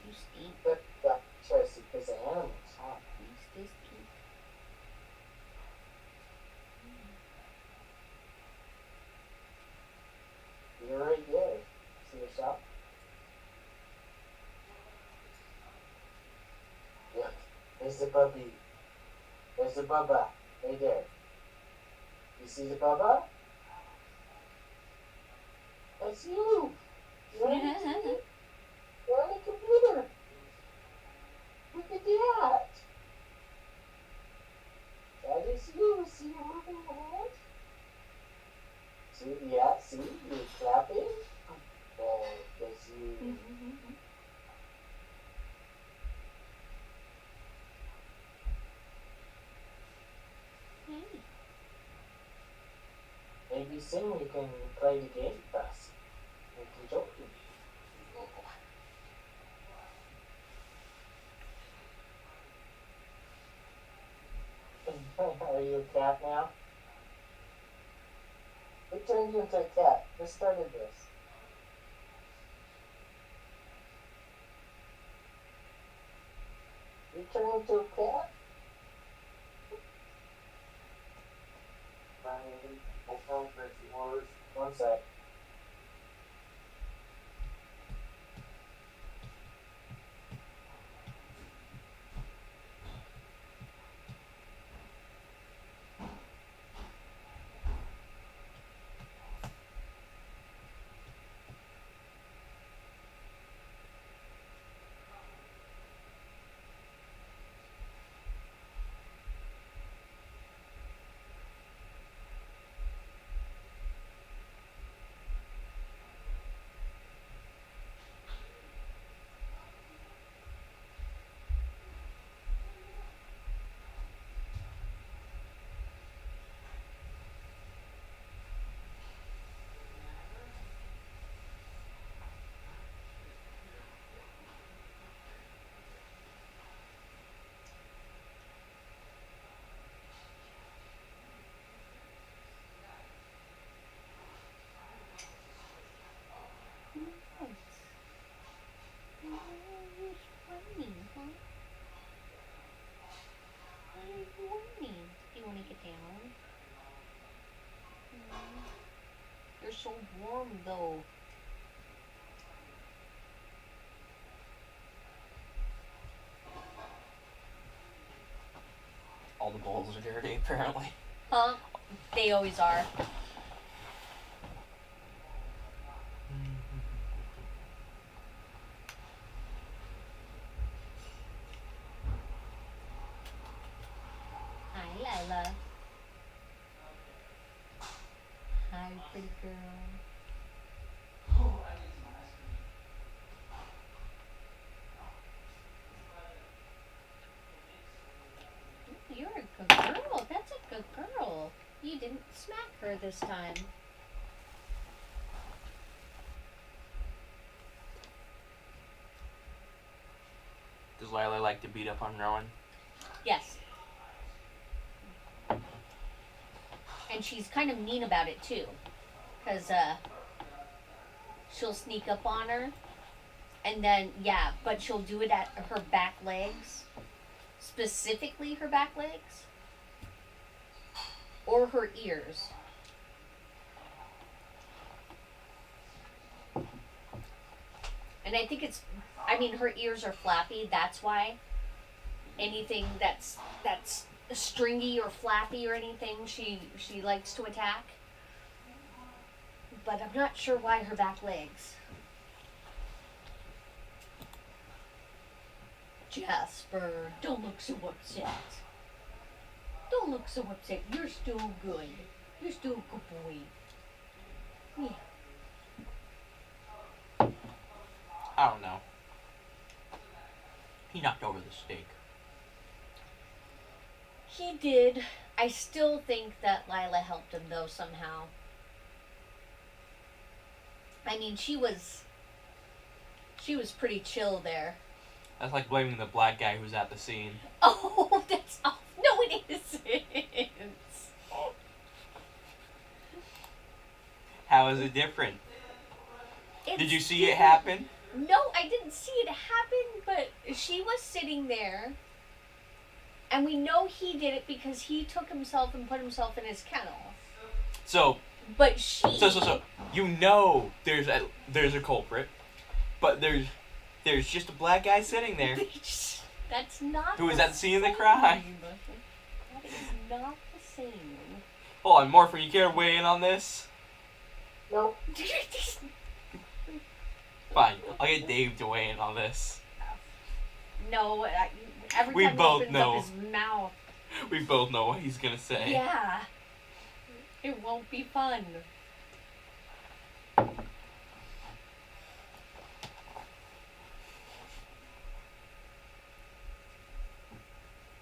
You stink. That choice because the animals, huh? You still stink. You're right there. See yourself? Look, there's the puppy. There's the bubba. Right there. You see the bubba? That's you. You're on the TV. You're on the computer. Look at that. That is you. See you moving your hand? See, yeah, see, you're clapping. Oh, that's you. Hey. Maybe soon we can play the game with us. With the joking. Are you a cat now? Who turned you into a cat? Who started this? You turned into a cat? Fine. I'll count for a few words. One sec. Whining, huh? Why are you whining? Do you want to get down? You're so warm, though. All the bowls are dirty, apparently. Huh? They always are. Hi, Lila. Hi, pretty girl. You're a good girl. That's a good girl. You didn't smack her this time. Does Lila like to beat up on Rowan? Yes. And she's kind of mean about it too. Because she'll sneak up on her. And then, yeah, but she'll do it at her back legs. Specifically her back legs. Or her ears. And I think it's, I mean, her ears are flappy. That's why. Anything that's stringy or flappy or anything, she likes to attack. But I'm not sure why her back legs. Jasper, don't look so upset. Don't look so upset. You're still good. You're still a good boy. Yeah. I don't know. He knocked over the steak. He did. I still think that Lila helped him though somehow. I mean, she was pretty chill there. That's like blaming the black guy who was at the scene. Oh, that's no, it isn't. How is it different? Did you see it It's- happen? No, I didn't see it happen, but she was sitting there. And we know he did it because he took himself and put himself in his kennel. So But you know there's a culprit, but there's just a black guy sitting there That's not who was the at the scene of the same. crime. That is not the same. Hold on, Morphin, you care to weigh in on this? Nope. Fine, I'll get Dave to weigh in on this. No, every We time both he opens know. up his mouth. We both know what he's gonna say. Yeah. It won't be fun.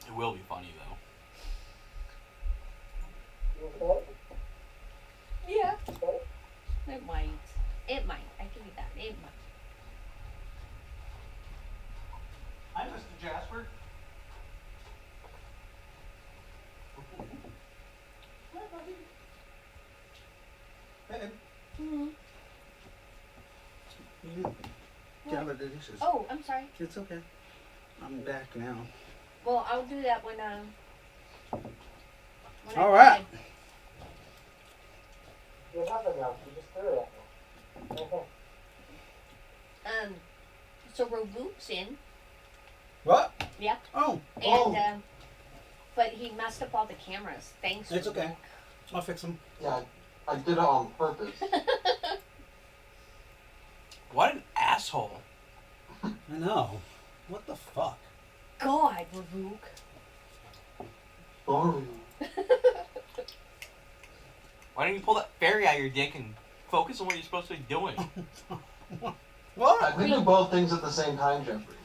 It will be funny though. You okay? Yeah. It might. It might. I give you that. It might. Hi, Mr. Jasper. the dishes. Oh, I'm sorry. It's okay. I'm back now. Well, I'll do that when I All go right. ahead. You have enough. You just threw it at me. Okay. So Robook's in. What? Yeah. Oh. And but he messed up all the cameras. Thanks. It's okay. Robook. I'll fix them. Yeah, I did it on purpose. What an asshole. I know. What the fuck? God, Robook. Sorry. Why don't you pull that fairy out of your dick and focus on what you're supposed to be doing? What? I can do both things at the same time, Jeffrey.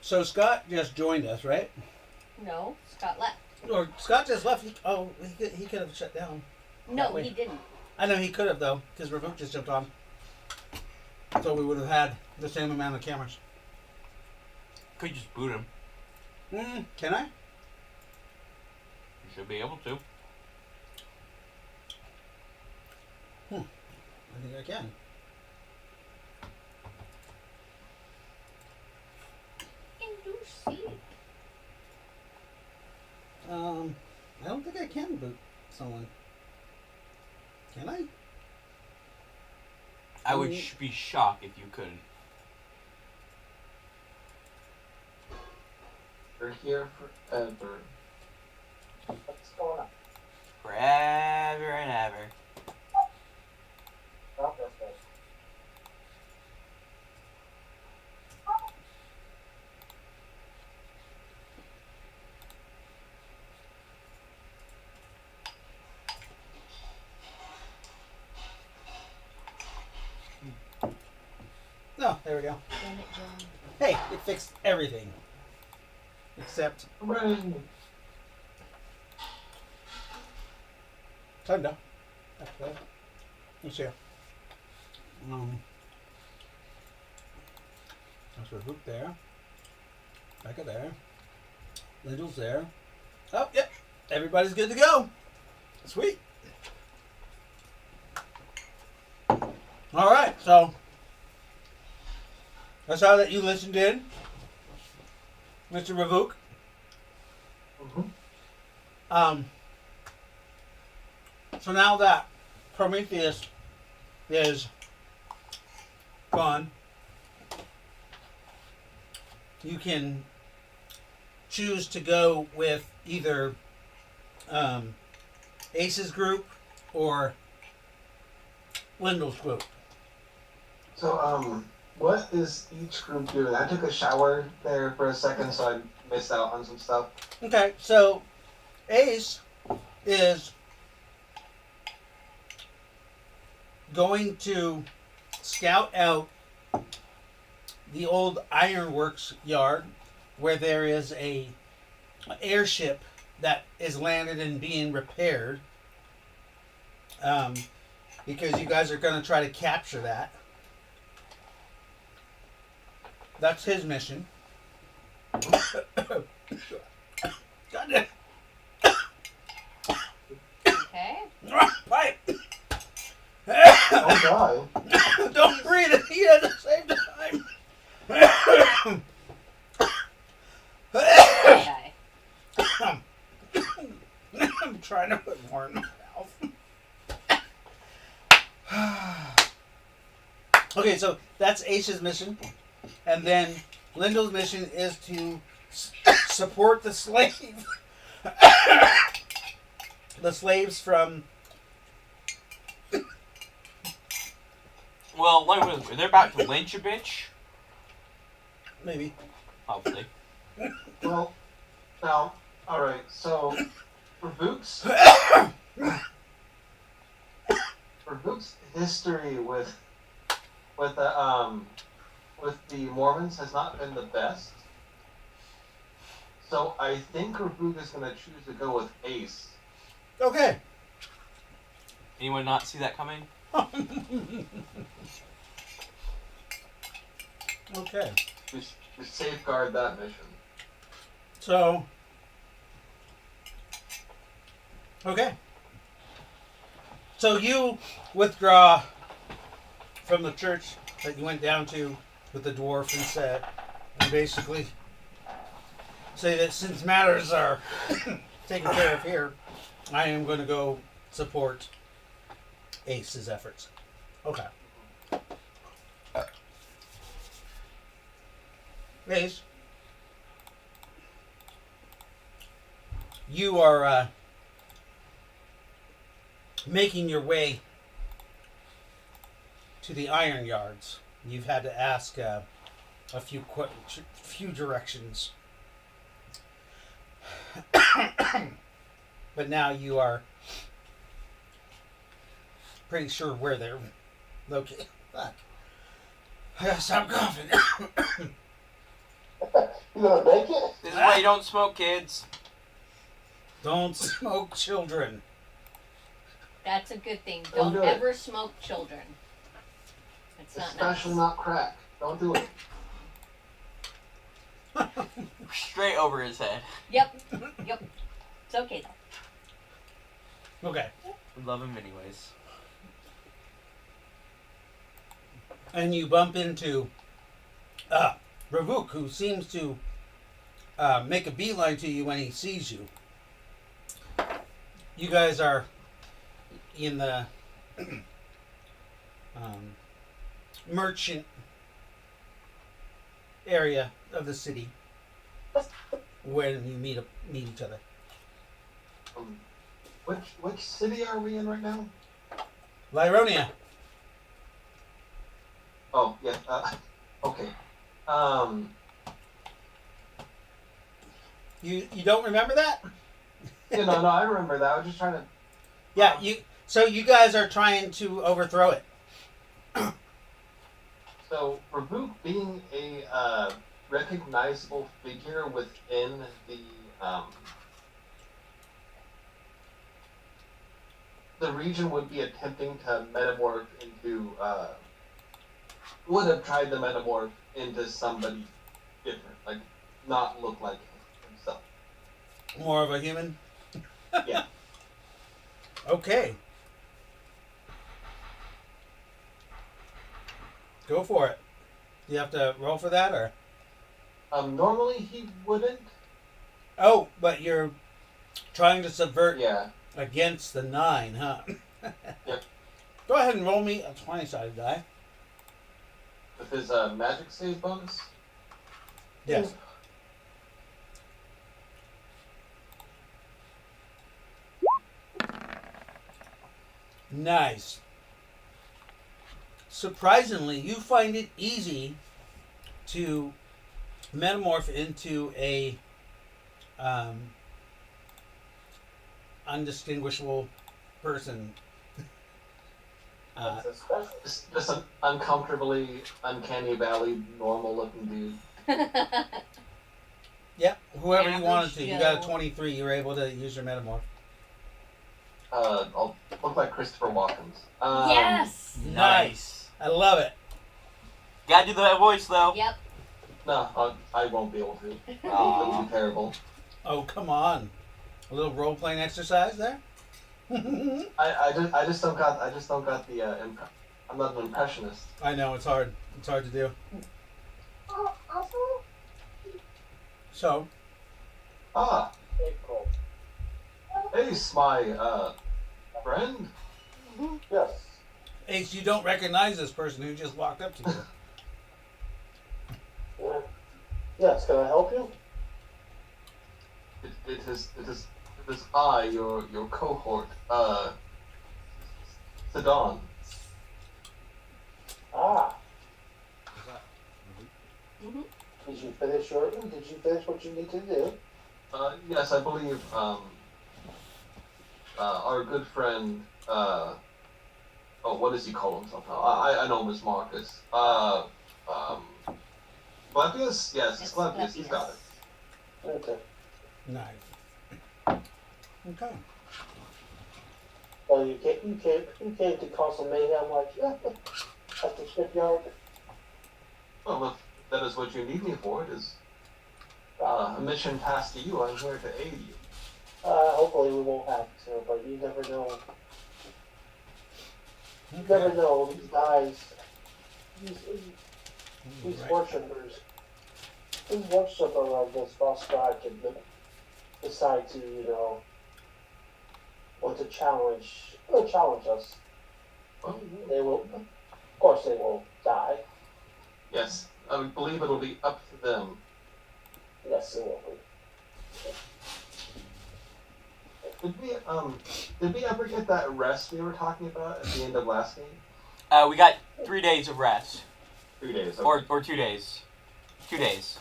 So Scott just joined us, right? No, Scott left. Or Scott just left. He could have shut down. No, Wait. he didn't. I know he could have though, because Ravook just jumped on. So we would have had the same amount of cameras. Could just boot him. Can I? You should be able to. I think I can. Induce seed. I don't think I can boot someone. Can I? I would be shocked if you couldn't. You're here forever. What's going on? Forever and ever. Drop this fish. No, there we go. Damn it, John. Hey, it fixed everything. Except Hooray! Thunder. Let's see. That's Ravook there. Becca there. Lyndall's there. Oh, yep. Everybody's good to go. Sweet. All right, so that's how that you listened in, Mr. Ravook. So now that Prometheus is gone, you can choose to go with either Ace's group or Lyndall's group. So, what is each group doing? I took a shower there for a second, so I missed out on some stuff. Okay, so Ace is going to scout out the old ironworks yard where there is an airship that is landed and being repaired, because you guys are going to try to capture that. That's his mission. God damn. Okay. Pipe. Oh, God. Don't breathe and eat at the same time. Okay. I'm trying to put more in my mouth. Okay, so that's Ace's mission. And then Lyndall's mission is to support the slave. The slaves from... Well, they're about to lynch a bitch. Maybe. Hopefully. Well, now, alright, so, for Book's history with the Mormons has not been the best. So I think Rabuk is going to choose to go with Ace. Okay. Anyone not see that coming? Okay. To safeguard that mission. So... Okay. So you withdraw from the church that you went down to with the dwarf and basically say that since matters are taken care of here, I am going to go support Ace's efforts. Okay. Ace, you are making your way to the iron yards. You've had to ask a few directions, but now you are pretty sure where they're located. Fuck. I gotta stop coughing. You gonna make it? This is why you don't smoke, kids. Don't smoke children. That's a good thing. Don't Don't do it. ever smoke children. It's not Especially nice. not crack. Don't do it. Straight over his head. Yep. Yep. It's okay though. Okay. We love him anyways. And you bump into Ravuk, who seems to make a beeline to you when he sees you. You guys are in the merchant area of the city when you meet each other. Which city are we in right now? Lyronia. Oh, yeah. Okay. You don't remember that? No, I remember that. I was just trying to. Yeah, so you guys are trying to overthrow it. So, Ravuk being a recognizable figure within the region would be attempting to metamorph into would have tried to metamorph into somebody different, like not look like himself. More of a human? Yeah. Okay. Go for it. Do you have to roll for that, or? Normally he wouldn't. Oh, but you're trying to subvert Yeah. against the 9, huh? Yep. Go ahead and roll me a 20-sided die. With his magic save bonus. Yes. Nice. Surprisingly, you find it easy to metamorph into a undistinguishable person. That's a special. Just an uncomfortably uncanny valley, normal looking dude. Yep, whoever you Average wanted to. You got a Joe. 23. You were able to use your metamorph. I'll look like Christopher Walken's. Yes. Nice. I love it. Gotta do that voice though. Yep. No, I won't be able to. Aw. It'll be terrible. Oh, come on. A little role-playing exercise there? I just don't got the I'm not an impressionist. I know, it's hard. It's hard to do. So, Ah, April. Ace, my friend. Yes. Ace, you don't recognize this person who just walked up to you. Yes, can I help you? It is I, your cohort, Sidon. Ah. Mhm. Did you finish what you need to do? Yes, I believe our good friend what does he call himself now? I know him as Marcus. Clepius? Yes, it's Clepius, he's got it. Okay. Nice. Okay. Well, you came to cause some mayhem like at the shipyard. Well, if that is what you need me for, it is a mission tasked to you. I'm here to aid you. Hopefully we won't have to, but you never know. You never know, these guys, these Right. worshippers, these worshippers of this false god can decide to, want to challenge us. Well, They will, of course, they will die. yes, I believe it'll be up to them. Yes, it will be. Did we ever get that rest we were talking about at the end of last game? We got 3 days of rest, 3 days. or 2 days. 2 days.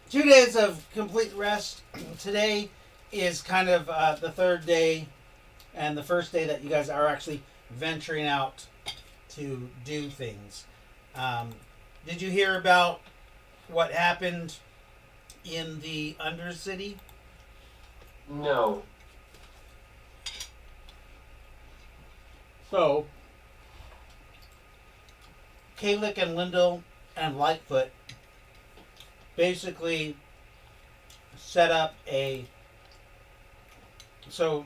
2 days of complete rest. Today is kind of the third day and the first day that you guys are actually venturing out to do things. Did you hear about what happened in the Undercity? No. So, Kalik and Lindell and Lightfoot basically set up so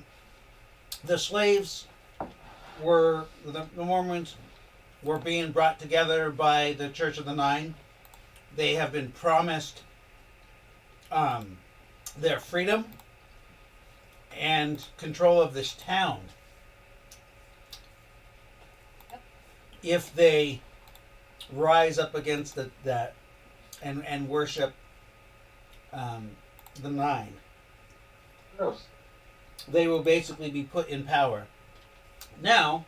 the slaves were, the Mormons were being brought together by the Church of the Nyne. They have been promised their freedom and control of this town if they rise up against that and worship the Nyne. Gross. They will basically be put in power. Now,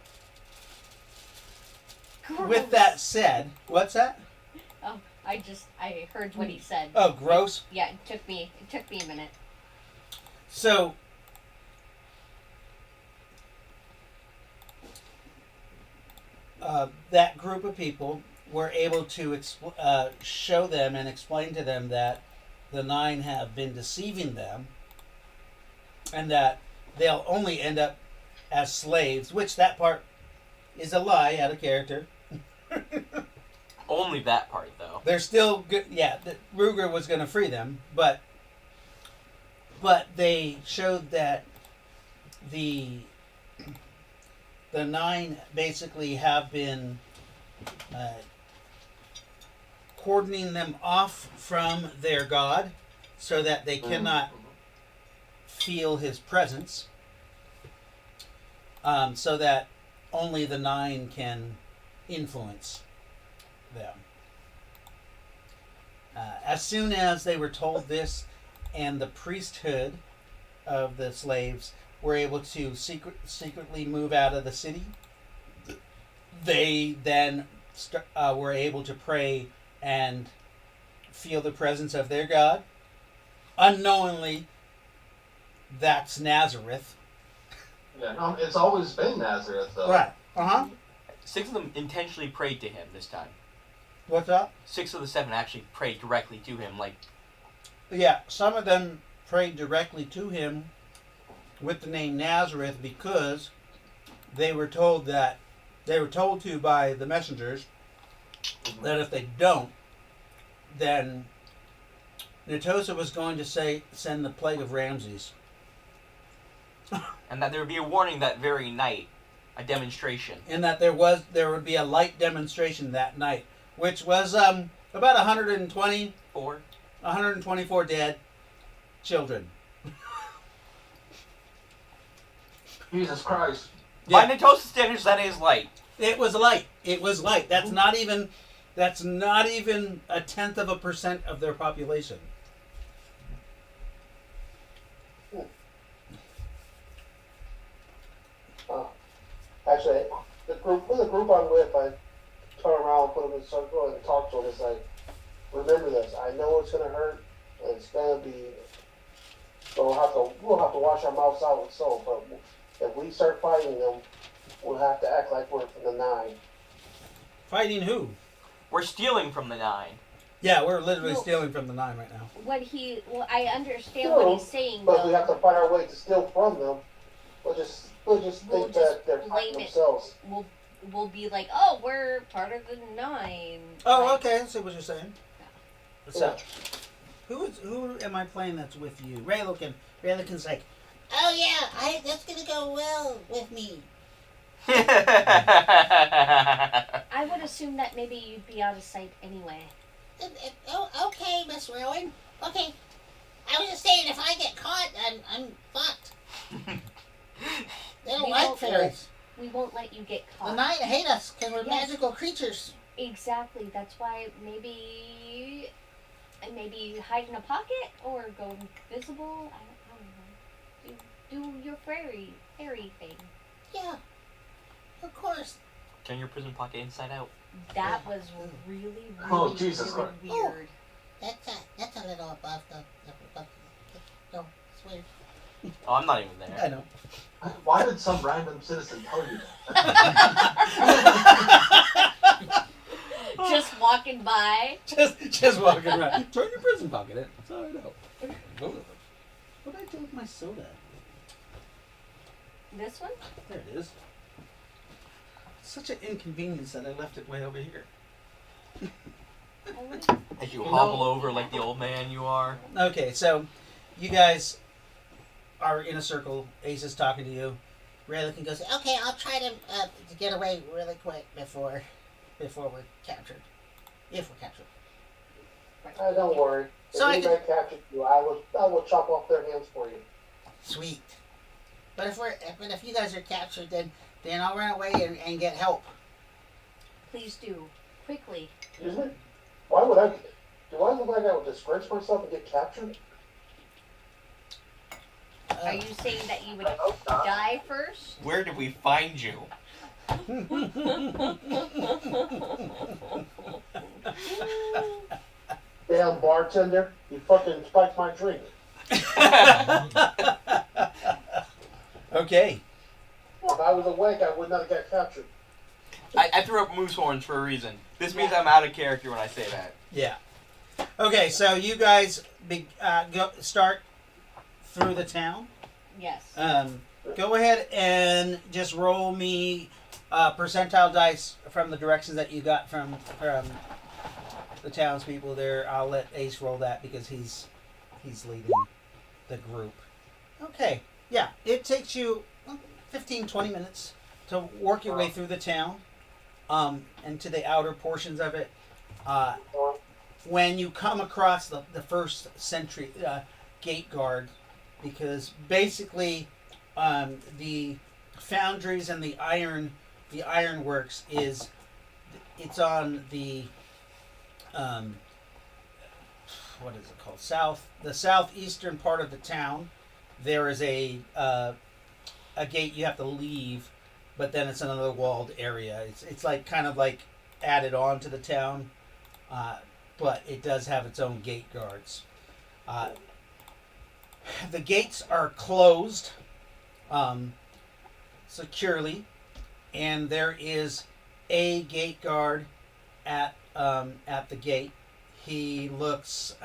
with that said, what's that? Oh, I heard what he said. Oh, gross. Yeah, it took me a minute. So, that group of people were able to show them and explain to them that the Nyne have been deceiving them and that they'll only end up as slaves, which that part is a lie out of character. Only that part, though. They're still good. Yeah, Ruger was going to free them, but they showed that the Nyne basically have been cordoning them off from their god so that they cannot feel his presence, so that only the Nyne can influence them. As soon as they were told this, and the priesthood of the slaves were able to secretly move out of the city, they then were able to pray and feel the presence of their God. Unknowingly, that's Nazareth. Yeah, no, it's always been Nazareth, though. Right. Uh-huh. 6 of them intentionally prayed to him this time. What's up? 6 of the 7 actually prayed directly to him, like... Yeah, some of them prayed directly to him with the name Nazareth because they were told to by the messengers that if they don't, then Netosa was going to send the plague of Ramses. And that there would be a warning that very night, a demonstration. And that there would be a light demonstration that night, which was about 124 dead children. Jesus Christ. By Netosa standards, that is light. It was light. It was light. That's not even a 0.1% of their population. Actually, the group I'm with, I turn around, put them in a circle, and talk to them. It's like, remember this. I know it's gonna hurt, and it's gonna be. We'll have to wash our mouths out with soap. But if we start fighting them, we'll have to act like we're from the Nyne. Fighting who? We're stealing from the Nyne. Yeah, we're literally stealing from the Nyne right now. I understand what he's saying, But though. we have to find our way to steal from them. We'll just think that they're fighting blame it. themselves. We'll be like, oh, we're part of the Nyne. Oh, Like, okay. I see what you're saying. So, who am I playing that's with you? Ry-lo-kin. Ry-lo-kin's like, oh yeah, that's gonna go well with me. I would assume that maybe you'd be out of sight anyway. Oh, okay, Miss Rowan. Okay. I was just saying, if I get caught, I'm fucked. They don't We like won't- fairies. We won't let you get The caught. Nyne hate us because we're Yes. magical creatures. Exactly. That's why maybe hide in a pocket or go invisible. I don't know. Do your fairy thing. Yeah. Of course. Turn your prison pocket inside out. That was really, Oh, really, Jesus really Christ. weird. That's a little above the no, it's weird. Oh, I'm not even I there. know. Why did some random citizen tell you that? Just walking by. Just walking around. Turn your prison pocket in. That's all I know. What did I do with my soda? This one? There it is. Such an inconvenience that I left it way over here. As you hobble over like the old man you are. Okay, so you guys are in a circle. Ace is talking to you. Ry-lo-kin goes, okay, I'll try to get away really quick before we're captured. If we're captured. Don't worry. If So I anybody captured you, I will chop off their hands for you. Sweet. But if you guys are captured, then I'll run away and get help. Please do. Quickly. Excuse me? Why would I? Do I look like I would disgrace myself and get captured? Are you saying that you would I hope not. die first? Where did we find you? Damn bartender, you fucking spiked my drink. Okay. If I was awake, I would not have got captured. I threw up moose horns for a reason. This means I'm out of character when I say that. Yeah. Okay, so you guys start through the town. Yes. Go ahead and just roll me percentile dice from the directions that you got from the townspeople there. I'll let Ace roll that because he's leading the group. Okay. Yeah, it takes you 15, 20 minutes to work your way through the town and to the outer portions of it. When you come across the first sentry gate guard, because basically the foundries and the ironworks it's on the what is it called, the southeastern part of the town. There is a gate you have to leave, but then it's another walled area. It's like kind of like added on to the town, but it does have its own gate guards. The gates are closed securely, and there is a gate guard at the gate. He looks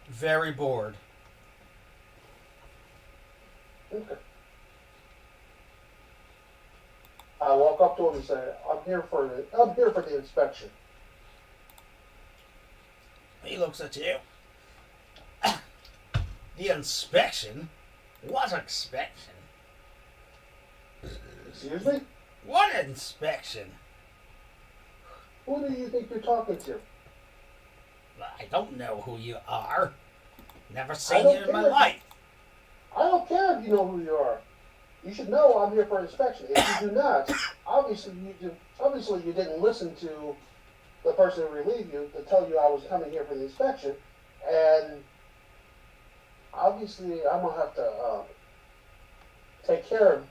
very bored. Okay. I walk up to him and say, I'm here for the inspection. He looks at you. The inspection? What inspection? Excuse me? What inspection? Who do you think you're talking to? I don't know who you are. Never I seen don't you in my care. life. I don't care if you know who you are. You should know I'm here for inspection. If you do not, obviously you didn't listen to the person who relieved you to tell you I was coming here for the inspection, and obviously I'm gonna have to take care of.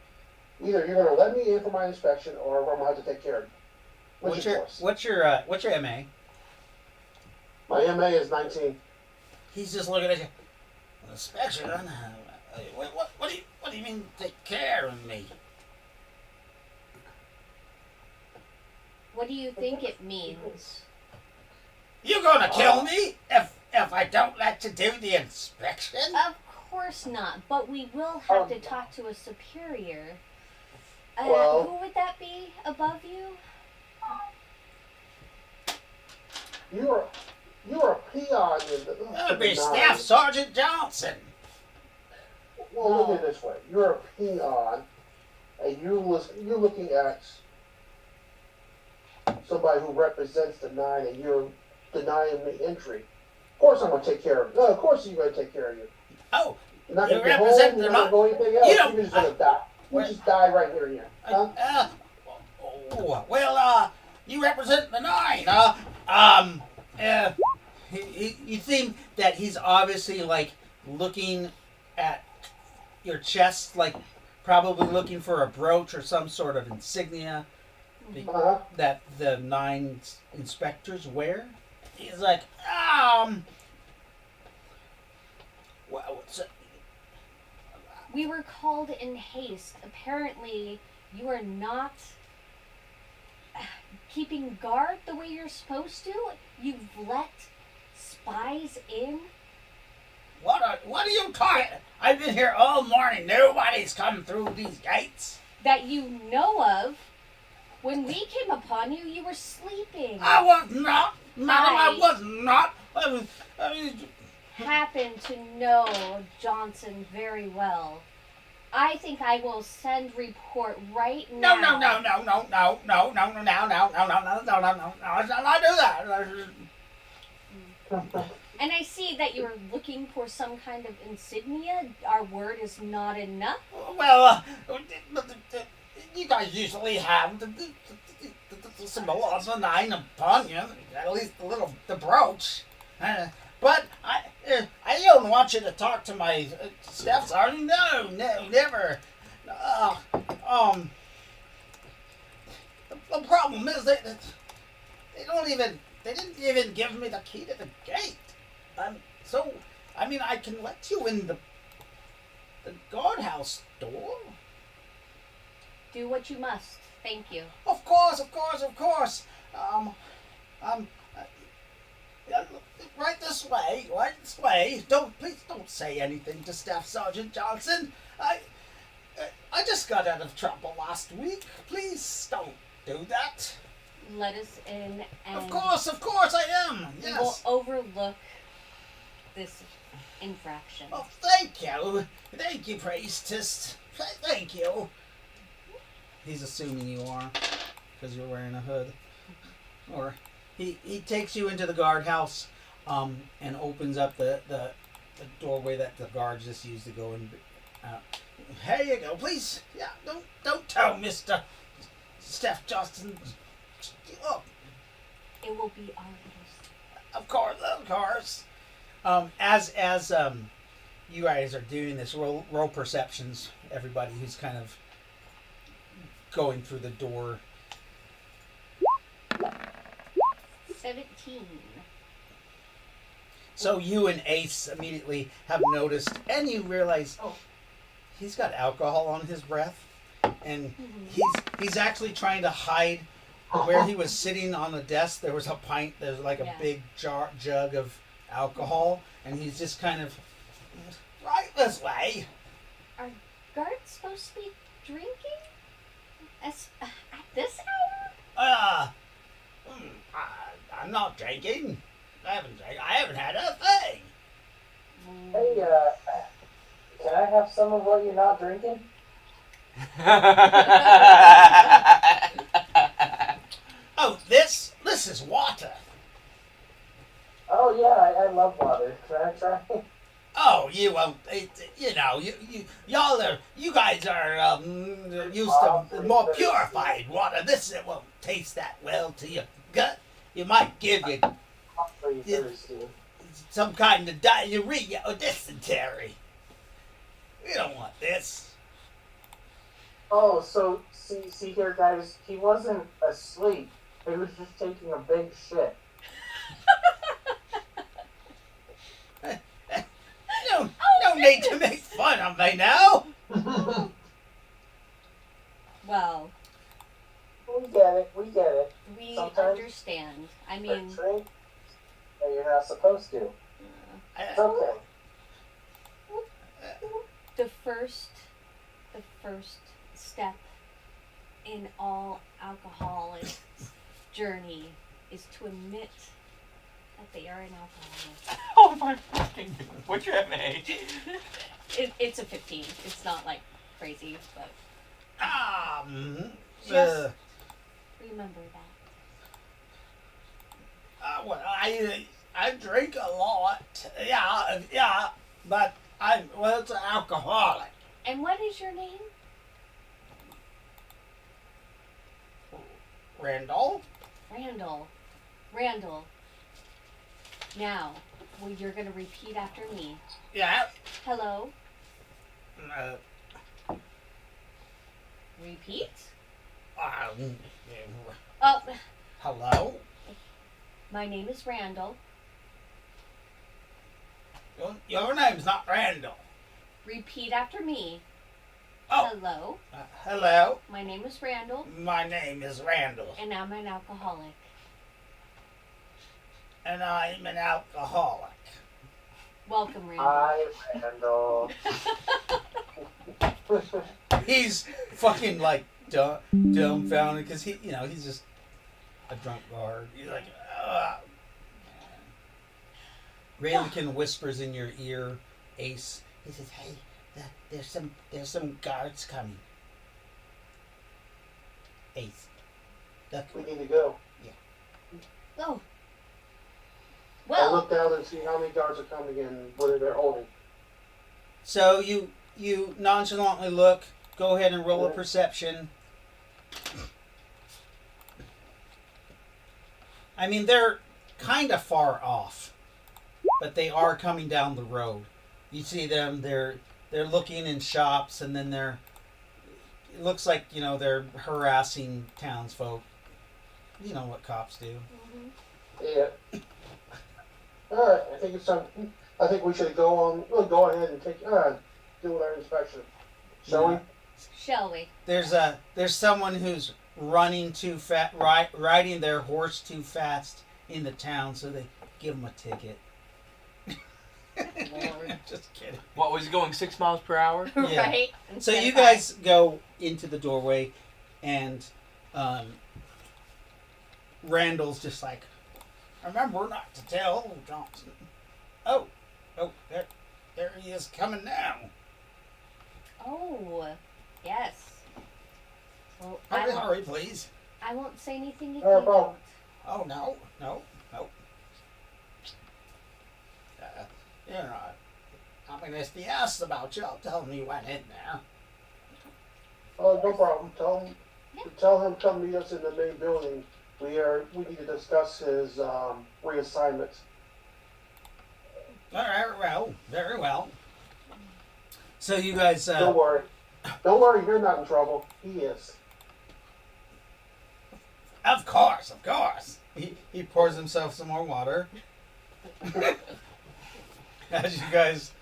Either you're gonna let me in for my inspection, or I'm gonna have to take care of you. What's your MA? My MA is 19. He's just looking at you. Inspection? What do you mean take care of me? What do you think it means? You gonna kill me if I don't let you do the inspection? Of course not, but we will have to talk to a superior. Well- Who would that be above you? You're a peon in the. That would be Staff Sergeant Johnson. Well, look at it this way. You're a peon, and you're looking at somebody who represents the Nyne, and you're denying me entry. Of course I'm going to take care of it. No, of course you're going to take care of you. Oh, You're not you going to go represent home, the you're not going to go anything else. You're just going to die. You just die right here and here. Huh? Well, you represent the Nyne. You seem that he's obviously like looking at your chest, like probably looking for a brooch or some sort of insignia that the Nyne inspectors wear. He's like, what's it? We were called in haste. Apparently, you are not keeping guard the way you're supposed to. You've let spies in. What are you talking? I've been here all morning. Nobody's come through these gates. That you know of. When we came upon you, you were sleeping. I was not. Madam, I was not. I mean, happen to know Johnson very well. I think I will send report right now. No. Let's not do that. And I see that you're looking for some kind of insignia. Our word is not enough. Well, you guys usually have the symbol of the Nyne upon you, at least the brooch. But I don't want you to talk to my staff sergeant. No, never. The problem is they didn't even give me the key to the gate. So I can let you in the guardhouse door. Do what you must. Thank you. Of course. Right this way. Please don't say anything to Staff Sergeant Johnson. I just got out of trouble last week. Please don't do that. Let us in, and Of course I am. we will Yes. overlook this infraction. Oh, thank you, priestess. Thank you. He's assuming you are, because you're wearing a hood. Or he takes you into the guardhouse, and opens up the doorway that the guards just used to go in. Here you go, please. Yeah, don't tell Mr. Steph Justin. Look, It will be our little. of course. As you guys are doing this, roll perceptions. Everybody who's kind of going through the door. 17. So you and Ace immediately have noticed, and you realize, he's got alcohol on his breath, and he's actually trying to hide where he was sitting on the desk. There was a pint. There's like a big jug of alcohol, and he's just kind of right this way. Are guards supposed to be drinking? At this hour? I'm not drinking. I haven't had a thing. Hey, can I have some of what you're not drinking? Oh, this is water. Oh yeah, I love water. Can I try? Oh, you won't. You guys are used to more purified water. It won't taste that well to your gut. You might give you some kind of diarrhea or dysentery. We don't want this. Oh, so see here, guys. He wasn't asleep. He was just taking a big shit. No need to make fun of me now. Well, We get it. we Sometimes understand. I But mean, drink that you're not supposed to. It's okay. the first step in all alcoholic journey is to admit that they are an alcoholic. Oh my fucking God. What's your MA? It's a 15. It's not like crazy, but Just remember that. Well, I drink a lot. Yeah, but it's an alcoholic. And what is your name? Randall? Randall. Now, you're going to repeat after me. Yeah. Hello. Repeat. Oh, Hello? my name is Randall. Your name's not Randall. Repeat after me. Oh. Hello. Hello? My name is Randall, My name is Randall. and I'm an alcoholic. And I'm an alcoholic. Welcome, Randall. Hi, Randall. He's fucking like dumbfounded because he's just a drunk guard. He's like, ugh. Ry-lo-kin whispers in your ear, Ace. He says, "Hey, there's some guards coming." Ace, look. We need to go. Oh. I Well, look down and see how many guards are coming and what they're holding. So you nonchalantly look. Go ahead and roll a perception. I mean, they're kind of far off, but they are coming down the road. You see them. They're looking in shops, and then it looks like they're harassing townsfolk. You know what cops do. Yeah. All right. I think it's time. I think we should go on. We'll go ahead and do our inspection. Shall we? shall we? There's someone who's running too fast, riding their horse too fast in the town, so they give him a ticket. Lord. Just kidding. What, was he going 6 miles per hour? Yeah. Right? So Instead you of guys go into the doorway, and Randall's just like, "Remember not to tell Johnson." Oh, there he is coming now. 5. Oh, yes. Well, Hurry, please. I won't say anything if Oh, you don't. Oh, no. I mean, if he asks about you, I'll tell him you went in there. Oh, no problem. Tell him come meet us in the main building. We need to discuss his reassignment. All right, well, very well. So you guys... Don't worry. Don't worry, you're not in trouble. He is. Of course. He pours himself some more water. As you guys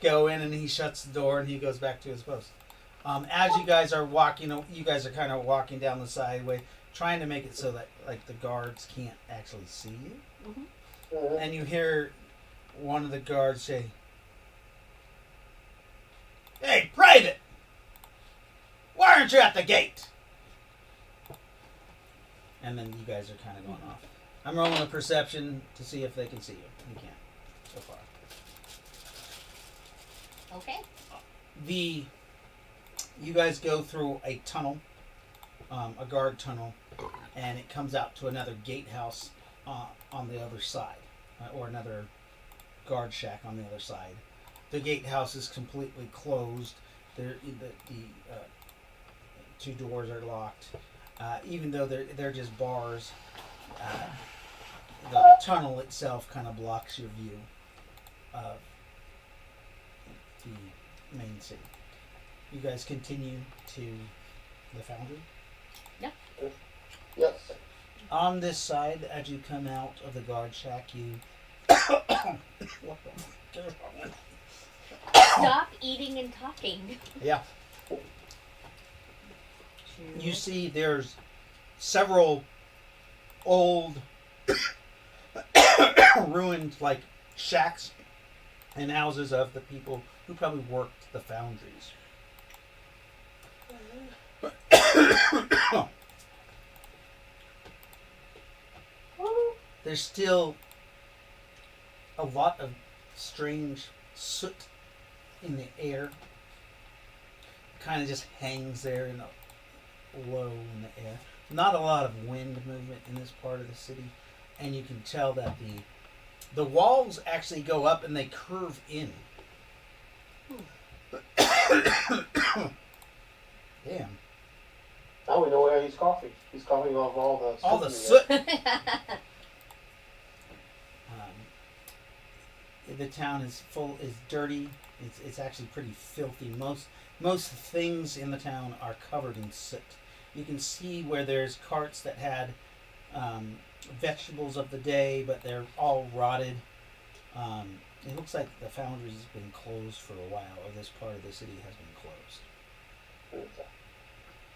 go in, and he shuts the door, and he goes back to his post. As you guys are walking, you guys are kind of walking down the sideway, trying to make it so that the guards can't actually see you. Mm-hmm. And you hear one of the guards say, "Hey, Private! Why aren't you at the gate?" And then you guys are kind of going off. I'm rolling a perception to see if they can see you. You can't, so far. Okay. You guys go through a tunnel, a guard tunnel, and it comes out to another gatehouse on the other side, or another guard shack on the other side. The gatehouse is completely closed. The two doors are locked. Even though they're just bars, the tunnel itself kind of blocks your view of the main city. You guys continue to the foundry. Yes. On this side, as you come out of the guard shack, you Stop eating and talking. Yeah. You see there's several old ruined shacks and houses of the people who probably worked the foundries. There's still a lot of strange soot in the air. Kind of just hangs there in low in the air. Not a lot of wind movement in this part of the city, and you can tell that the walls actually go up and they curve in. Damn. Now we know where he's coughing. He's coughing off All the soot. soot. The town is dirty. It's actually pretty filthy. Most things in the town are covered in soot. You can see where there's carts that had vegetables of the day, but they're all rotted. It looks like the foundry has been closed for a while, or this part of the city has been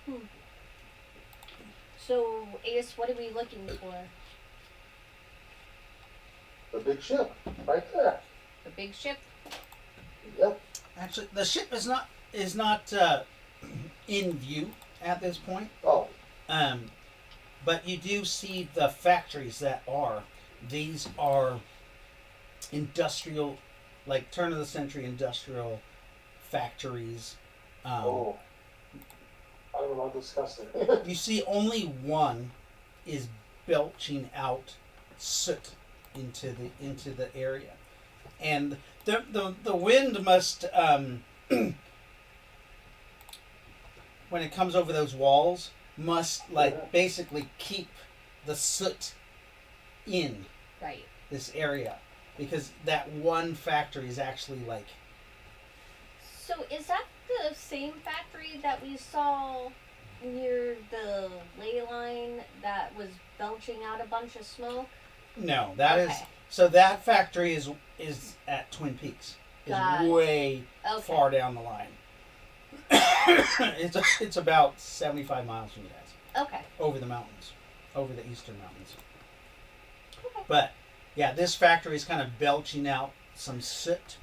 closed. So, Ace, what are we looking for? The big ship, right there. The big ship? Yep. Actually, the ship is not in view at this point. Oh. But you do see the factories that are. These are industrial, like turn of the century industrial factories. I don't know, disgusting. You see only one is belching out soot into the area, and the wind must when it comes over those walls must basically keep the soot in this area, because that one factory is actually like. So is that the same factory that we saw near the ley line that was belching out a bunch of smoke? No, that is so that factory is at Twin Peaks. Is way far down the line. It's about 75 miles from you guys. Okay. Over the mountains, over the eastern mountains. Okay. But yeah, this factory is kind of belching out some soot.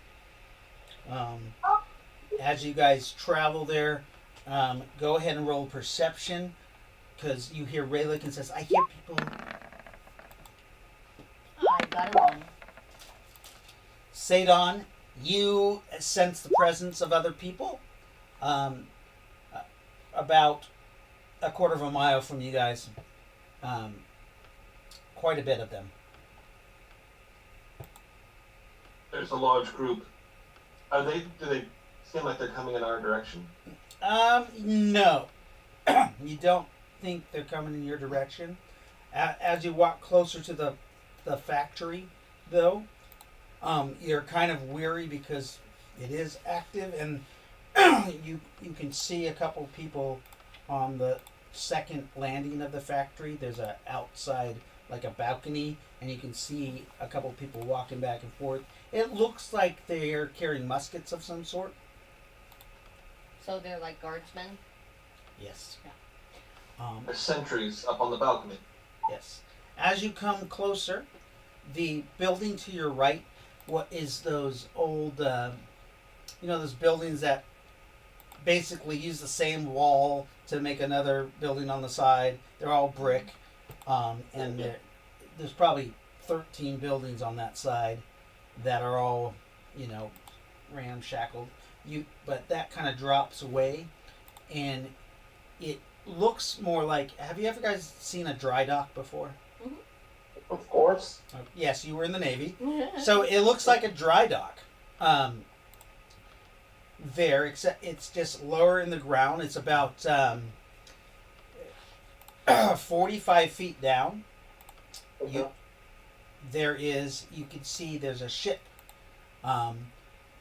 As you guys travel there, go ahead and roll perception, because you hear Ry-lo-kin says, "I hear people." I got it wrong. Sadon, you sense the presence of other people. About a quarter of a mile from you guys. Quite a bit of them. There's a large group. Do they seem like they're coming in our direction? No. You don't think they're coming in your direction. As you walk closer to the factory, though, you're kind of weary because it is active, and you can see a couple people on the second landing of the factory. There's a outside, like a balcony, and you can see a couple people walking back and forth. It looks like they're carrying muskets of some sort. So they're like guardsmen? Yes. Yeah. There's sentries up on the balcony. Yes. As you come closer, the building to your right, what is those old, those buildings that basically use the same wall to make another building on the side. They're all brick, and there's probably 13 buildings on that side that are all, ramshackled. But that kind of drops away, and it looks more like. Have you ever guys seen a dry dock before? Mm-hmm. Of course. Yes, you were in the Navy, so it looks like a dry dock. There, except it's just lower in the ground. It's about 45 feet down. Okay. You can see there's a ship.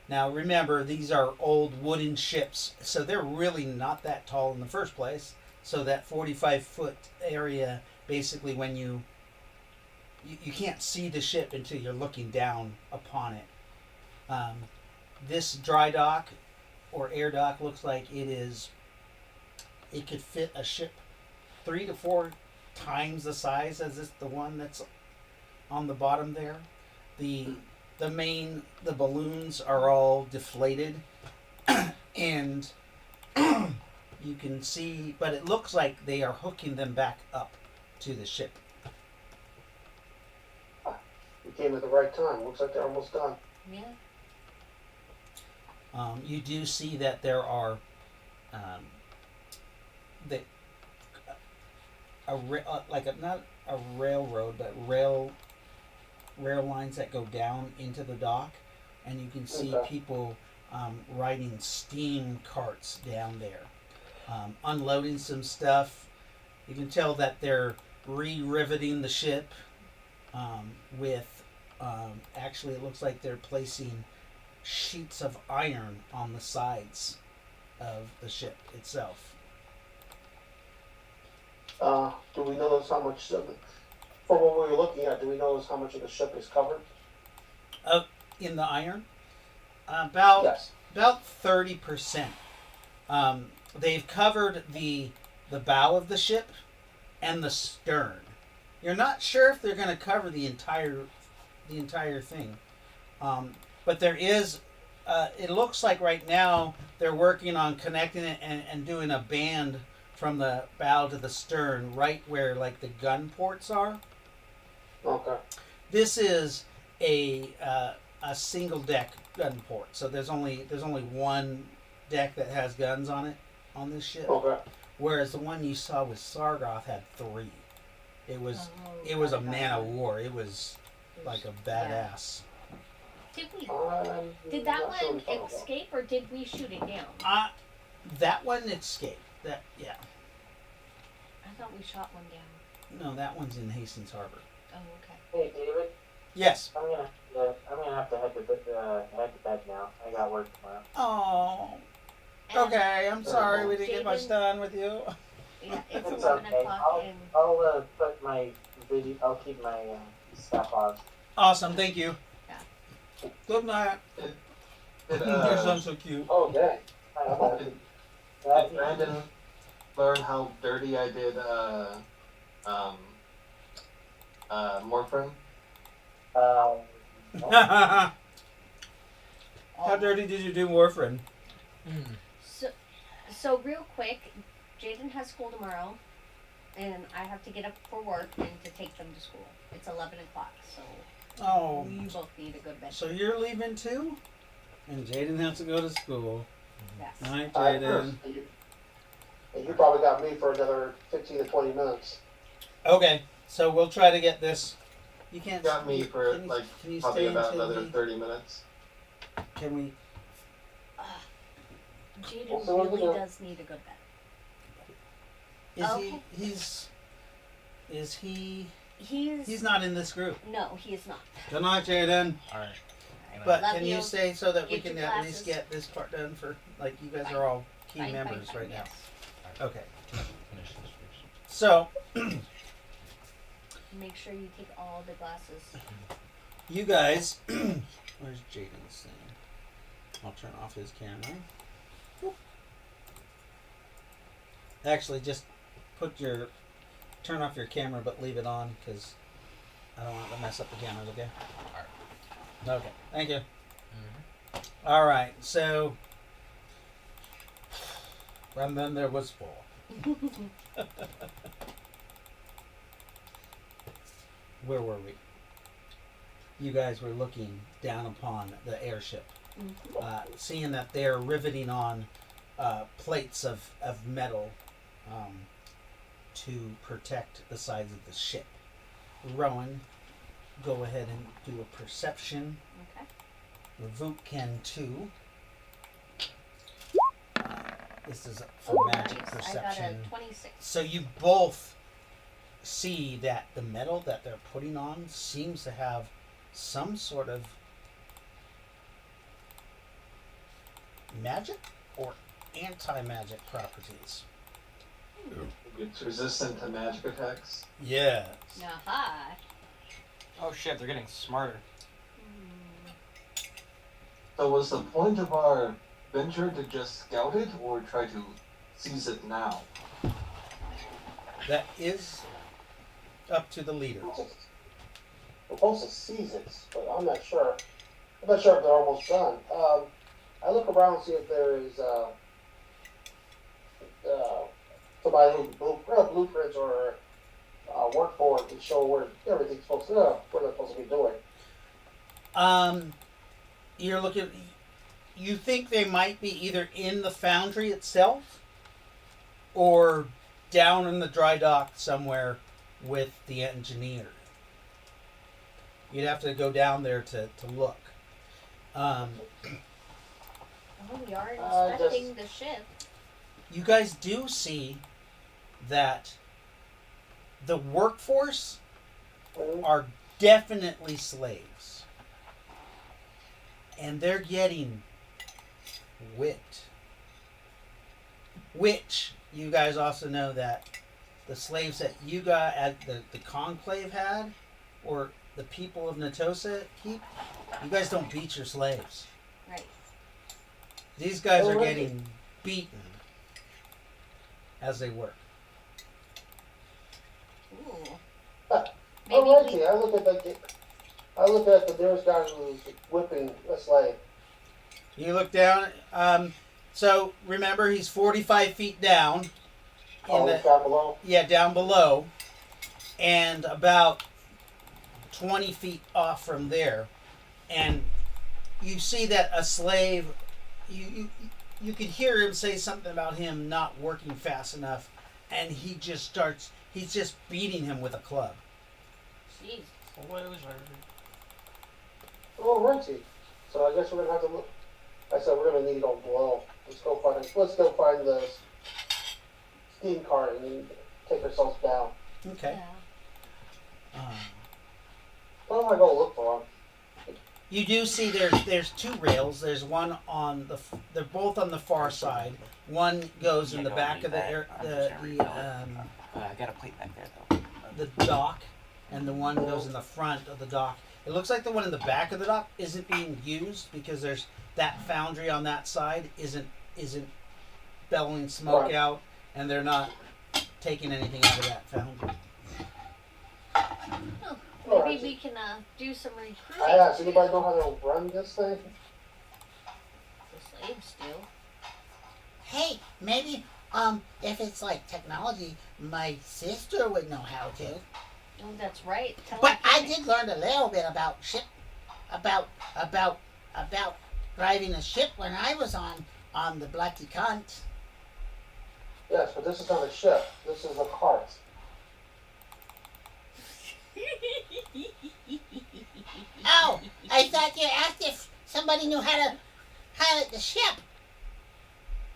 Now remember, these are old wooden ships, so they're really not that tall in the first place. So that 45-foot area, basically, when you can't see the ship until you're looking down upon it. This dry dock or air dock looks like it could fit a ship 3 to 4 times the size as the one that's on the bottom there. The balloons are all deflated, and you can see, but it looks like they are hooking them back up to the ship. We came at the right time. Looks like they're almost done. Yeah. You do see that there are not a railroad, but rail lines that go down into the dock, and you can see Okay. people riding steam carts down there, unloading some stuff. You can tell that they're re-riveting the ship with. Actually, it looks like they're placing sheets of iron on the sides of the ship itself. Do we notice how much of the, from what we were looking at? Do we notice how much of the ship is covered? In the iron, about Yes. about 30%. They've covered the bow of the ship and the stern. You're not sure if they're going to cover the entire thing, but there is. It looks like right now they're working on connecting it and doing a band from the bow to the stern, right where like the gun ports are. Okay. This is a single deck gun port, so there's only one deck that has guns on it on this ship. Okay. Whereas the one you saw with Sargoth had 3. It was a man of war. It was like a badass. Did that not sure one what you're talking escape or did we shoot it down? That one escaped. Yeah. I thought we shot one down. No, that one's in Hastings Harbor. Oh, okay. Hey, David. Yes. I'm gonna have to head to bed now. I got work tomorrow. Oh. And, Okay, I'm sorry we didn't get much done with you. Yeah, it's It's 11 okay. o'clock and I'll put my video. I'll keep my stuff on. Awesome, thank you. Yeah. Good night. Did, Your son's so cute. Oh, dang. did Brandon learn how dirty I did Morphin? How dirty did you do Warfrin? So real quick, Jaden has school tomorrow, and I have to get up for work and to take them to school. It's 11 o'clock, so Oh, we both need to go to bed. so you're leaving too? And Jaden has to go to school. Yes. Night, All right, Jaden. you probably got me for another 15 to 20 minutes. Okay, so we'll try to get this. You can't. Got me for can you- like can you probably stay about until another we- 30 minutes. Can we? Jaden So what we really do? does need to go to bed. Is Okay. Is he? He's He's not in this group. no, he is not. Good night, Jaden. All right. But Love can you. you stay so that we Get can your at least glasses. get this part done for like you guys Fine. are all key Fine, members fine, right now. yes. Okay. Finish this first. So Make sure you take all the glasses. you guys, where's Jaden's thing? I'll turn off his camera. Whoop. Actually, just turn off your camera, but leave it on because I don't want it to mess up the cameras. Okay. Okay. Thank you. All right. So, and then there was 4. Where were we? You guys were looking down upon the airship, seeing that they're riveting on plates of metal to protect the sides of the ship. Rowan, go ahead and do a perception. Okay. Revoke can too. This is for magic nice. perception. I got a 26. So you both see that the metal that they're putting on seems to have some sort of magic or anti-magic properties. It's resistant to magic attacks. Yes. Aha. Oh shit, they're getting smarter. So was the point of our venture to just scout it or try to seize it now? That is up to the leader. We're supposed to seize it, but I'm not sure. I'm not sure if they're almost done. I look around and see if there is somebody who blueprints or work for it to show where everything's supposed to what they're supposed to be doing. You're looking. You think they might be either in the foundry itself, or down in the dry dock somewhere with the engineer. You'd have to go down there to look. Oh, we are I inspecting the ship. You guys do see that the workforce are definitely slaves. And they're getting whipped. Which, you guys also know that the slaves that you got at the Conclave had, or the people of Natosa keep, you guys don't beat your slaves. Right. These guys are right. getting beaten as they work. Ooh. Oh, righty. I look at the nearest guy who's whipping a slave. You look down. So remember, he's 45 feet down. Oh, he's down below. Yeah, down below, and about 20 feet off from there, and you see that a slave. You could hear him say something about him not working fast enough, and he just starts. He's just beating him with a club. Jeez. Oh, righty. So I guess we're gonna have to look. I said we're gonna need to go below. Let's go find the steam cart and take ourselves down. Okay. Yeah. Why don't I go look for him? You do see there's two rails. There's one on they're both on the far side. One goes in the back of I got a plate back there though. the dock, and the one goes in the front of the dock. It looks like the one in the back of the dock isn't being used because there's that foundry on that side isn't bellowing smoke Right. out, and they're not taking anything out of that foundry. Oh, Alright. maybe we can do some recruiting. I asked, anybody know how to run this thing? The slaves do. Hey, maybe, if it's like technology, my sister would know how to. Oh, that's right. But I Telekinetic. did learn a little bit about about driving a ship when I was on the Bloody Cunt. Yes, but this is not a ship. This is a cart. Oh, I thought you asked if somebody knew how to pilot the ship.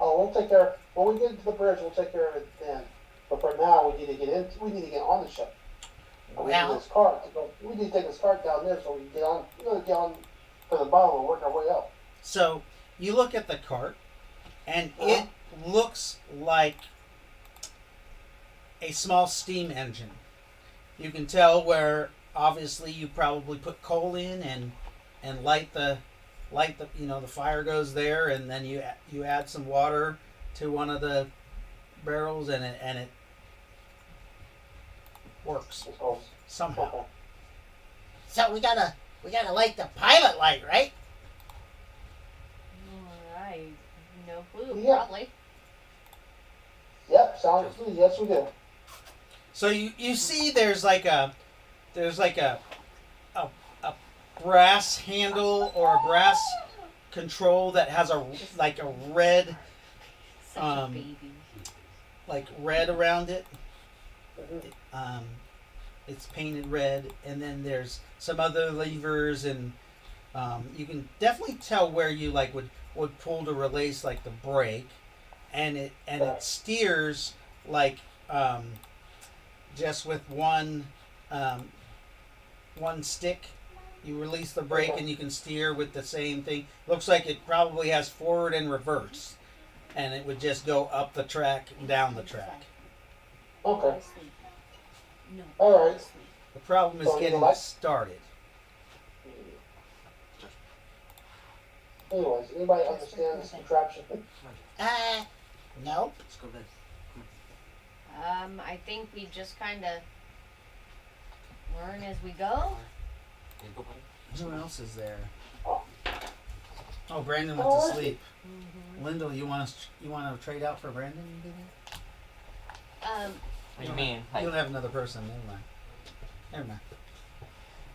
Oh, we'll take care. When we get into the bridge, we'll take care of it then. But for now, we need to get in. We need to get on the ship. And we need Well, this cart to go. We need to take this cart down there so we can get on. We gotta get on to the bottom and work our way up. So you look at the cart, and it looks like a small steam engine. You can tell where obviously you probably put coal in and light the the fire goes there, and then you add some water to one of the barrels, and it works Let's go. somehow. Okay. so we gotta light the pilot light, right? I no clue. Yeah. Probably. Yep, sounds good. Yes, we do. So you see there's like a brass handle or a brass control that has a red Such Um, a baby. red around it. Mhm. It's painted red, and then there's some other levers, and you can definitely tell where you would pull to release the brake, and it steers just with one stick. You release the brake and you can steer with the same thing. Looks like it probably has forward and reverse, and it would just go up the track and down the track. Okay. No. All right. The problem is So getting the it started. Anyways, anybody understand this contraption? Nope. Let's go then. I think we just kind of learn as we go. Yeah, go, buddy. Who else is there? Oh, Brandon went Oh, to sleep. Mm-hmm. Lyndall, you want to trade out for Brandon? What do you mean? You don't have another person. Never mind.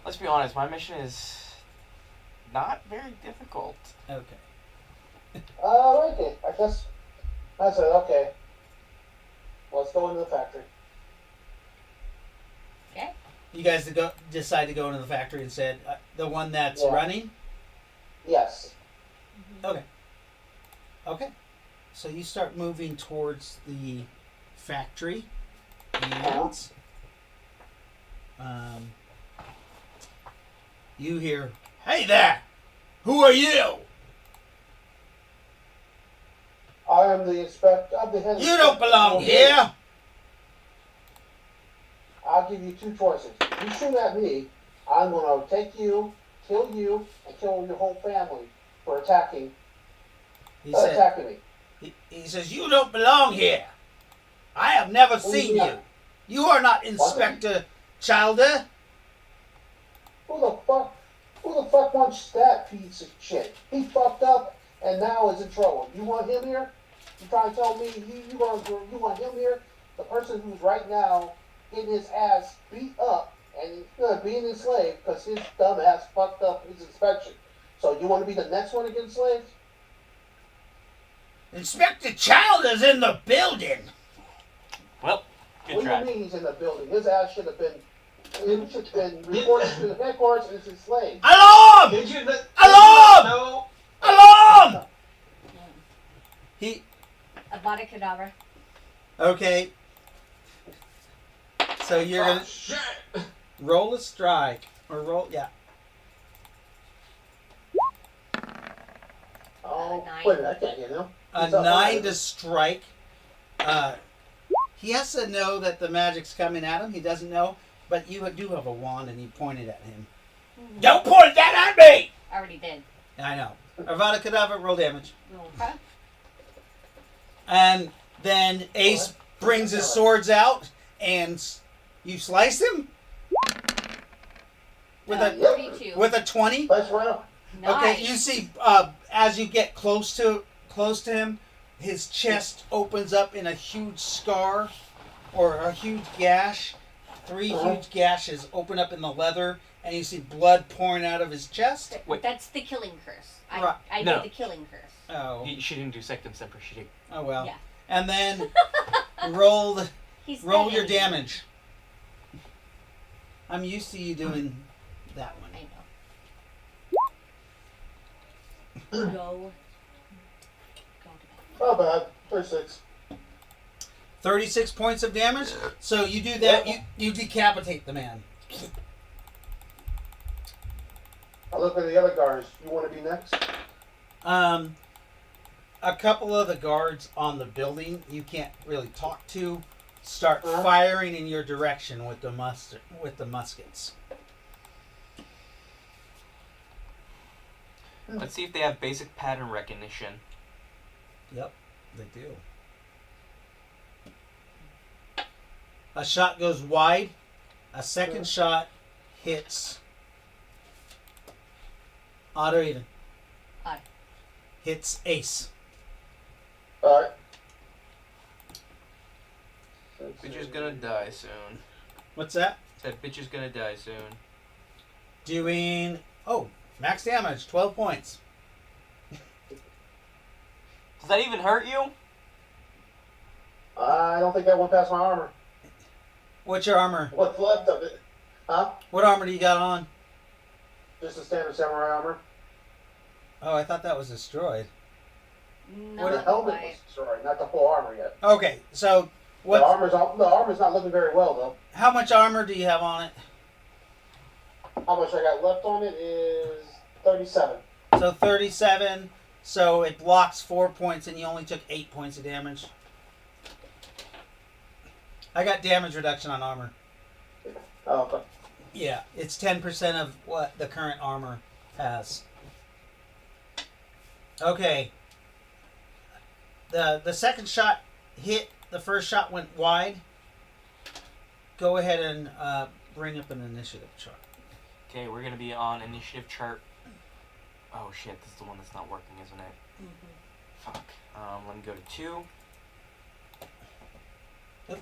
Let's be honest, my mission is not very difficult. Okay. Okay. I guess I said okay. Let's go into the factory. Okay. You guys decide to go into the factory instead. The one that's Yeah. running? Yes. Okay. Okay. So you start moving towards the factory. And you hear, "Hey there! Who are you?" I am the inspector. I'm the head. "You don't belong here!" I'll give you two choices. You shoot at me, I'm gonna take you, kill you, and kill your whole family for attacking He said, attacking me. he says, "You don't belong here. I have never Who you seen got? you. You are not Inspector Childer." Who the fuck wants that piece of shit? He fucked up and now is in trouble. You want him here? You trying to tell me you want him here? The person who's right now getting his ass beat up and being enslaved because his dumb ass fucked up his inspection. So you want to be the next one to get enslaved? "Inspector Childer's in the building." Well, What good do try. you mean he's in the building? His ass should have been reported to the headquarters and is enslaved. "Alarm! Did you not? Alarm! No. Alarm!" He Avada Kedavra. Okay. So you're Oh, gonna shit. roll a strike or roll, yeah. Oh, Nine. wait a minute, I can't get him. A He's up 9 high. to strike. He has to know that the magic's coming at him. He doesn't know, but you do have a wand and you pointed at him. "Don't point that at me!" I already did. I know. Avada Kedavra, roll damage. Okay. And then Ace brings his swords out and you slice him with a 32. with a 20. Let's run up. Nice. Okay, you see, as you get close to him, his chest opens up in a huge scar or a huge gash. 3 huge gashes open up in the leather, and you see blood pouring out of his chest. Wait. That's the killing curse. Right. I No. did the killing curse. Oh, She didn't do Sectum Semper. She did. oh well. Yeah. And then roll He's roll dead your anyway. damage. I'm used to you doing that one. I know. Go. Not bad. 36. 36 points of damage. So you do that. You decapitate the man. I look at the other guards. You want to be next? A couple of the guards on the building you can't really talk to start Uh-huh. firing in your direction with the muskets. Let's see if they have basic pattern recognition. Yep, they do. A shot goes wide. A second shot hits odd or even. Odd. Hits Ace. Alright. Bitch is gonna die soon. What's that? That bitch is gonna die soon. Doing max damage, 12 points. Does that even hurt you? I don't think that went past my armor. What's your armor? What's left of it? Huh? What armor do you got on? Just a standard samurai armor. Oh, I thought that was destroyed. No, What the helmet was destroyed, not the full armor yet. Okay, so The armor's not looking very well though. how much armor do you have on it? How much I got left on it is 37. So 37. So it blocks 4 points, and you only took 8 points of damage. I got damage reduction on armor. Oh, okay. Yeah, it's 10% of what the current armor has. Okay. The second shot hit. The first shot went wide. Go ahead and bring up an initiative chart. Okay, we're gonna be on initiative chart. Oh shit, this is the one that's not working, isn't it? Mm-hmm. Fuck. Let me go to 2. Yep.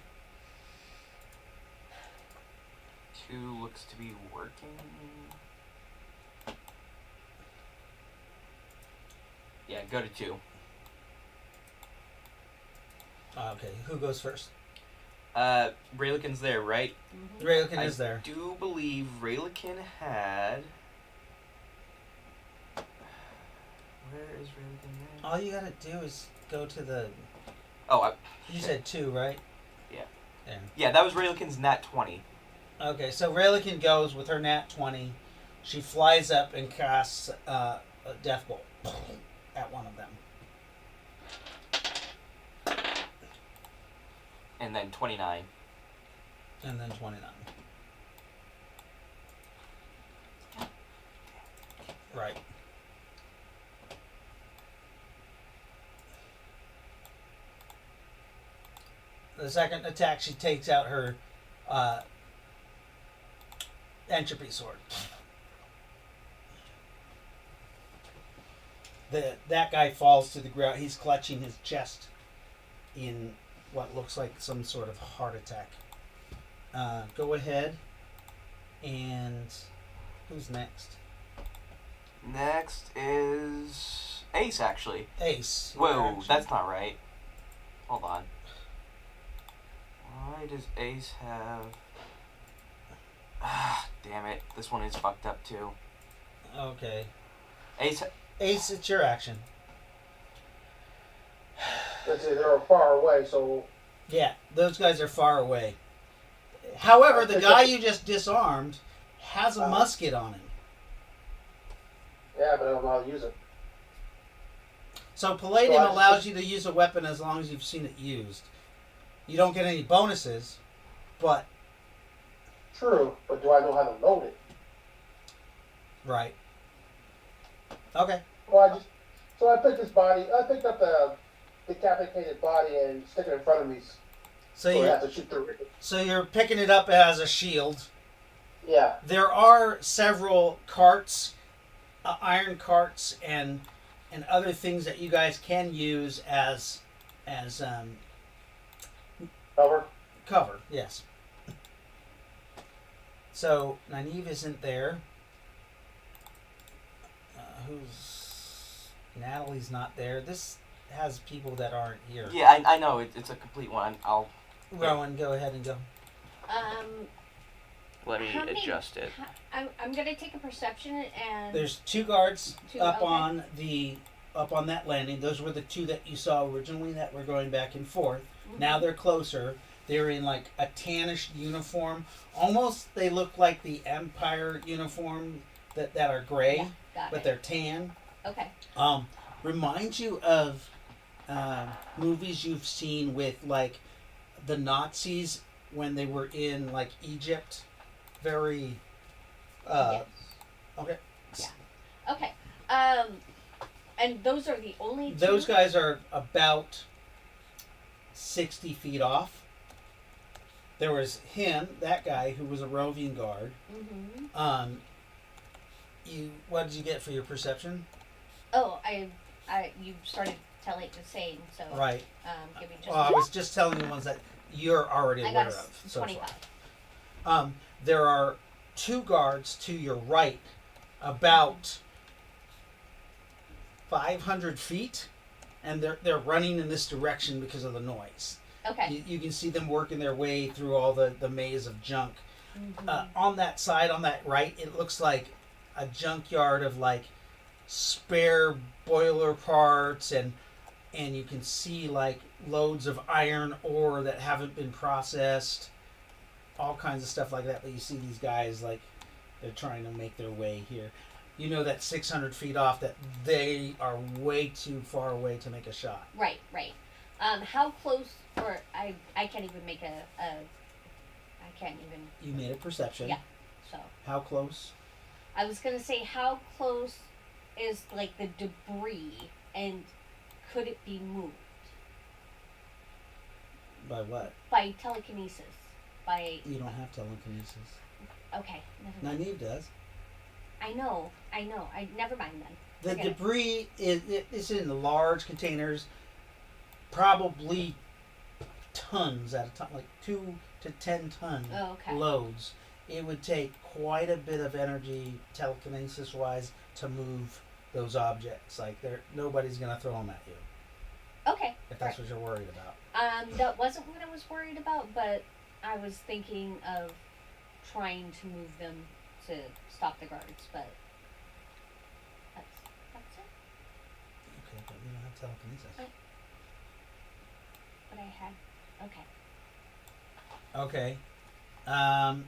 2 looks to be working. Yeah, go to 2. Okay, who goes first? Ry-lo-kin's there, right? Mm-hmm. Ry-lo-kin is there. I do believe Ry-lo-kin had... Where is Ry-lo-kin now? All you gotta do is go to the... Oh, You said 2, right? Yeah. Yeah. Yeah, that was Ry-lo-kin's nat 20. Okay, so Ry-lo-kin goes with her nat 20. She flies up and casts a death bolt at one of them. And then 29. And then 29. Right. The second attack, she takes out her entropy sword. That guy falls to the ground. He's clutching his chest in what looks like some sort of heart attack. Go ahead. And who's next? Next is Ace, actually. Ace. Whoa, Action. that's not right. Hold on. Why does Ace have... Ah, damn it. This one is fucked up, too. Okay. Ace... Ace, it's your action. Let's see, they're far away, so Yeah, those guys are far away. However, the guy you just disarmed has a musket on him. yeah, but I don't know how to use it. So Palladium So I- allows you to use a weapon as long as you've seen it used. You don't get any bonuses, but... True, but do I know how to load it? Right. Okay. Well, I picked this body. I picked up the decapitated body and stick it in front of me, So so I you have to shoot through it. so you're picking it up as a shield. Yeah. There are several carts, iron carts, and other things that you guys can use as Cover. cover. Yes. So Nyneave isn't there. Who's Natalie's not there. This has people that aren't here. Yeah, I know. It's a complete one. I'll... Rowan, go ahead and go. Let me How many- adjust it. I'm gonna take a perception and There's 2 guards Two, up okay. up on that landing. Those were the 2 that you saw originally that were going back and forth. Mhm. Now they're closer. They're in like a tannish uniform. Almost they look like the Empire uniform that are gray, Yeah, got but it. they're tan. Okay. Reminds you of movies you've seen with like the Nazis when they were in like Egypt. Very Yes. okay. Yeah. Okay. And those are the only two? Those guys are about 60 feet off. There was him, that guy, who was a roving guard. Mm-hmm. What did you get for your perception? Oh, you started saying, so. Right. Give me just. Well, I was just telling you ones that you're already I aware got of. a So 25. far. There are 2 guards to your right, about 500 feet, and they're running in this direction because of the noise. Okay. You can see them working their way through all the maze of junk. Mm-hmm. On that side, on that right, it looks like a junkyard of like spare boiler parts, and you can see like loads of iron ore that haven't been processed, all kinds of stuff like that. But you see these guys like they're trying to make their way here. You know that 600 feet off that they are way too far away to make a shot. Right. How close? Or I can't even make I can't even. You made a perception. Yeah. So How close? I was gonna say, how close is like the debris, and could it be moved By what? by telekinesis? By You don't have telekinesis. okay, never mind. Nyneave does. I know. I never mind then. The Forget it. debris is in large containers, probably tons at a time, like 2 to 10 ton Oh, okay. loads. It would take quite a bit of energy, telekinesis wise, to move those objects. Like nobody's gonna throw them at you Okay. if that's what you're worried about. That wasn't what I was worried about, but I was thinking of trying to move them to stop the guards, but that's it. Okay, but we don't have telekinesis. What I had. Okay. Okay.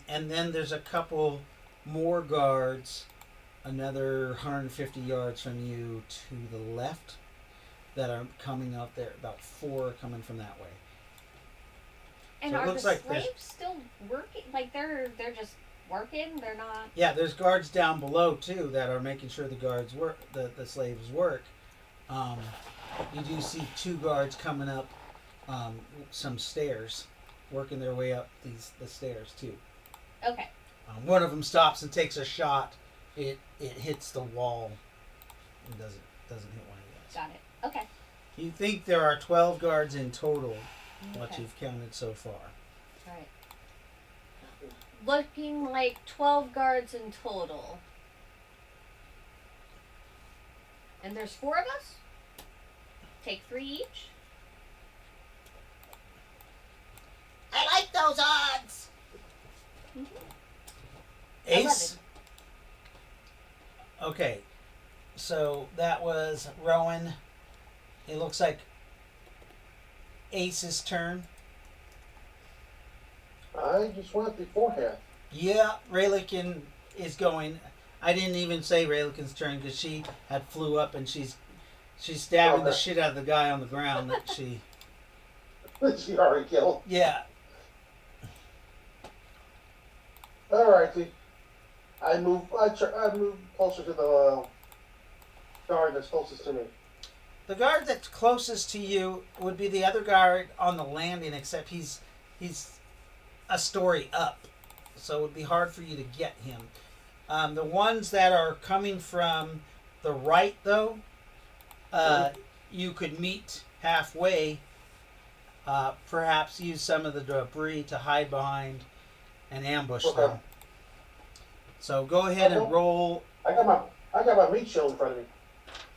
And then there's a couple more guards, another 150 yards from you to the left, that are coming out there. About 4 are coming from that way. And So it are looks the like there's- slaves still working? Like they're just working? They're not. Yeah, there's guards down below too that are making sure the guards work, the slaves work. You do see 2 guards coming up some stairs, working their way up the stairs too. Okay. One of them stops and takes a shot. It hits the wall and doesn't hit one of you guys. Got it. Okay. You think there are 12 guards in total, what Okay. you've counted so far. All right. Looking like 12 guards in total. And there's 4 of us? Take 3 each? I like those odds. Ace? Okay. So that was Rowan. It looks like Ace's turn. I just went beforehand. Yeah, Ry-lo-kin is going. I didn't even say Ry-lo-kin's turn because she had flew up and she's stabbing the Okay. shit out of the guy on the ground that she. She already killed. Yeah. Alrighty. I move closer to the guard that's closest to me. The guard that's closest to you would be the other guard on the landing, except he's a story up, so it would be hard for you to get him. The ones that are coming from the right, though, you could meet halfway. Perhaps use some of the debris to hide behind and ambush Okay. them. So go ahead and roll. I got my meat shield in front of me.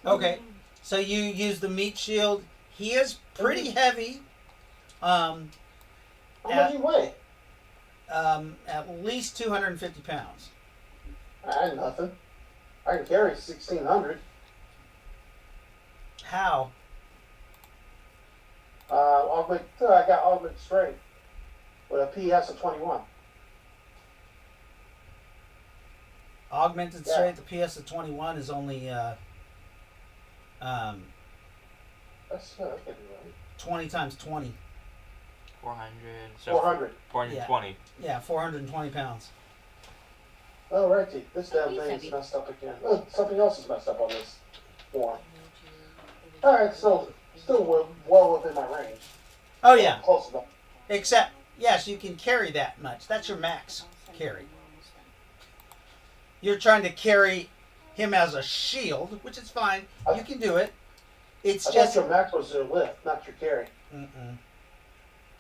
Okay, so you use the meat shield. He is pretty heavy. How much do you weigh? At least 250 pounds. I nothing. I can carry 1,600. How? I got augment strength with a PS of 21. Augmented Yeah. strength, the PS of 21 is only That can't be right. 20 times 20. 400. So 400. 420. Yeah, 420 pounds. Alrighty, this damn He's thing's heavy. messed up again. Oh, something else is messed up on this form. Alright, still well within my range. Oh, yeah. Close enough. Except, yes, you can carry that much. That's your max carry. You're trying to carry him as a shield, which is fine. You can do it. It's I just. thought your max was your lift, not your carry. Mm-mm.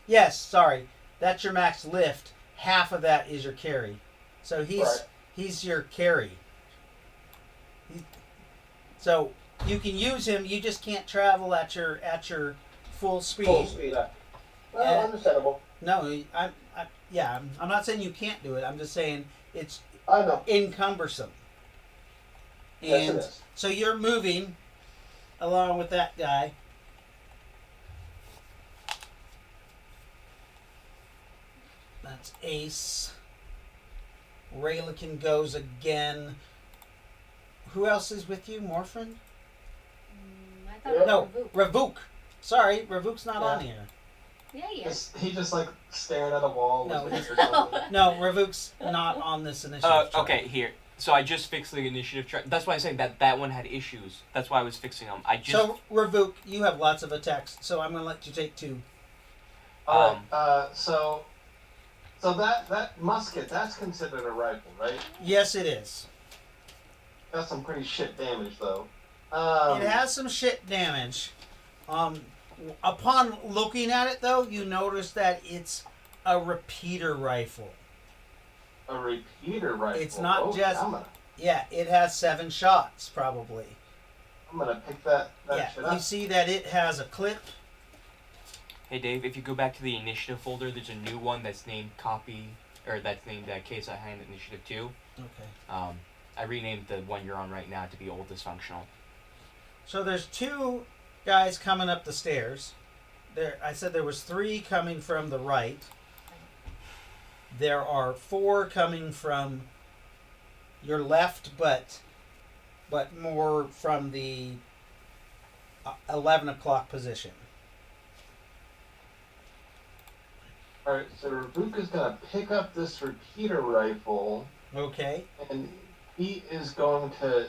Yes, sorry. That's your max lift. Half of that is your carry. So he's your carry. So you can use him. You just can't travel at your full speed. Full speed. Well, Yeah. understandable. No, I'm not saying you can't do it. I'm just saying it's I know. encumbersome. Yes, And it is. so you're moving along with that guy. That's Ace. Ry-lo-kin goes again. Who else is with you? Morphin? I thought it was No, Ravook. Ravuk. Sorry, Ravuk's not Yeah. on here. Yeah, yeah. He just like staring at a wall. No. With or something. No, Ravuk's not on this initiative. chart. Okay, here. So I just fixed the initiative chart. That's why I'm saying that one had issues. That's why I was fixing them. I just So, Ravuk, you have lots of attacks, so I'm going to let you take 2. Alright, so that musket, that's considered a rifle, right? Yes, it is. Got some pretty shit damage though. It has some shit damage. Upon looking at it, though, you notice that it's a repeater rifle. a repeater rifle. It's not Oh, just- Yeah, it has 7 shots, probably. I'm gonna pick that Yeah, shit you up. see that it has a clip. Hey Dave, if you go back to the initiative folder, there's a new one that's named Case I Hand Initiative 2. Okay. I renamed the one you're on right now to be Old Dysfunctional. So there's 2 guys coming up the stairs. I said there was 3 coming from the right. There are 4 coming from your left, but more from the 11 o'clock position. Alright, so Rabuka's gonna pick up this repeater rifle, Okay. and he is going to,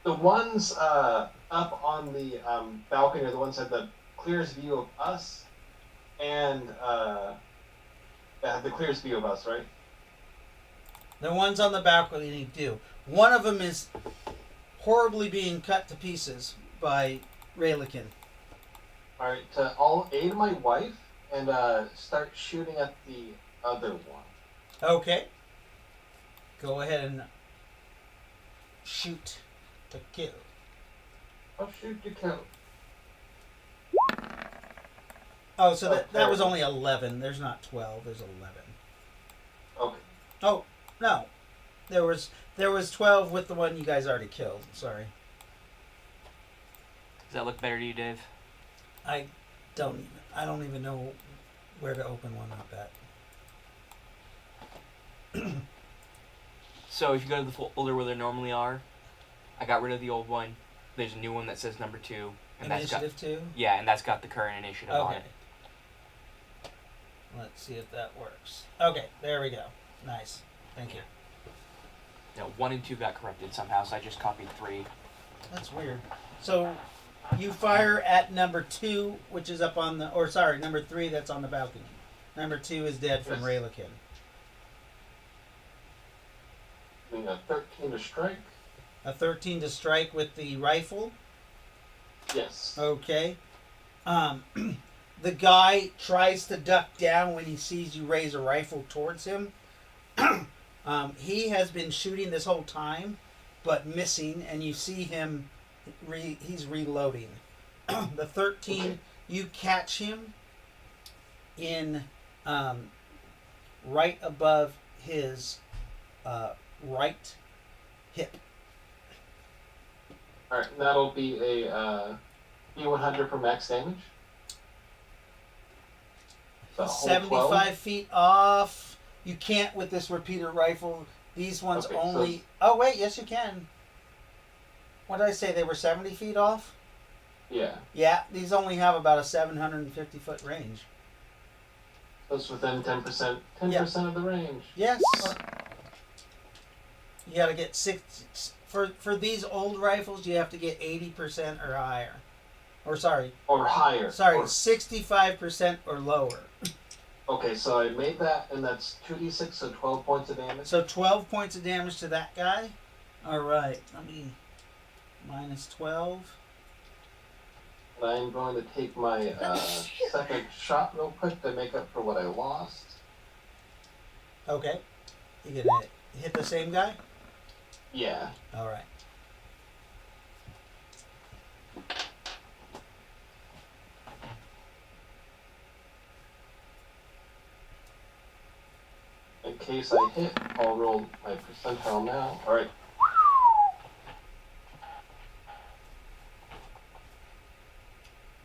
the ones up on the balcony are the ones that have the clearest view of us, and that have the clearest view of us, right? The ones on the balcony do. One of them is horribly being cut to pieces by Ry-lo-kin. Alright, I'll aid my wife and start shooting at the other one. Okay. Go ahead and shoot to kill. I'll shoot to kill. Oh, so that was terrible. only 11. There's not 12. There's 11. Okay. Oh, no. There was 12 with the one you guys already killed. Sorry. Does that look better to you, Dave? I don't even know where to open one like that. So if you go to the folder where they normally are, I got rid of the old one. There's a new one that says number 2, and Initiative 2? and that's got the current initiative on Okay. it. Let's see if that works. Okay, there we go. Nice. Thank you. No, 1 and 2 got corrupted somehow, so I just copied 3. That's weird. So you fire at number 2, which is up on the, or sorry, number 3 that's on the balcony. Number 2 is dead from Yes. Ry-lo-kin. Doing a 13 to strike. A 13 to strike with the rifle. Yes. Okay. The guy tries to duck down when he sees you raise a rifle towards him. He has been shooting this whole time, but missing, and you see him. He's reloading. The 13, Okay. you catch him in right above his right hip. Alright, and that'll be a B100 for max damage. The whole 75 12? feet off. You can't with this repeater rifle. These ones Okay, only. Oh wait, yes you can. What did I say? They were 70 feet off. Yeah. Yeah, these only have about a 750 foot range. So it's within 10%. 10% of the range. Yes. You got to get 6 for these old rifles. You have to get 80% or higher. Or sorry, Or higher. sorry, Or, 65% or lower. okay, so I made that, and that's 2d6, so 12 points of damage. So 12 points of damage to that guy. All right, let me minus 12. And I'm going to take my second shot real quick to make up for what I lost. Okay. You gonna hit the same guy? Yeah. All right. In case I hit, I'll roll my percentile now. Alright.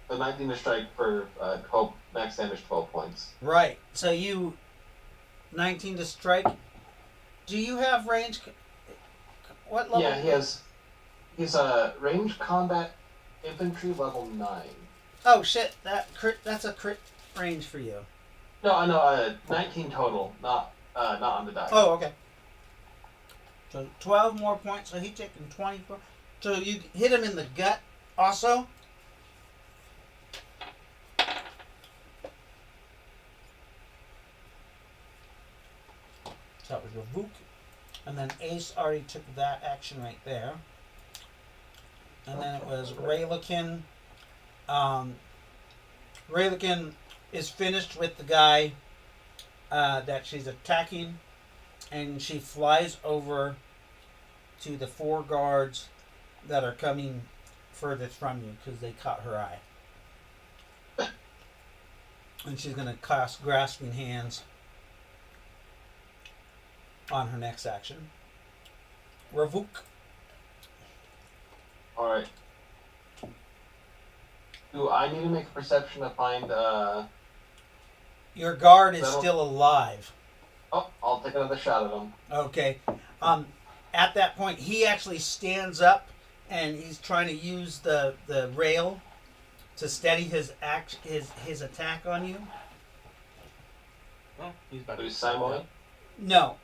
The 19 to strike for 12 max damage, 12 points. Right. So you 19 to strike. Do you have range? What level? Yeah, he's a ranged combat infantry level 9. Oh shit! That's a crit range for you. No, I know. 19 total, not on the die. Oh, okay. So 12 more points. So he's taking 24. So you hit him in the gut also. So that was Ravuk. And then Ace already took that action right there. And then it was Ry-lo-kin. Ry-lo-kin is finished with the guy that she's attacking. And she flies over to the 4 guards that are coming furthest from you because they caught her eye. And she's going to cast Grasping Hands on her next action. Ravuk. Alright. Do I need to make a perception to find, Your guard is That'll- still alive. Oh, I'll take another shot at him. Okay. At that point, he actually stands up and he's trying to use the rail to steady his attack on you. Oh, he's about Do to Simon? No,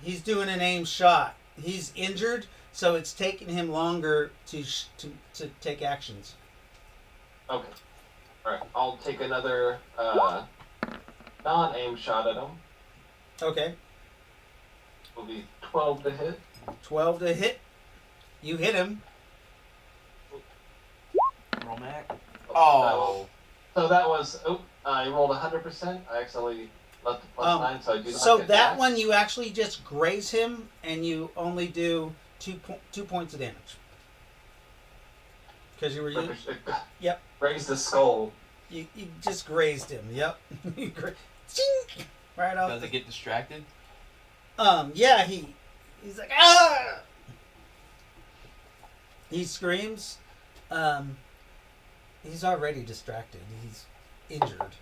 he's doing an aim shot. He's injured, so it's taking him longer to take actions. Okay. Alright, I'll take another, non-aim shot at him. Okay, Will be 12 to hit. 12 to hit. You hit him. roll back. That Oh. So that was, I rolled 100%. I accidentally left the plus 9, so I do not So get that one you actually just graze him, and you only do 2 points of damage. Because you were Yep. Raise the skull. you just grazed him. Yep. Ching! Right off. Does it get distracted? Yeah, he's like, ah! He screams. He's already distracted. He's injured.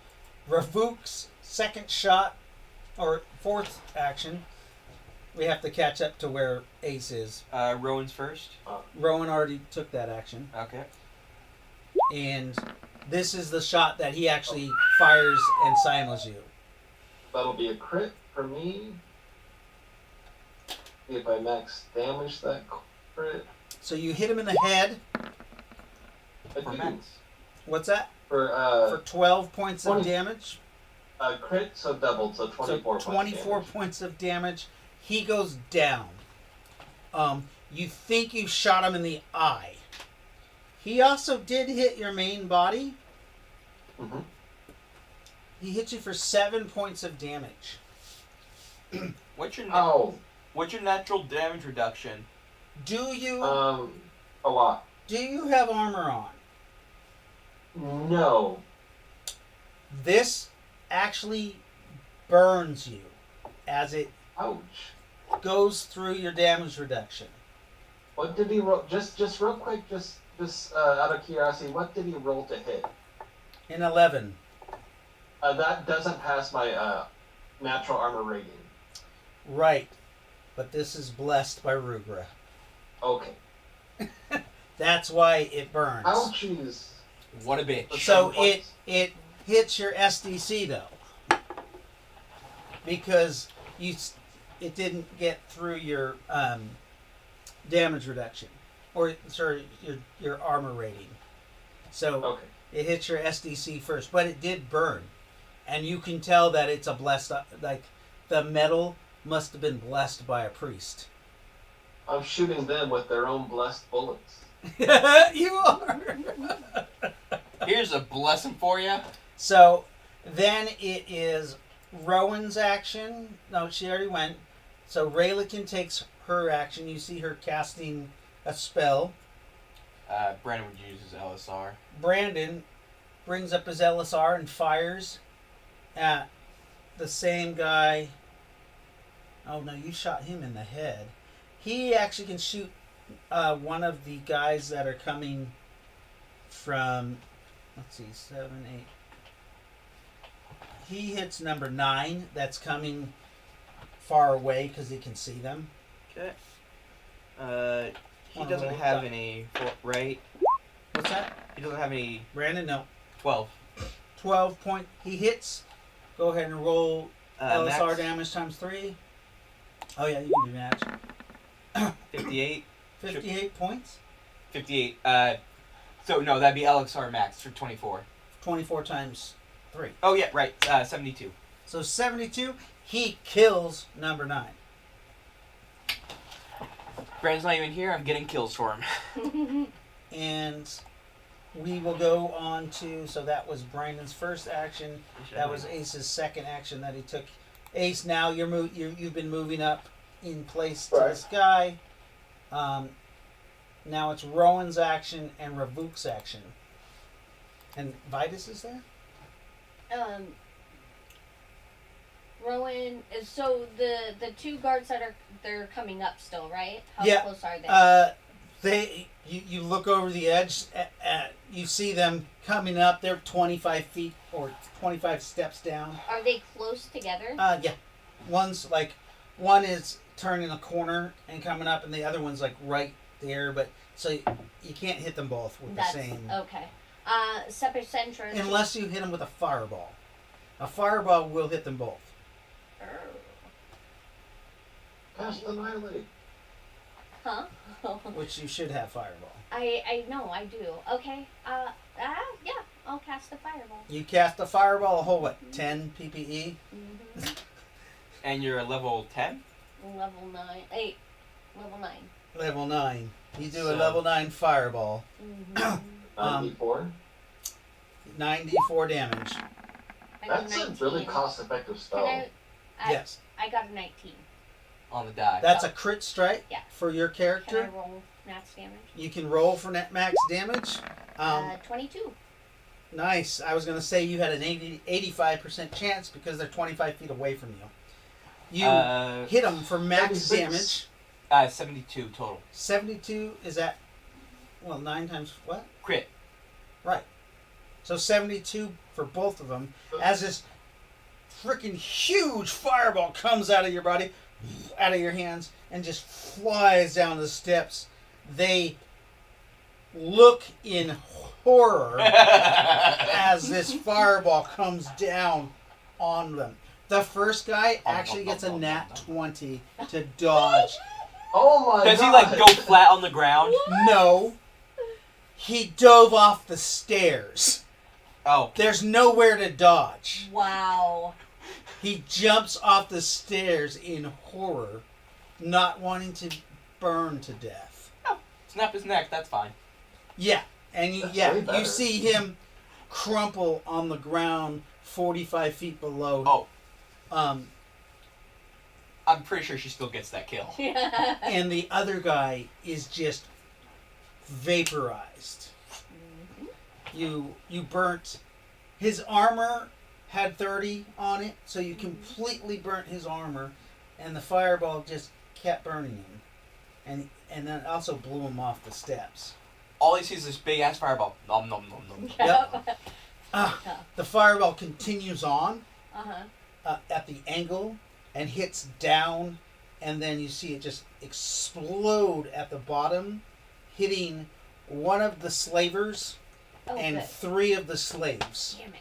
Ravuk's second shot, or fourth action, we have to catch up to where Ace is. Rowan's first. Rowan already took that action. Okay. And this is the shot that he actually fires and silos you. That'll be a crit for me. See if I max damage that crit. So you hit him in the head. I For do. max. What's that? For For 12 points of 20. damage. Crit, so doubled, so 24 So 24 points. points of damage. He goes down. You think you shot him in the eye. He also did hit your main body. Mm-hmm. He hit you for 7 points of damage. What's your Oh, what's your natural damage reduction? Do you a lot. have armor on? No. This actually burns you as it Ouch. goes through your damage reduction. What did he roll? Just real quick, just out of curiosity, what did he roll to hit? In 11. That doesn't pass my natural armor rating. Right. But this is blessed by Rugra. Okay. That's why it burns. Ouchies. What a bitch. So 7 points. it hits your SDC though, because it didn't get through your damage reduction, or sorry, your armor rating. So Okay. it hits your SDC first, but it did burn, and you can tell that it's a blessed, like the metal must have been blessed by a priest. I'm shooting them with their own blessed bullets. You are. Here's a blessing for you. So then it is Rowan's action. No, she already went. So Ry-lo-kin takes her action. You see her casting a spell. Brandon would use his LSR. Brandon brings up his LSR and fires at the same guy. Oh no, you shot him in the head. He actually can shoot one of the guys that are coming from, let's see, 7, 8. He hits number 9 that's coming far away because he can see them. Okay. He Wanna doesn't roll have that? any, right? What's that? He doesn't have any. Brandon, no. 12. 12 point. He hits. Go ahead and roll LSR Max, damage times 3. Oh yeah, you can do match. 58. 58 points. 58. So no, that'd be LXR max for 24. 24 times 3. Oh yeah, right. 72. So 72. He kills number 9. Brandon's not even here. I'm getting kills for him. And we will go on to, so that was Brandon's first action. That was Ace's second action that he took. Ace, now you've been moving up in place to Right. this guy. Now it's Rowan's action and Ravuk's action. And Vitus is there? Rowan, so the two guards they're coming up still, right? How Yeah. close are they? You look over the edge. You see them coming up. They're 25 feet or 25 steps down. Are they close together? Yeah. One is turning a corner and coming up, and the other one's like right there. But so you can't hit them both with That's the same. okay. Sepicentra. Unless you hit them with a fireball. A fireball will hit them both. Cast Annihilate. Huh? Which you should have fireball. I know, I do. Okay. Yeah, I'll cast a fireball. You cast a fireball, a whole, 10 PPE? Mm-hmm. And you're a level 10? Level 9. 8. Level 9. Level 9. You do a So- level 9 fireball. Mm-hmm. 94. 9d4 damage. I got That's a 19. really cost-effective spell. I Yes. I got a 19. On the die. That's a crit strike Yeah. for your Can I character. roll max damage? You can roll for net max damage. 22. Nice. I was going to say you had an 85% chance because they're 25 feet away from you. You hit them for max 76. damage. 72 total. 72 is that, 9 times what? Crit. Right. So 72 for both of them. As this freaking huge fireball comes out of your body, out of your hands, and just flies down the steps. They look in horror as this fireball comes down on them. The first guy actually gets a nat 20 to dodge. Oh my god! Does he like go flat on the ground? No. He dove off the stairs. Oh. There's nowhere to dodge. Wow. He jumps off the stairs in horror, not wanting to burn to death. Snap his neck, that's fine. Yeah, and That's way you better. see him crumple on the ground 45 feet below. Oh. Um, I'm pretty sure she still gets that kill. and the other guy is just vaporized. You burnt his armor. Had 30 on it, so you completely burnt his armor, and the fireball just kept burning him, and then also blew him off the steps. All he sees is this big ass fireball. Nom nom nom nom. Yep. The fireball continues on Uh-huh. at the angle and hits down, and then you see it just explode at the bottom, hitting one of the slavers Oh, and good. 3 of the slaves. Damn it.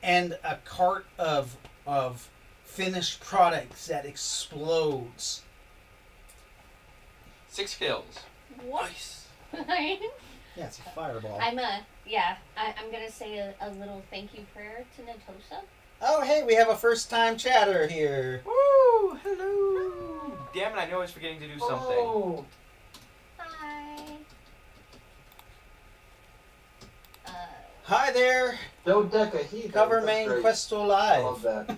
And a cart of finished products that explodes. 6 kills. What? Nice. Yeah, it's a fireball. I'm gonna say a little thank you prayer to Natosa. Oh, hey, we have a first-time chatter here. Woo! Hello. Damn it! I know I was forgetting to do something. Oh, Hi. Hi there, dodecahedron. Cover That's Main great. Questo I love Live.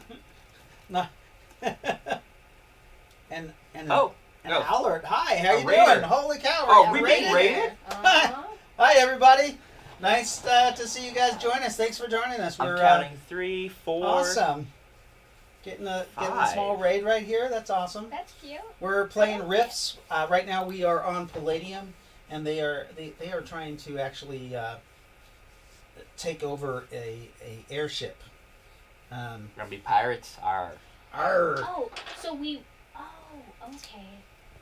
that. and Oh. and no. Allard, hi, how A you raider. doing? Holy cow, Oh, I'm we being raided? Uh-huh. Hi, everybody. Nice to see you guys join us. Thanks for joining us. I'm We're counting 3, 4. awesome. Getting a small 5. raid right here. That's awesome. That's cute. We're playing Rifts. Right now we are on Palladium, and they are trying to actually take over a airship. Gonna be pirates. Arr. Arr. Oh, so we. Oh, okay.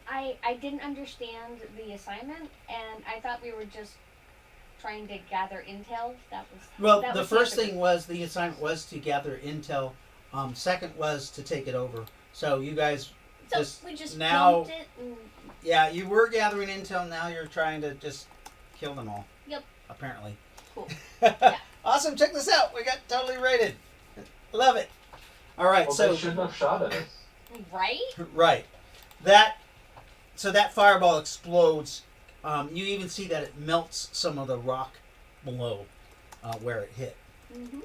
I didn't understand the assignment, and I thought we were just trying to gather intel. Well, that the was first other thing was the assignment was to gather intel. Second was to take it over. So you guys, So just we just now- dumped it and yeah, you were gathering intel. Now you're trying to just kill them all. Yep. Apparently. Cool. Yeah. Awesome. Check this out. We got totally rated. Love it. All right. Well, so they shouldn't have shot at us. right? right. So that fireball explodes. You even see that it melts some of the rock below where it hit. Mm-hmm.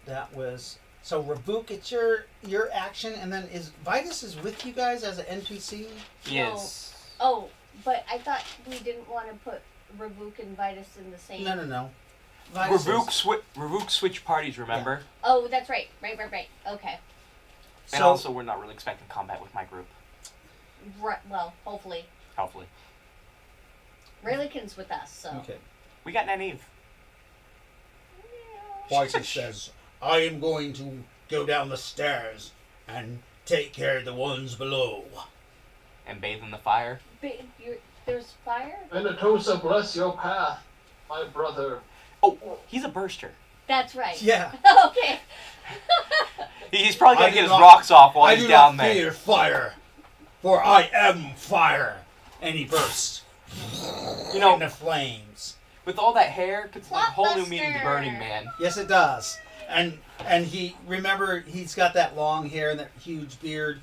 That was so Ravuk. It's your action, and then Vitus is with you guys as an NPC. Yes. Oh, but I thought we didn't want to put Ravuk and Vitus in the same. No. Ravuk switch parties, remember? Oh, that's right. Right. Okay. And So, also, we're not really expecting combat with my group. Right. Well, hopefully. Hopefully. Ry-lo-kin's with us, so. okay. We got Nyneave. Whitey says, I am going to go down the stairs and take care of the ones below. And bathe in the fire. There's fire? Venatosa, bless your path, my brother. Oh, he's a burster. That's right. Yeah. Okay. He's probably I going to do get his not- rocks off while I he's do down not there. fear fire, for I am fire. And he bursts You know, in the flames. with all that hair, it puts like a whole new meaning to Blockbuster. Burning Man. Yes, it does. And he, remember, he's got that long hair and that huge beard.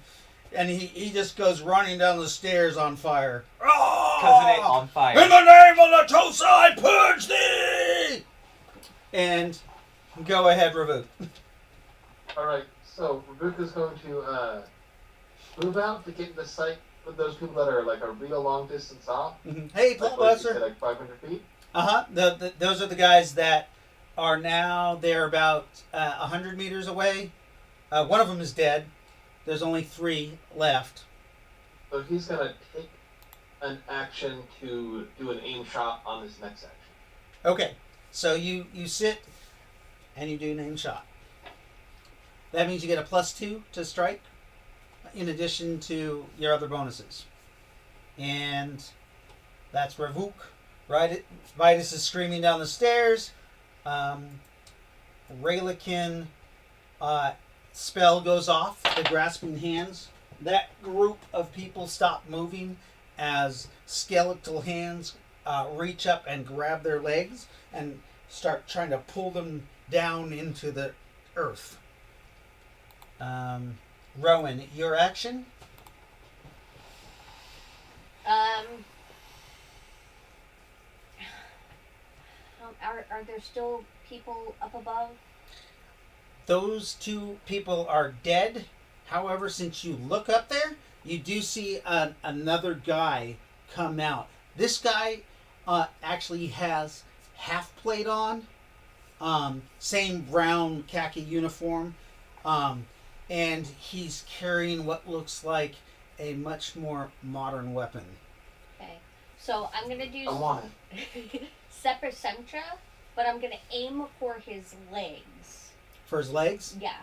And he just goes running down the stairs on fire. Cousin it on fire. In the name of the Tosa, I purge thee! And go ahead, Ravuk. Alright, so Rebecca's going to move out to get in the sight with those people that are like a real long distance off. Hey, Like, what did you say, Buster. like 500 feet? Uh-huh. Those are the guys that are now, they're about 100 meters away. One of them is dead. There's only 3 left. So he's going to take an action to do an aim shot on his next action. Okay, so you sit and you do an aim shot. That means you get a +2 to strike, in addition to your other bonuses. And that's Ravuk. Vitus is screaming down the stairs. Ry-lo-kin spell goes off, the grasping hands. That group of people stop moving as skeletal hands reach up and grab their legs and start trying to pull them down into the earth. Rowan, your action? Are there still people up above? Those 2 people are dead. However, since you look up there, you do see another guy come out. This guy actually has half plate on, same brown khaki uniform, and he's carrying what looks like a much more modern weapon. Okay. So I'm going to do I want it. separate centra, but I'm going to aim for his legs. For his legs? Yeah.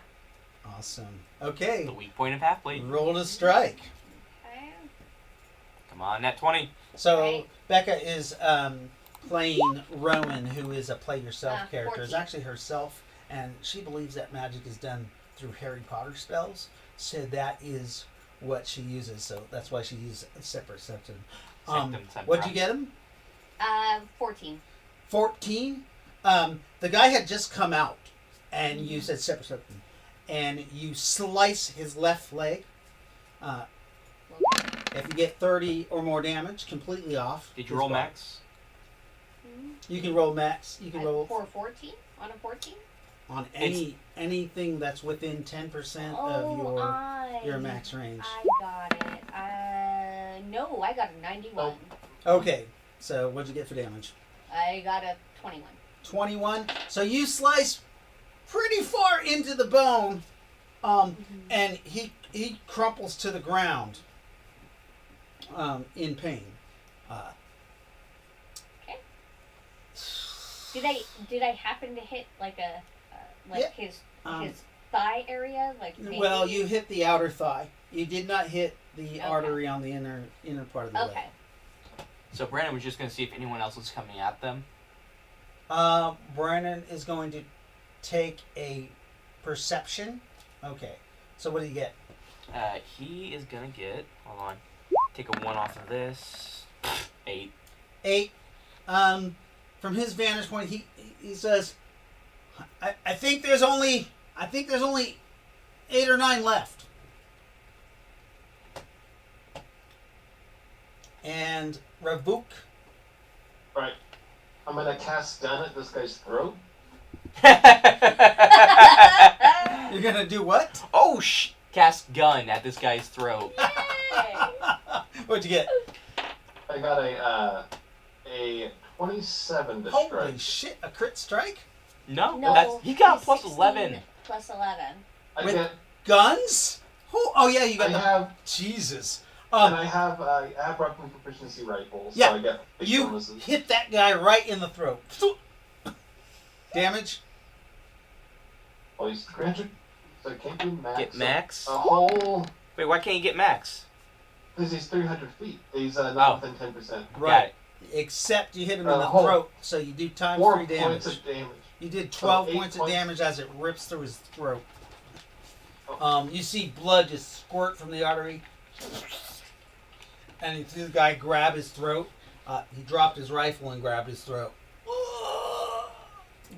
Awesome. Okay. The weak point of half blade. Roll to strike. Okay. Come on, net 20. So Right. Becca is playing Rowan, who is a play yourself character. It's 14. actually herself, and she believes that magic is done through Harry Potter spells. So that is what she uses. So that's why she uses a separate septum. What'd you get him? 14. 14. The guy had just come out, and you said separate septum, and you slice his left leg. If you get 30 or more damage, completely off. Did you roll max? You can roll max. You can roll For 14? On a 14? on anything that's within 10% of your max range. I got it. No, I got a 91. Okay, so what'd you get for damage? I got a 21. 21. So you slice pretty far into the bone, and he crumples to the ground in pain. Okay. Did I happen to hit like a his thigh area, like maybe? Well, you hit the outer thigh. You did not hit the artery on the inner part of the leg. Okay. So Brandon was just going to see if anyone else was coming at them. Brandon is going to take a perception. Okay. So what do you get? He is going to get... Hold on. Take a 1 off of this. 8. 8. From his vantage point, he says, I think there's only 8 or 9 left. And Ravuk. Right. I'm going to cast stun at this guy's throat. You're gonna do what? Oh, cast gun at this guy's throat. What'd you get? I got a 27 to Holy strike. shit! A crit strike No, No, he got a he's plus 16 11. Plus 11. I With- get. guns. Oh yeah, you I got the have. Jesus. And I have weapon proficiency rifles, Yeah, so I get big you bonuses. hit that guy right in the throat. Damage. Oh, he's granted. So I can't do max. Get max? So a whole. Wait, why can't you get max? Because he's 300 feet. He's Oh. not within 10%. Got it. Except you hit him in the Hold. throat, so you do times 4 3 damage. points of damage. You did 12 8 points of points. damage as it rips through his throat. Oh. You see blood just squirt from the artery. And you see the guy grab his throat. He dropped his rifle and grabbed his throat.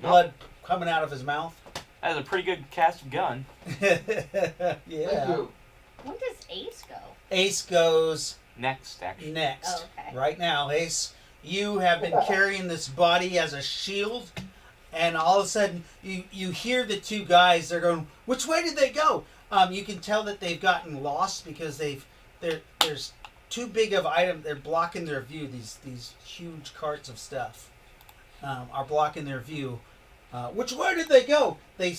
Blood coming out of his mouth. That is a pretty good cast of gun. Yeah. Thank you. When does Ace go? Ace goes Next, actually. next. Oh, okay. Right now, Ace, you have been carrying this body as a shield, and all of a sudden you hear the two guys. They're going, which way did they go? You can tell that they've gotten lost because there's too big of item. They're blocking their view. These huge carts of stuff are blocking their view. Which way did they go? They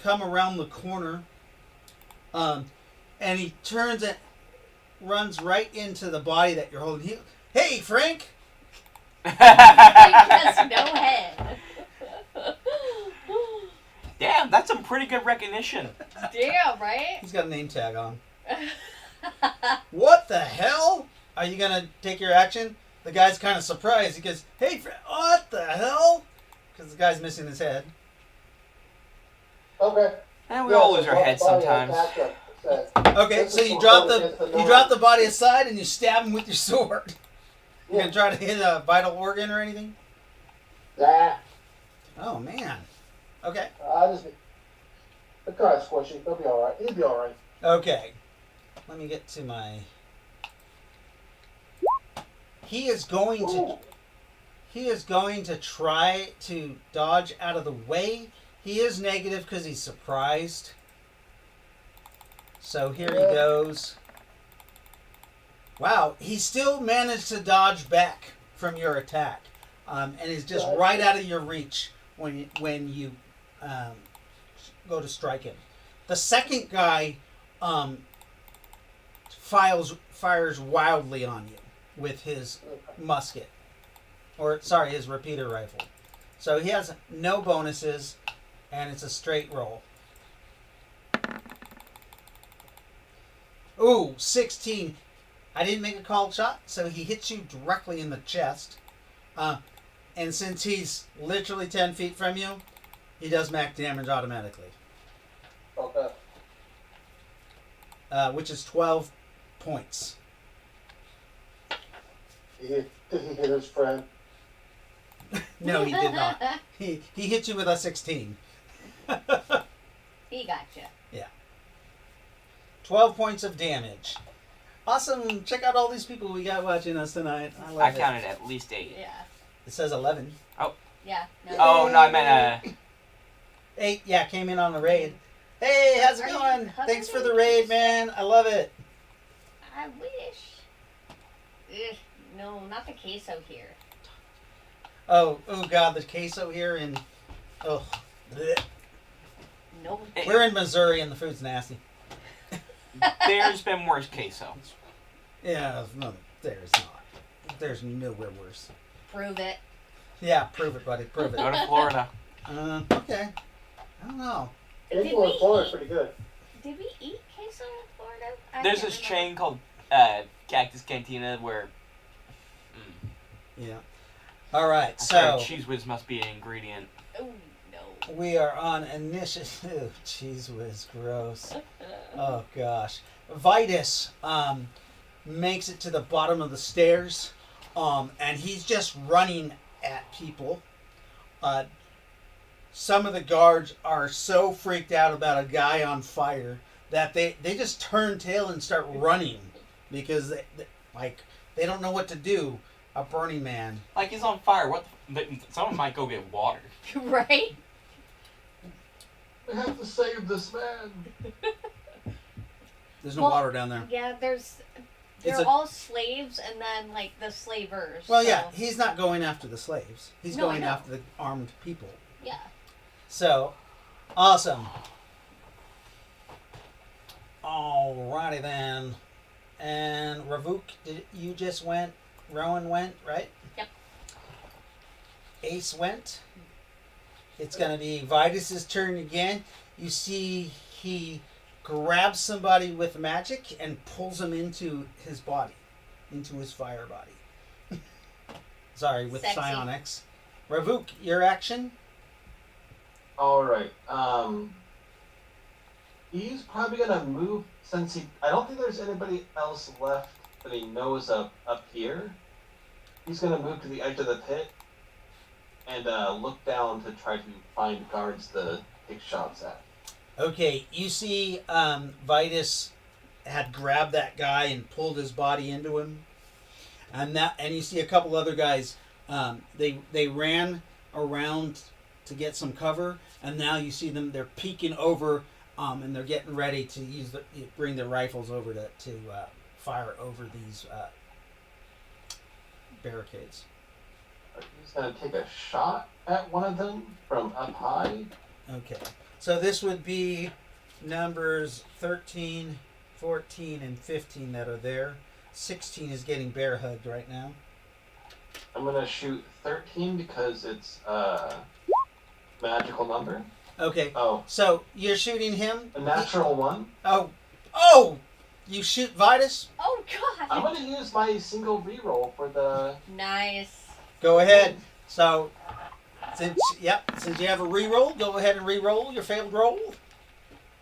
come around the corner, and he turns and runs right into the body that you're holding. Hey, Frank! Frank has no head. Damn, that's some pretty good recognition. Damn, right? He's got a name tag on. What the hell? Are you gonna take your action? The guy's kind of surprised. He goes, "Hey, what the hell?" Because the guy's missing his head. Okay. And we all lose our heads Body sometimes. attack up, said. Okay, This so is you what drop goes the against the you norm. drop the body aside and you stab him with your sword. You Yeah. gonna try to hit a vital organ or anything? Nah. Oh man. Okay. The guy's squishy. He'll be alright. He'll be alright. Okay. Let me get to my. He is going to try to dodge out of the way. He is negative because he's surprised. So here he goes. Wow, he still managed to dodge back from your attack, and is just right out of your reach when you go to strike him. The second guy fires wildly on you with his musket, his repeater rifle. So he has no bonuses, and it's a straight roll. Ooh, 16. I didn't make a called shot, so he hits you directly in the chest. And since he's literally 10 feet from you, he does max damage automatically. Okay. Which is 12 points. Did he hit his friend? No, he did not. He hit you with a 16. He gotcha. 12 points of damage. Awesome. Check out all these people we got watching us tonight. I love I it. counted at least 8. Yeah. It says 11. Yeah. No. Oh, no, I meant 8, yeah, came in on the raid. Hey, how's it Are you going? covered Thanks for in the raid, man. I love it. I wish. Ugh, no, not the queso here. Oh God, the queso here in... Oh. bleh. No. We're in Missouri and the food's nasty. there's been worse queso. Yeah, no, there's not. There's nowhere worse. Prove it. Yeah, prove it, buddy. Prove Go it. to Florida. Okay. I don't know. Did People in we Florida's eat- pretty good. Did we eat queso in Florida? There's can't this remember. chain called Cactus Cantina where Yeah. All right, I swear so cheese whiz must be an ingredient. Oh no. we are on initiative. Jeez whiz, gross. Oh gosh. Vitus makes it to the bottom of the stairs, and he's just running at people. Some of the guards are so freaked out about a guy on fire that they just turn tail and start running because they don't know what to do. A burning man. Like he's on fire. Someone might go get water. Right? We have to save this man. There's no Well, water down there. Yeah, there's they're all slaves, and then like the slavers. Well, so. yeah, he's not going after the slaves. He's No, I going know. after the armed people. Yeah. So, awesome. Alrighty then. And Ravuk, you just went? Rowan went, right? Yep. Ace went. It's going to be Vitus's turn again. You see he grabs somebody with magic and pulls him into his body, into his fire body. Sorry, with Sexy. psionics. Ravuk, your action? Alright, he's probably gonna move since I don't think there's anybody else left that he knows of up here. He's gonna move to the edge of the pit and look down to try to find guards to take shots at. Okay, you see Vitus had grabbed that guy and pulled his body into him. And you see a couple other guys, they ran around to get some cover, and now you see them, they're peeking over, and they're getting ready to bring their rifles over to fire over these barricades. He's gonna take a shot at one of them from up high. Okay, so this would be numbers 13, 14, and 15 that are there. 16 is getting bear hugged right now. I'm gonna shoot 13 because it's a magical number. Okay, Oh, so you're shooting him? a natural one. Oh! You shoot Vitus? Oh God. I'm gonna use my single reroll for the. Nice. Go ahead. So, since you have a reroll, go ahead and reroll your failed roll.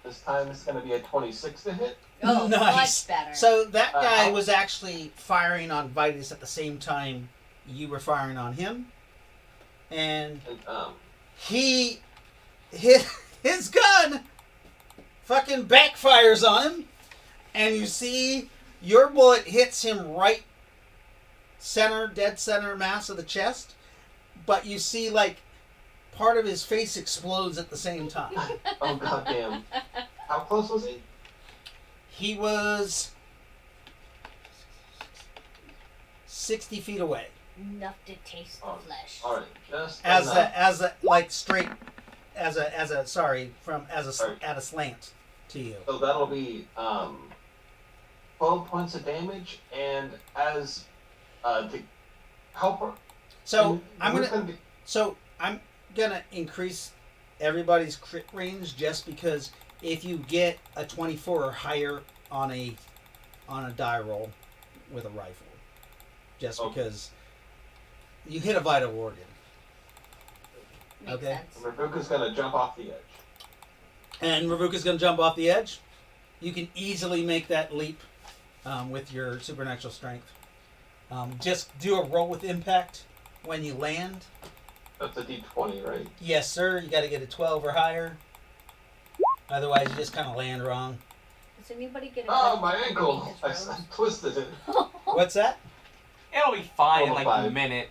This time it's gonna be a 26 to hit. Oh, Nice. much better. So that guy Ow. was actually firing on Vitus at the same time you were firing on him. And And, he hit his gun fucking backfires on him, and you see your bullet hits him right dead center mass of the chest, but you see like part of his face explodes at the same time. oh goddamn! How close was he? He was 60 feet away. Enough to taste the Oh, flesh. All right, just As enough. at a slant to you. So that'll be 12 points of damage, and as to help her. So I'm we're gonna increase everybody's crit range just because if you get a 24 or higher on a die roll with a rifle, just because you hit a vital organ. Makes Okay. sense. Ravuka's gonna jump off the edge. And Ravuka's going to jump off the edge. You can easily make that leap with your supernatural strength. Just do a roll with impact when you land. That's a d20, right? Yes, sir. You got to get a 12 or higher. Otherwise, you just kind of land wrong. Does anybody get a Oh, cut my underneath ankle! his I robes? twisted it. What's that? It'll be fine in Roll a like five. a minute.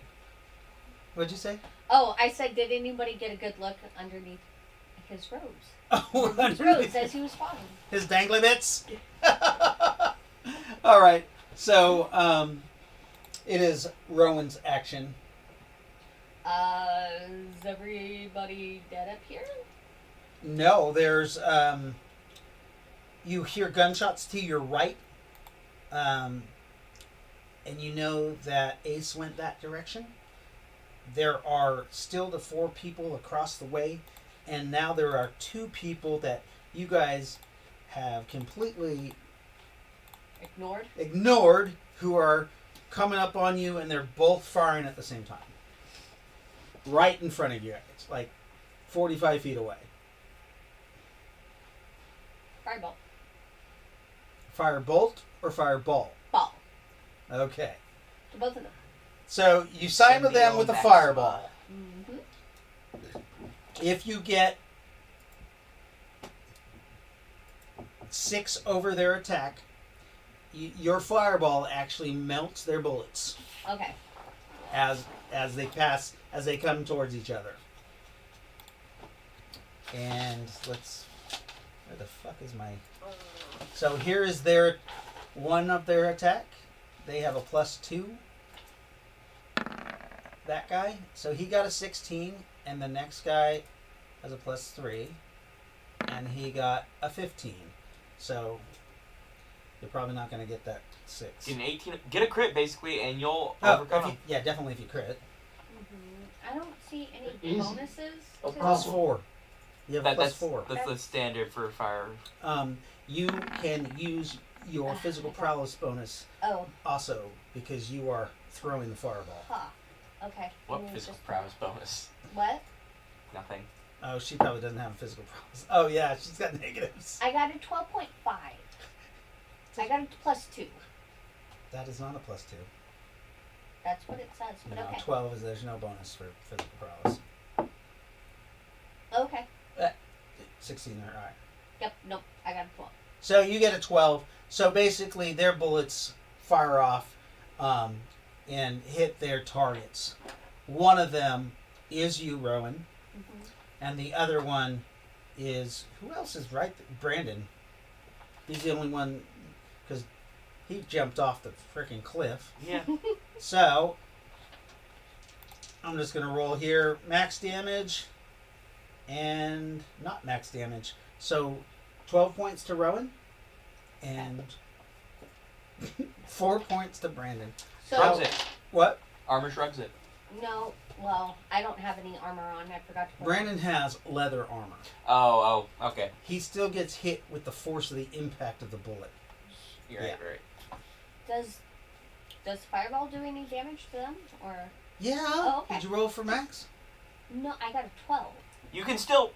What'd you say? Oh, I said, did anybody get a good look underneath his robes? Oh, His robes as he was falling. his dangly bits. All right. So it is Rowan's action. Is everybody dead up here? No, there's you hear gunshots to your right, and you know that Ace went that direction. There are still the 4 people across the way, and now there are 2 people that you guys have completely ignored who are coming up on you, and they're both firing at the same time. Right in front of you. It's like 45 feet away. Fireball. Fire bolt or fire ball? Ball. Okay. To both of them. So you side with them with a Symbiote fireball. Mm-hmm. If you get 6 over their attack, your fireball actually melts their bullets Okay. as they come towards each other. And where the fuck is my? So here is their one of their attack. They have a +2. That guy. So he got a 16, and the next guy has a +3, and he got a 15. So you're probably not going to get that 6. Get an 18. Get a crit basically, and you'll Oh, overcome them. yeah, definitely if you crit. I don't see any Easy. bonuses. No to- problem. +4. You have a +4. That's the standard for fire. You can use your physical prowess bonus Oh, also because you are throwing the fireball. huh. Okay. What And it's physical just- prowess bonus? What? Nothing. Oh, she probably doesn't have physical prowess. Oh, yeah, she's got negatives. I got a 12.5. I got a +2. That is not a +2. That's what it says. But No, okay. 12 is there's no bonus for physical prowess. Okay. 16 or higher. Yep. Nope. I got a 12. So you get a 12. So basically, their bullets fire off and hit their targets. One of them is you, Rowan, and the other one is who else is right? Brandon. He's the only one because he jumped off the freaking cliff. Yeah. So I'm just gonna roll here. Max damage and not max damage. So 12 points to Rowan and 4 points to Brandon. Shrugs So it. What? Armor shrugs it. no. Well, I don't have any armor on. I forgot to put Brandon has leather armor. Oh, okay. He still gets hit with the force of the impact of the bullet. You're Yeah. right. Does fireball do any damage to them or Yeah. Oh, okay. Did you roll for max? no? I got a 12. You can still,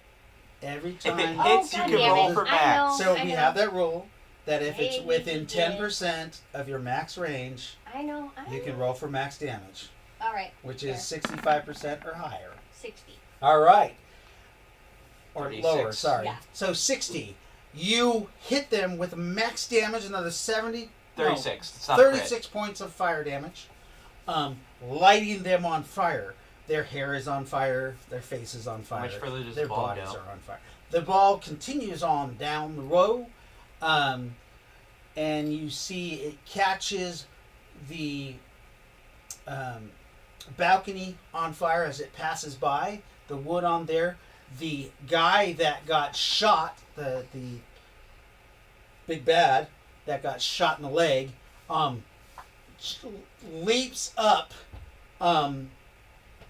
Every if time. it hits, you God can damn roll it. for I max. know. So we know. have that rule that if it's Maybe within he did. 10% of your max range, I know. you can roll for max damage, All right. which is 65% or higher. 60. All right. Or 36. lower, sorry. Yeah. So 60. You hit them with max damage, another 70. no, 36. It's not a crit. 36 points of fire damage, lighting them on fire. Their hair is on fire. Their face is on fire. much further does their the ball bodies go? are on fire. The ball continues on down the row, and you see it catches the balcony on fire as it passes by. The wood on there. The guy that got shot, the big bad that got shot in the leg, leaps up,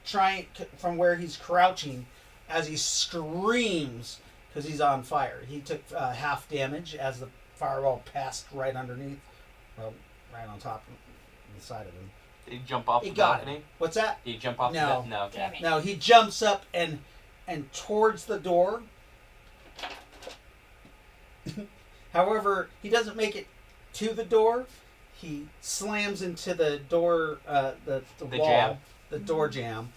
trying from where he's crouching, as he screams because he's on fire. He took half damage as the fireball passed right underneath, well, right on top of the side of him. Did he jump off He the got balcony? What's that? Did he jump off No. the No, okay. Damn it. Now he jumps up and towards the door. However, he doesn't make it to the door. He slams into the door, the wall, jam? the door jam,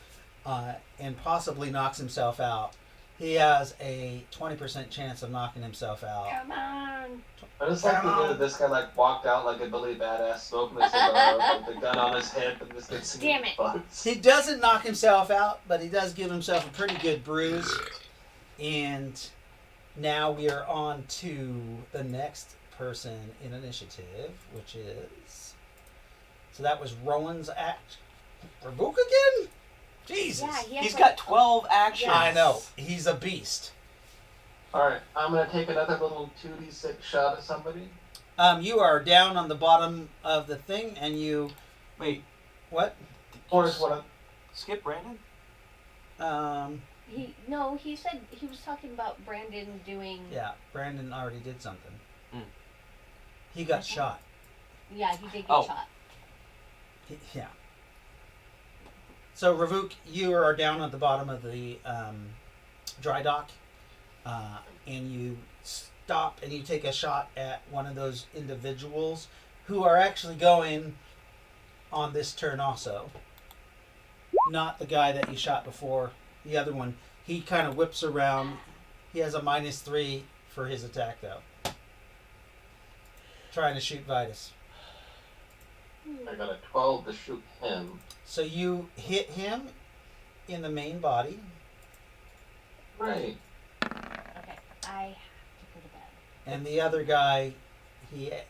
and possibly knocks himself out. He has a 20% chance of knocking himself out. Come on. I just like the idea that this guy like walked out like a Billy Badass, smoking a cigar, with the gun on his hip, and just gets Damn it. bugs. He doesn't knock himself out, but he does give himself a pretty good bruise. And now we are on to the next person in initiative, which is... So that was Rowan's act. Rebook again? Jesus. Yeah, he has He's a- got 12 actions. I know. He's a beast. Alright, I'm gonna take another little 2d6 shot at somebody. You are down on the bottom of the thing, and you... Wait, What? Or is what skip Brandon? He said he was talking about Brandon doing. Yeah, Brandon already did something. Mm. He got shot. Yeah, he did get Oh. shot. Yeah. So, Ravuk, you are down at the bottom of the dry dock, and you stop and you take a shot at one of those individuals who are actually going on this turn also. Not the guy that you shot before, the other one. He kind of whips around. He has a -3 for his attack, though. Trying to shoot Vitus. I got a 12 to shoot him. So you hit him in the main body. Right. Okay, I have to go to bed. And the other guy,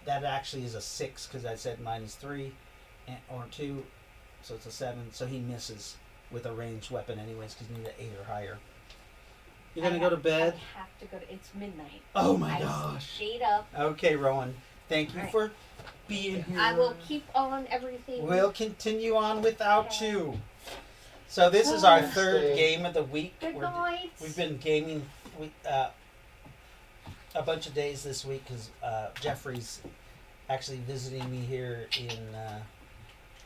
that actually is a 6 because I said mine is 3 or 2, so it's a 7. So he misses with a ranged weapon anyways because you need an 8 or higher. You're gonna go to bed. I have to go to. It's midnight. Oh my I gosh. stayed up. Okay, Rowan. Thank you All right. for being here. I will keep on everything. We'll continue on without you. So this is our third game of the week. Good night. We've been gaming a bunch of days this week because Jeffrey's actually visiting me here in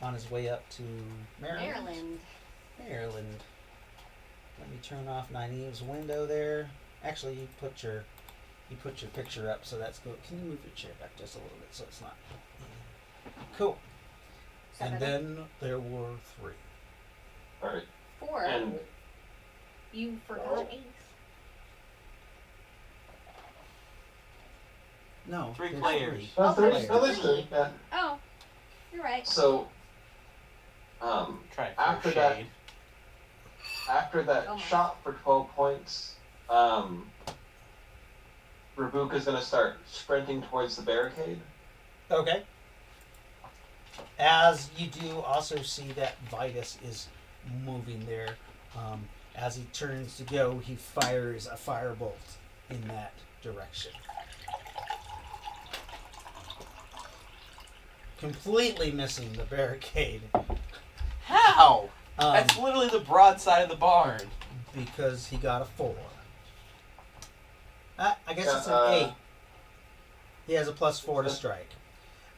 on his way up to Maryland. Maryland. Let me turn off Nyneave's window there. Actually, you put your picture up, so that's good. Can you move your chair back just a little bit so it's not cool? And then there were 3. All right. 4. And You forgot Ace. No, 3 there's players. 3. no, there's there's, no, there's 3. Yeah. Oh, you're right. So, Try to after throw that, shade. after that Oh my. shot for 12 points, Rabuka's gonna start sprinting towards the barricade. Okay. As you do also see that Vitus is moving there. As he turns to go, he fires a firebolt in that direction. Completely missing the barricade. How? That's literally the broadside of the barn. Because he got a 4. I guess it's an 8. He has a +4 to strike.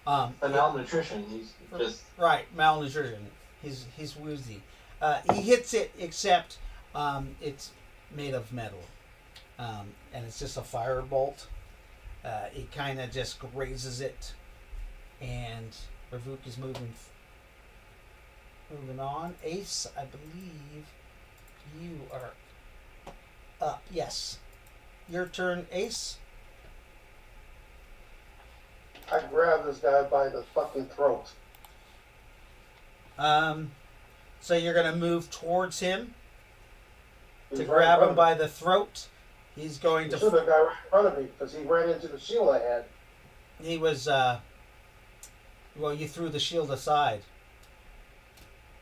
The malnutrition, he's just Right, malnutrition. He's woozy. He hits it, except it's made of metal, and it's just a firebolt. It kind of just grazes it, and Ravuk is moving on. Ace, I believe you are up. Yes, your turn, Ace. I grab this guy by the fucking throat. So you're gonna move towards him He's to right grab in him front by the throat. He's going of me. to. You should have guy right in front of me because he ran into the shield I had. He was. Well, you threw the shield aside.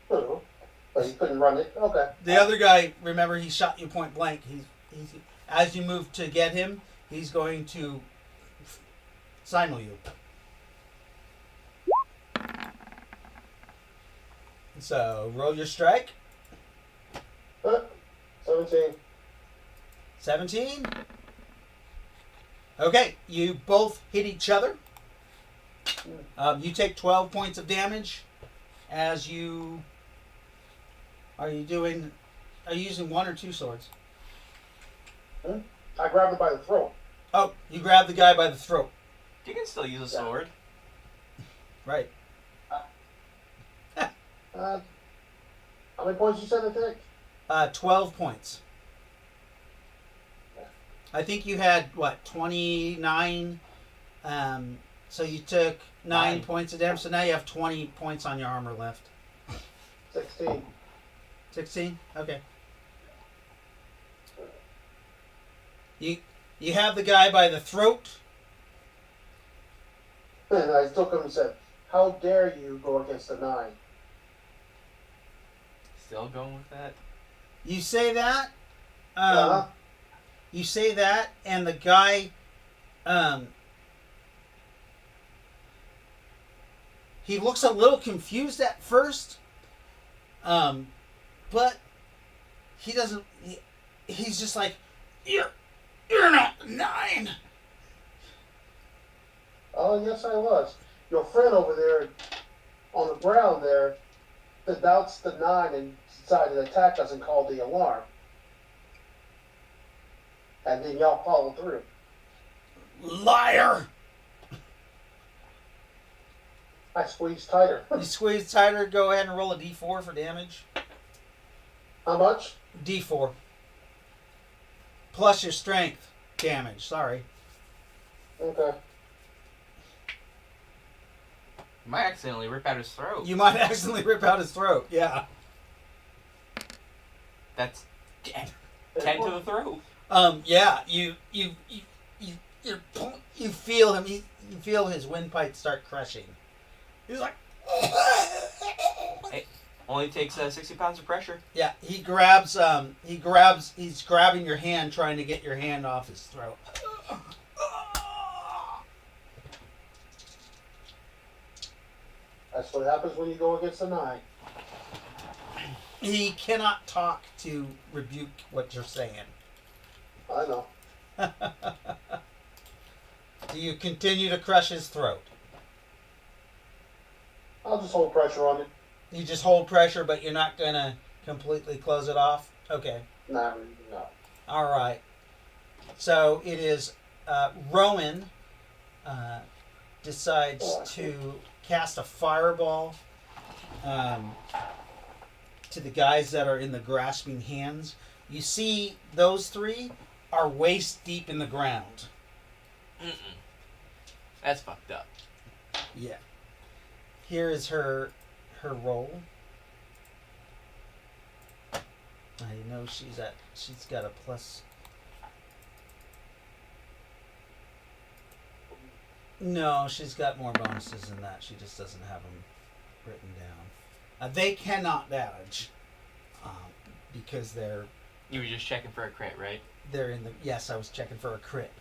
But he couldn't run it. Okay. The other guy, remember, he shot you point blank. He's as you move to get him, he's going to simul you. So roll your strike. 17. 17. Okay, you both hit each other. You take 12 points of damage. As you are you using 1 or 2 swords? I grabbed him by the throat. Oh, you grab the guy by the throat. You can still use a sword. Right. How many points you said I take? 12 points. I think you had, 29? So you took 9 points of damage, so now you have 20 points on your armor left. 16. 16? Okay. You have the guy by the throat. And I took him and said, "How dare you go against a 9?" Still going with that? You say that. Uh-huh. You say that, and the guy, he looks a little confused at first, but he doesn't. He's just like, you're not 9. Oh, yes, I was. Your friend over there on the ground there denounced the 9 and decided to attack us and called the alarm. And then y'all followed through. Liar! I squeezed tighter. You squeeze tighter. Go ahead and roll a d4 for damage. How much? D4. Plus your strength damage. Sorry. Okay. You might accidentally rip out his throat. You might accidentally rip out his throat. Yeah. That's 10 to the throat. Yeah. You feel him. you feel his windpipe start crushing. He's like, Hey, only takes 60 pounds of pressure. yeah. He's grabbing your hand, trying to get your hand off his throat. That's what happens when you go against the Nyne. He cannot talk to rebuke what you're saying. I know. Do you continue to crush his throat? I'll just hold pressure on it. You just hold pressure, but you're not going to completely close it off? Okay. Not really, no. All right. So it is Rowan decides to cast a fireball to the guys that are in the grasping hands. You see those three are waist deep in the ground. Mm-mm. That's fucked up. Yeah. Here is her roll. I know she's got a plus. No, she's got more bonuses than that. She just doesn't have them written down. They cannot damage because You were just checking for a crit, right? they're in the. Yes, I was checking for a crit.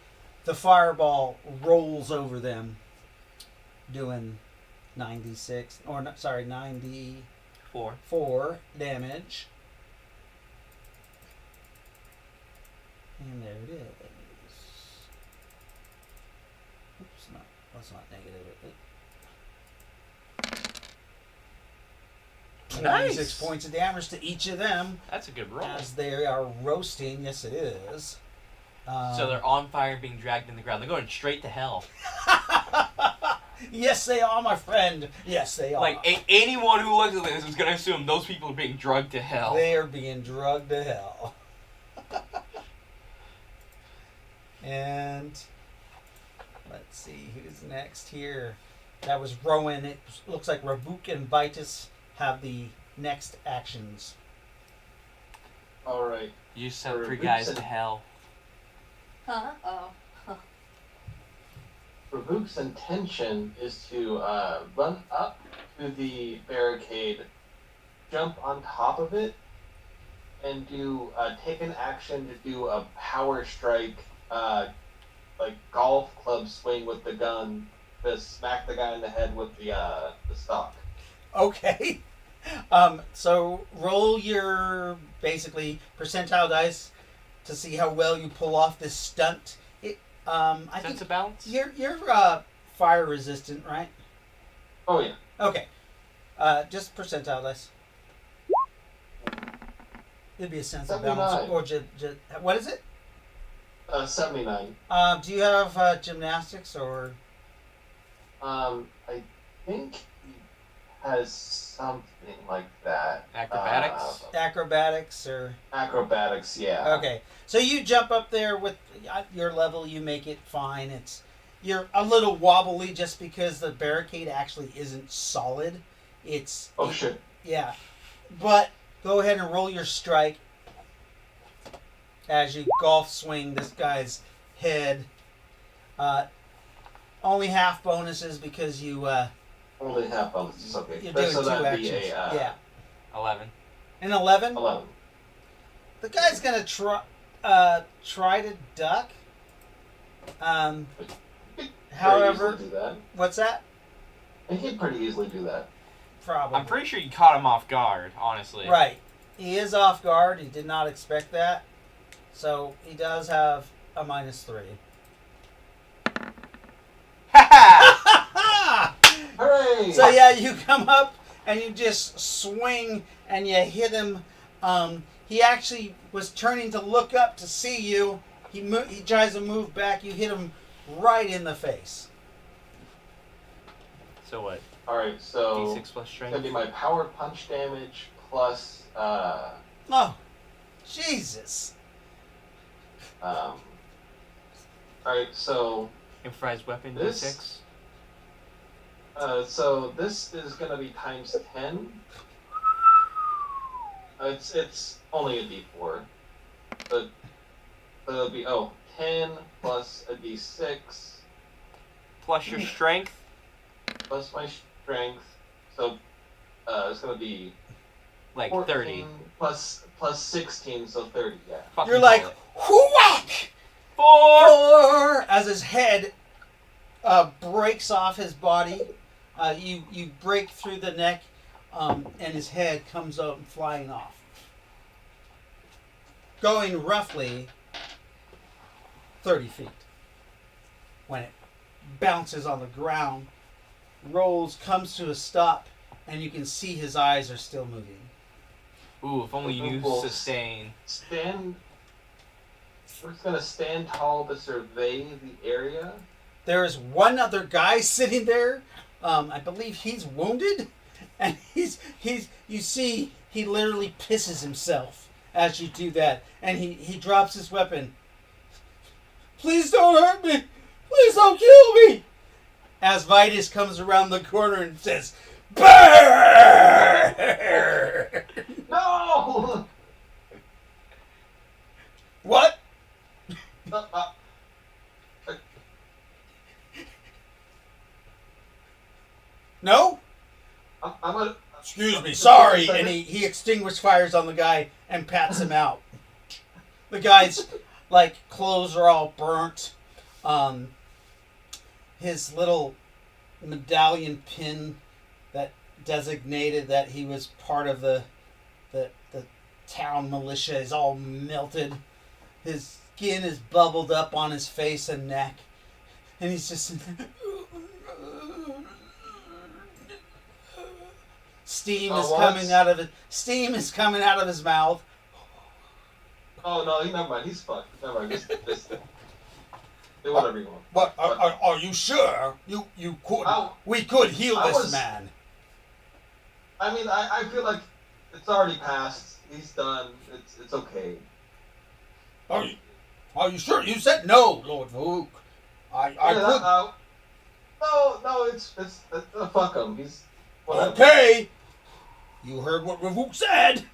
The fireball rolls over them, doing 96 or not, sorry, 94 damage. And there it is. Oops, no, that's not negative. Nice. 96 points of damage to each of them That's a good roll. as they are roasting. Yes, it is. So they're on fire, being dragged in the ground. They're going straight to hell. Yes, they are, my friend. Yes, they are. Like anyone who looks at this is going to assume those people are being drugged to hell. They are being drugged to hell. And let's see who's next here. That was Rowan. It looks like Rabuk and Vitus have the next actions. All right. You sent For 3 guys Vincent. to hell. Huh? Oh. Rabuk's intention is to run up to the barricade, jump on top of it, and take an action to do a power strike, like golf club swing with the gun to smack the guy in the head with the stock. Okay. So roll your basically percentile dice to see how well you pull off this stunt. I Sense think of balance? you're fire resistant, right? Oh yeah. Okay. Just percentile dice. It'd be a sense of balance. 79. Or what is it? 79. Do you have gymnastics or? I think he has something like that. Acrobatics? Acrobatics or? Acrobatics, yeah. Okay, so you jump up there with your level. You make it fine. You're a little wobbly just because the barricade actually isn't solid. Oh shit. Yeah, but go ahead and roll your strike as you golf swing this guy's head. Only half bonuses because you. Only half bonuses. Okay. You're doing so 2 that'd actions. be a Yeah, 11. an 11. 11. The guy's gonna try to duck. However, Pretty easily do that. what's that? He could pretty easily do that. Probably. I'm pretty sure you caught him off guard, honestly. Right. He is off guard. He did not expect that. So he does have a -3. Ha Hooray! So yeah, you come up and you just swing and you hit him. He actually was turning to look up to see you. He tries to move back. You hit him right in the face. So what? Alright, so D6 plus it's gonna strength? be my power punch damage plus Oh, Jesus. Alright, so Improvised weapon, This- D6? so this is gonna be times 10. It's only a D4. But it'll be 10 plus a D6 plus your strength. Plus my strength. So it's gonna be Like 14 30. plus 16, so 30. Yeah. Fucking You're like, call it. whack! 4! As his head breaks off his body, you break through the neck, and his head comes out and flying off. Going roughly 30 feet. When it bounces on the ground, rolls, comes to a stop, and you can see his eyes are still moving. Ooh, if only you knew sustain. We're just gonna stand tall to survey the area. There is one other guy sitting there. I believe he's wounded, and you see he literally pisses himself as you do that, and he drops his weapon. Please don't hurt me! Please don't kill me! As Vitus comes around the corner and says, "Burn!" No! What? No? I'm gonna. Excuse me, sorry. And he extinguished fires on the guy and pats him out. The guy's like clothes are all burnt. His little medallion pin that designated that he was part of the town militia is all melted. His skin is bubbled up on his face and neck, and he's just steam is coming out of it. Steam is coming out of his mouth. Oh no, never mind. He's fucked. Never mind. This thing. Do whatever you want. But are you sure? You could. We could heal this man. I mean, I feel like it's already passed. He's done. It's okay. Are you sure? You said no, Lord Vuk. I could. No, it's fuck him. He's whatever. Okay. You heard what Ravuk said.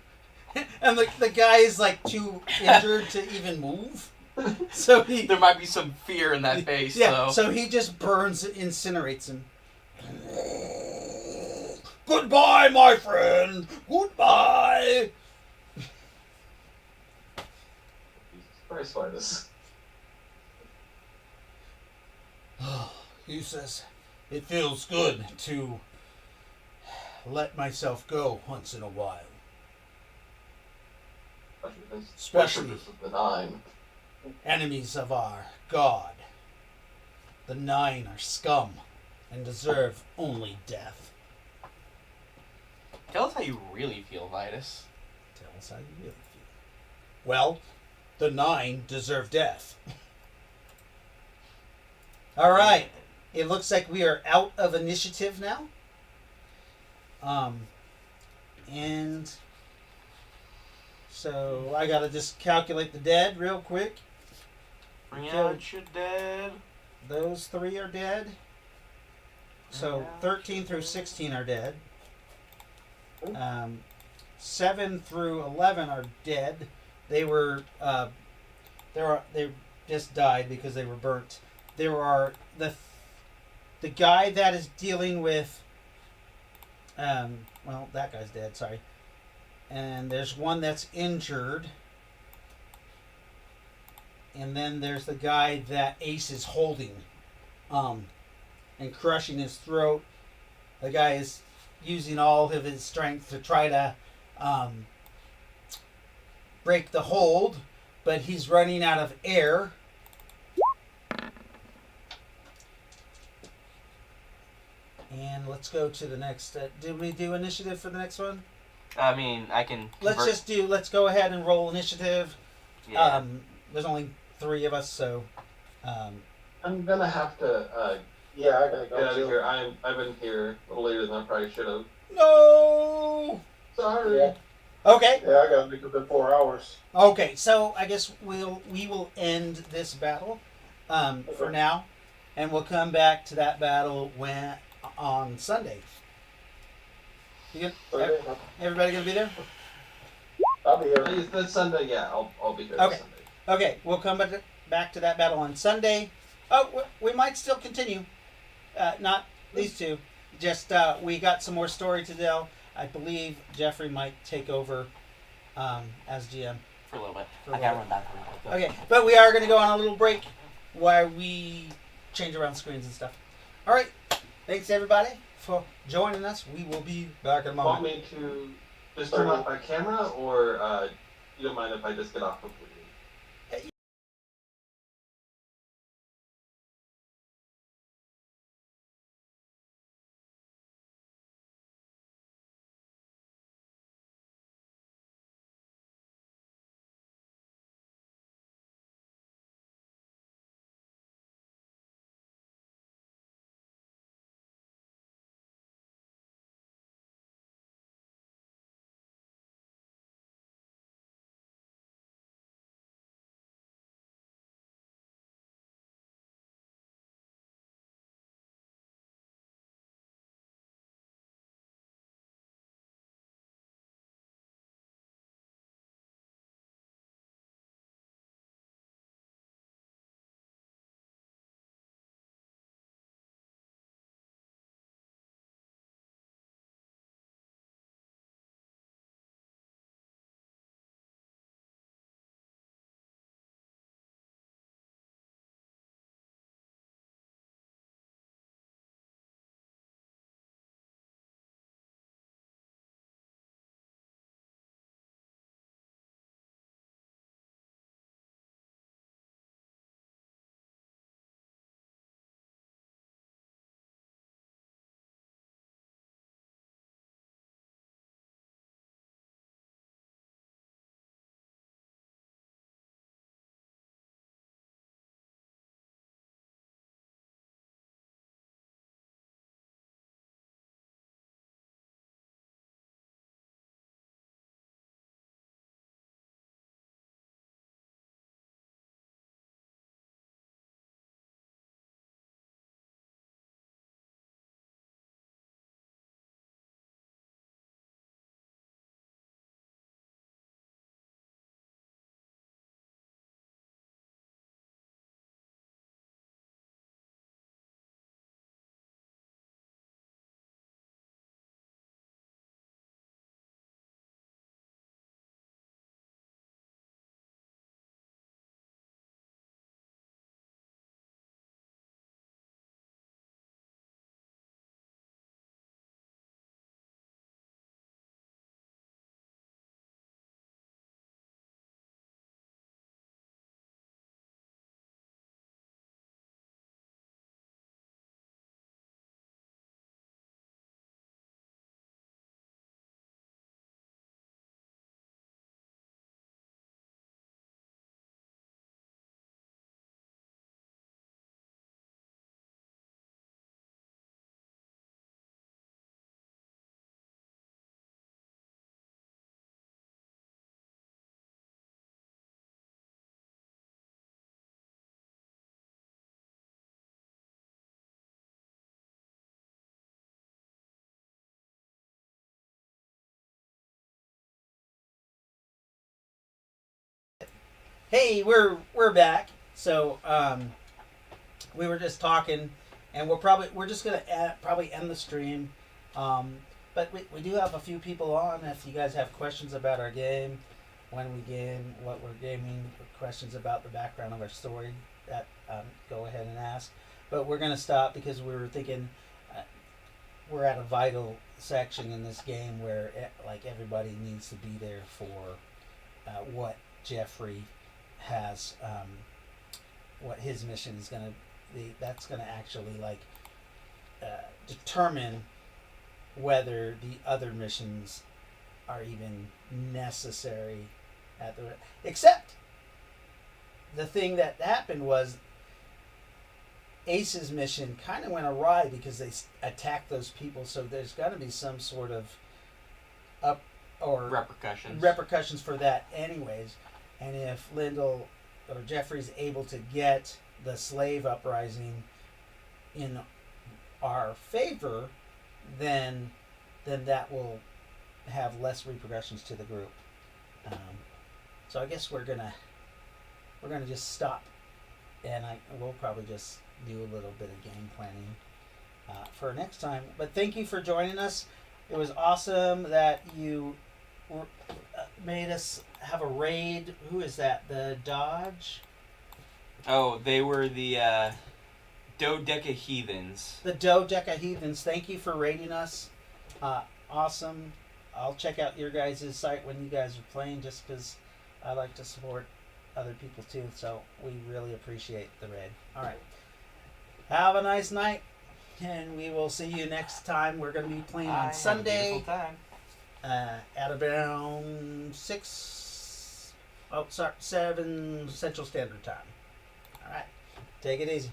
And the guy is like too injured to even move. So there might be some fear in that face, though. So he just burns it, incinerates him. Goodbye, my friend. Goodbye. Jesus Christ, Vitus. He says, it feels good to let myself go once in a while. Especially the Nyne. Enemies of our God. The Nyne are scum and deserve only death. Tell us how you really feel, Vitus. Tell us how you really feel. Well, the Nyne deserve death. All right. It looks like we are out of initiative now. And so I gotta just calculate the dead real quick. Bring out your dead. Those 3 are dead. So 13 through 16 are dead. 7 through 11 are dead. They were they just died because they were burnt. There are the guy that is dealing with well, that guy's dead, sorry. And there's one that's injured. And then there's the guy that Ace is holding and crushing his throat. The guy is using all of his strength to try to break the hold, but he's running out of air. And let's go to the next. Did we do initiative for the next one? I mean, I can. Let's go ahead and roll initiative. Yeah. There's only 3 of us, so. I'm gonna have to. Yeah, I gotta Get go out of too. here. I've been here a little later than I probably should have. No. Sorry. Yeah. Okay. Yeah, I gotta make up in 4 hours. Okay. So I guess we will end this battle for now, and we'll come back to that battle on Sunday. You good? Everybody gonna be there? I'll be here. This Sunday, yeah, I'll be here. Okay. This Sunday. Okay, we'll come back to that battle on Sunday. Oh, we might still continue. Not these two. Just we got some more story to tell. I believe Jeffrey might take over as GM. For a little bit. For a I gotta little run back. Go. Okay, but we are going to go on a little break while we change around screens and stuff. All right. Thanks, everybody, for joining us. We will be back in a Want moment. me to just turn off my camera, or you don't mind if I just get off completely? Hey, we're back. So we were just talking, and we're just gonna probably end the stream. But we do have a few people on. If you guys have questions about our game, when we game, what we're gaming, questions about the background of our story, that go ahead and ask. But we're gonna stop because we were thinking we're at a vital section in this game where like everybody needs to be there for what Jeffrey has, what his mission is gonna be. That's gonna actually like determine whether the other missions are even necessary at the except the thing that happened was Ace's mission kind of went awry because they attacked those people, so there's got to be some sort of up or repercussions for that anyways. And if Lyndall or Jeffrey's able to get the slave uprising in our favor, then that will have less repercussions to the group. So I guess we're gonna just stop, and we'll probably just do a little bit of game planning for next time. But thank you for joining us. It was awesome that you made us have a raid. Who is that? The Dodge? Oh, they were the Dodecahedrons. The Dodecahedrons. Thank you for raiding us. Awesome. I'll check out your guys' site when you guys are playing, just because I like to support other people too. So we really appreciate the raid. All right. Have a nice night, and we will see you next time. We're going to be playing on Sunday at around 7 Central Standard Time. All right. Take it easy.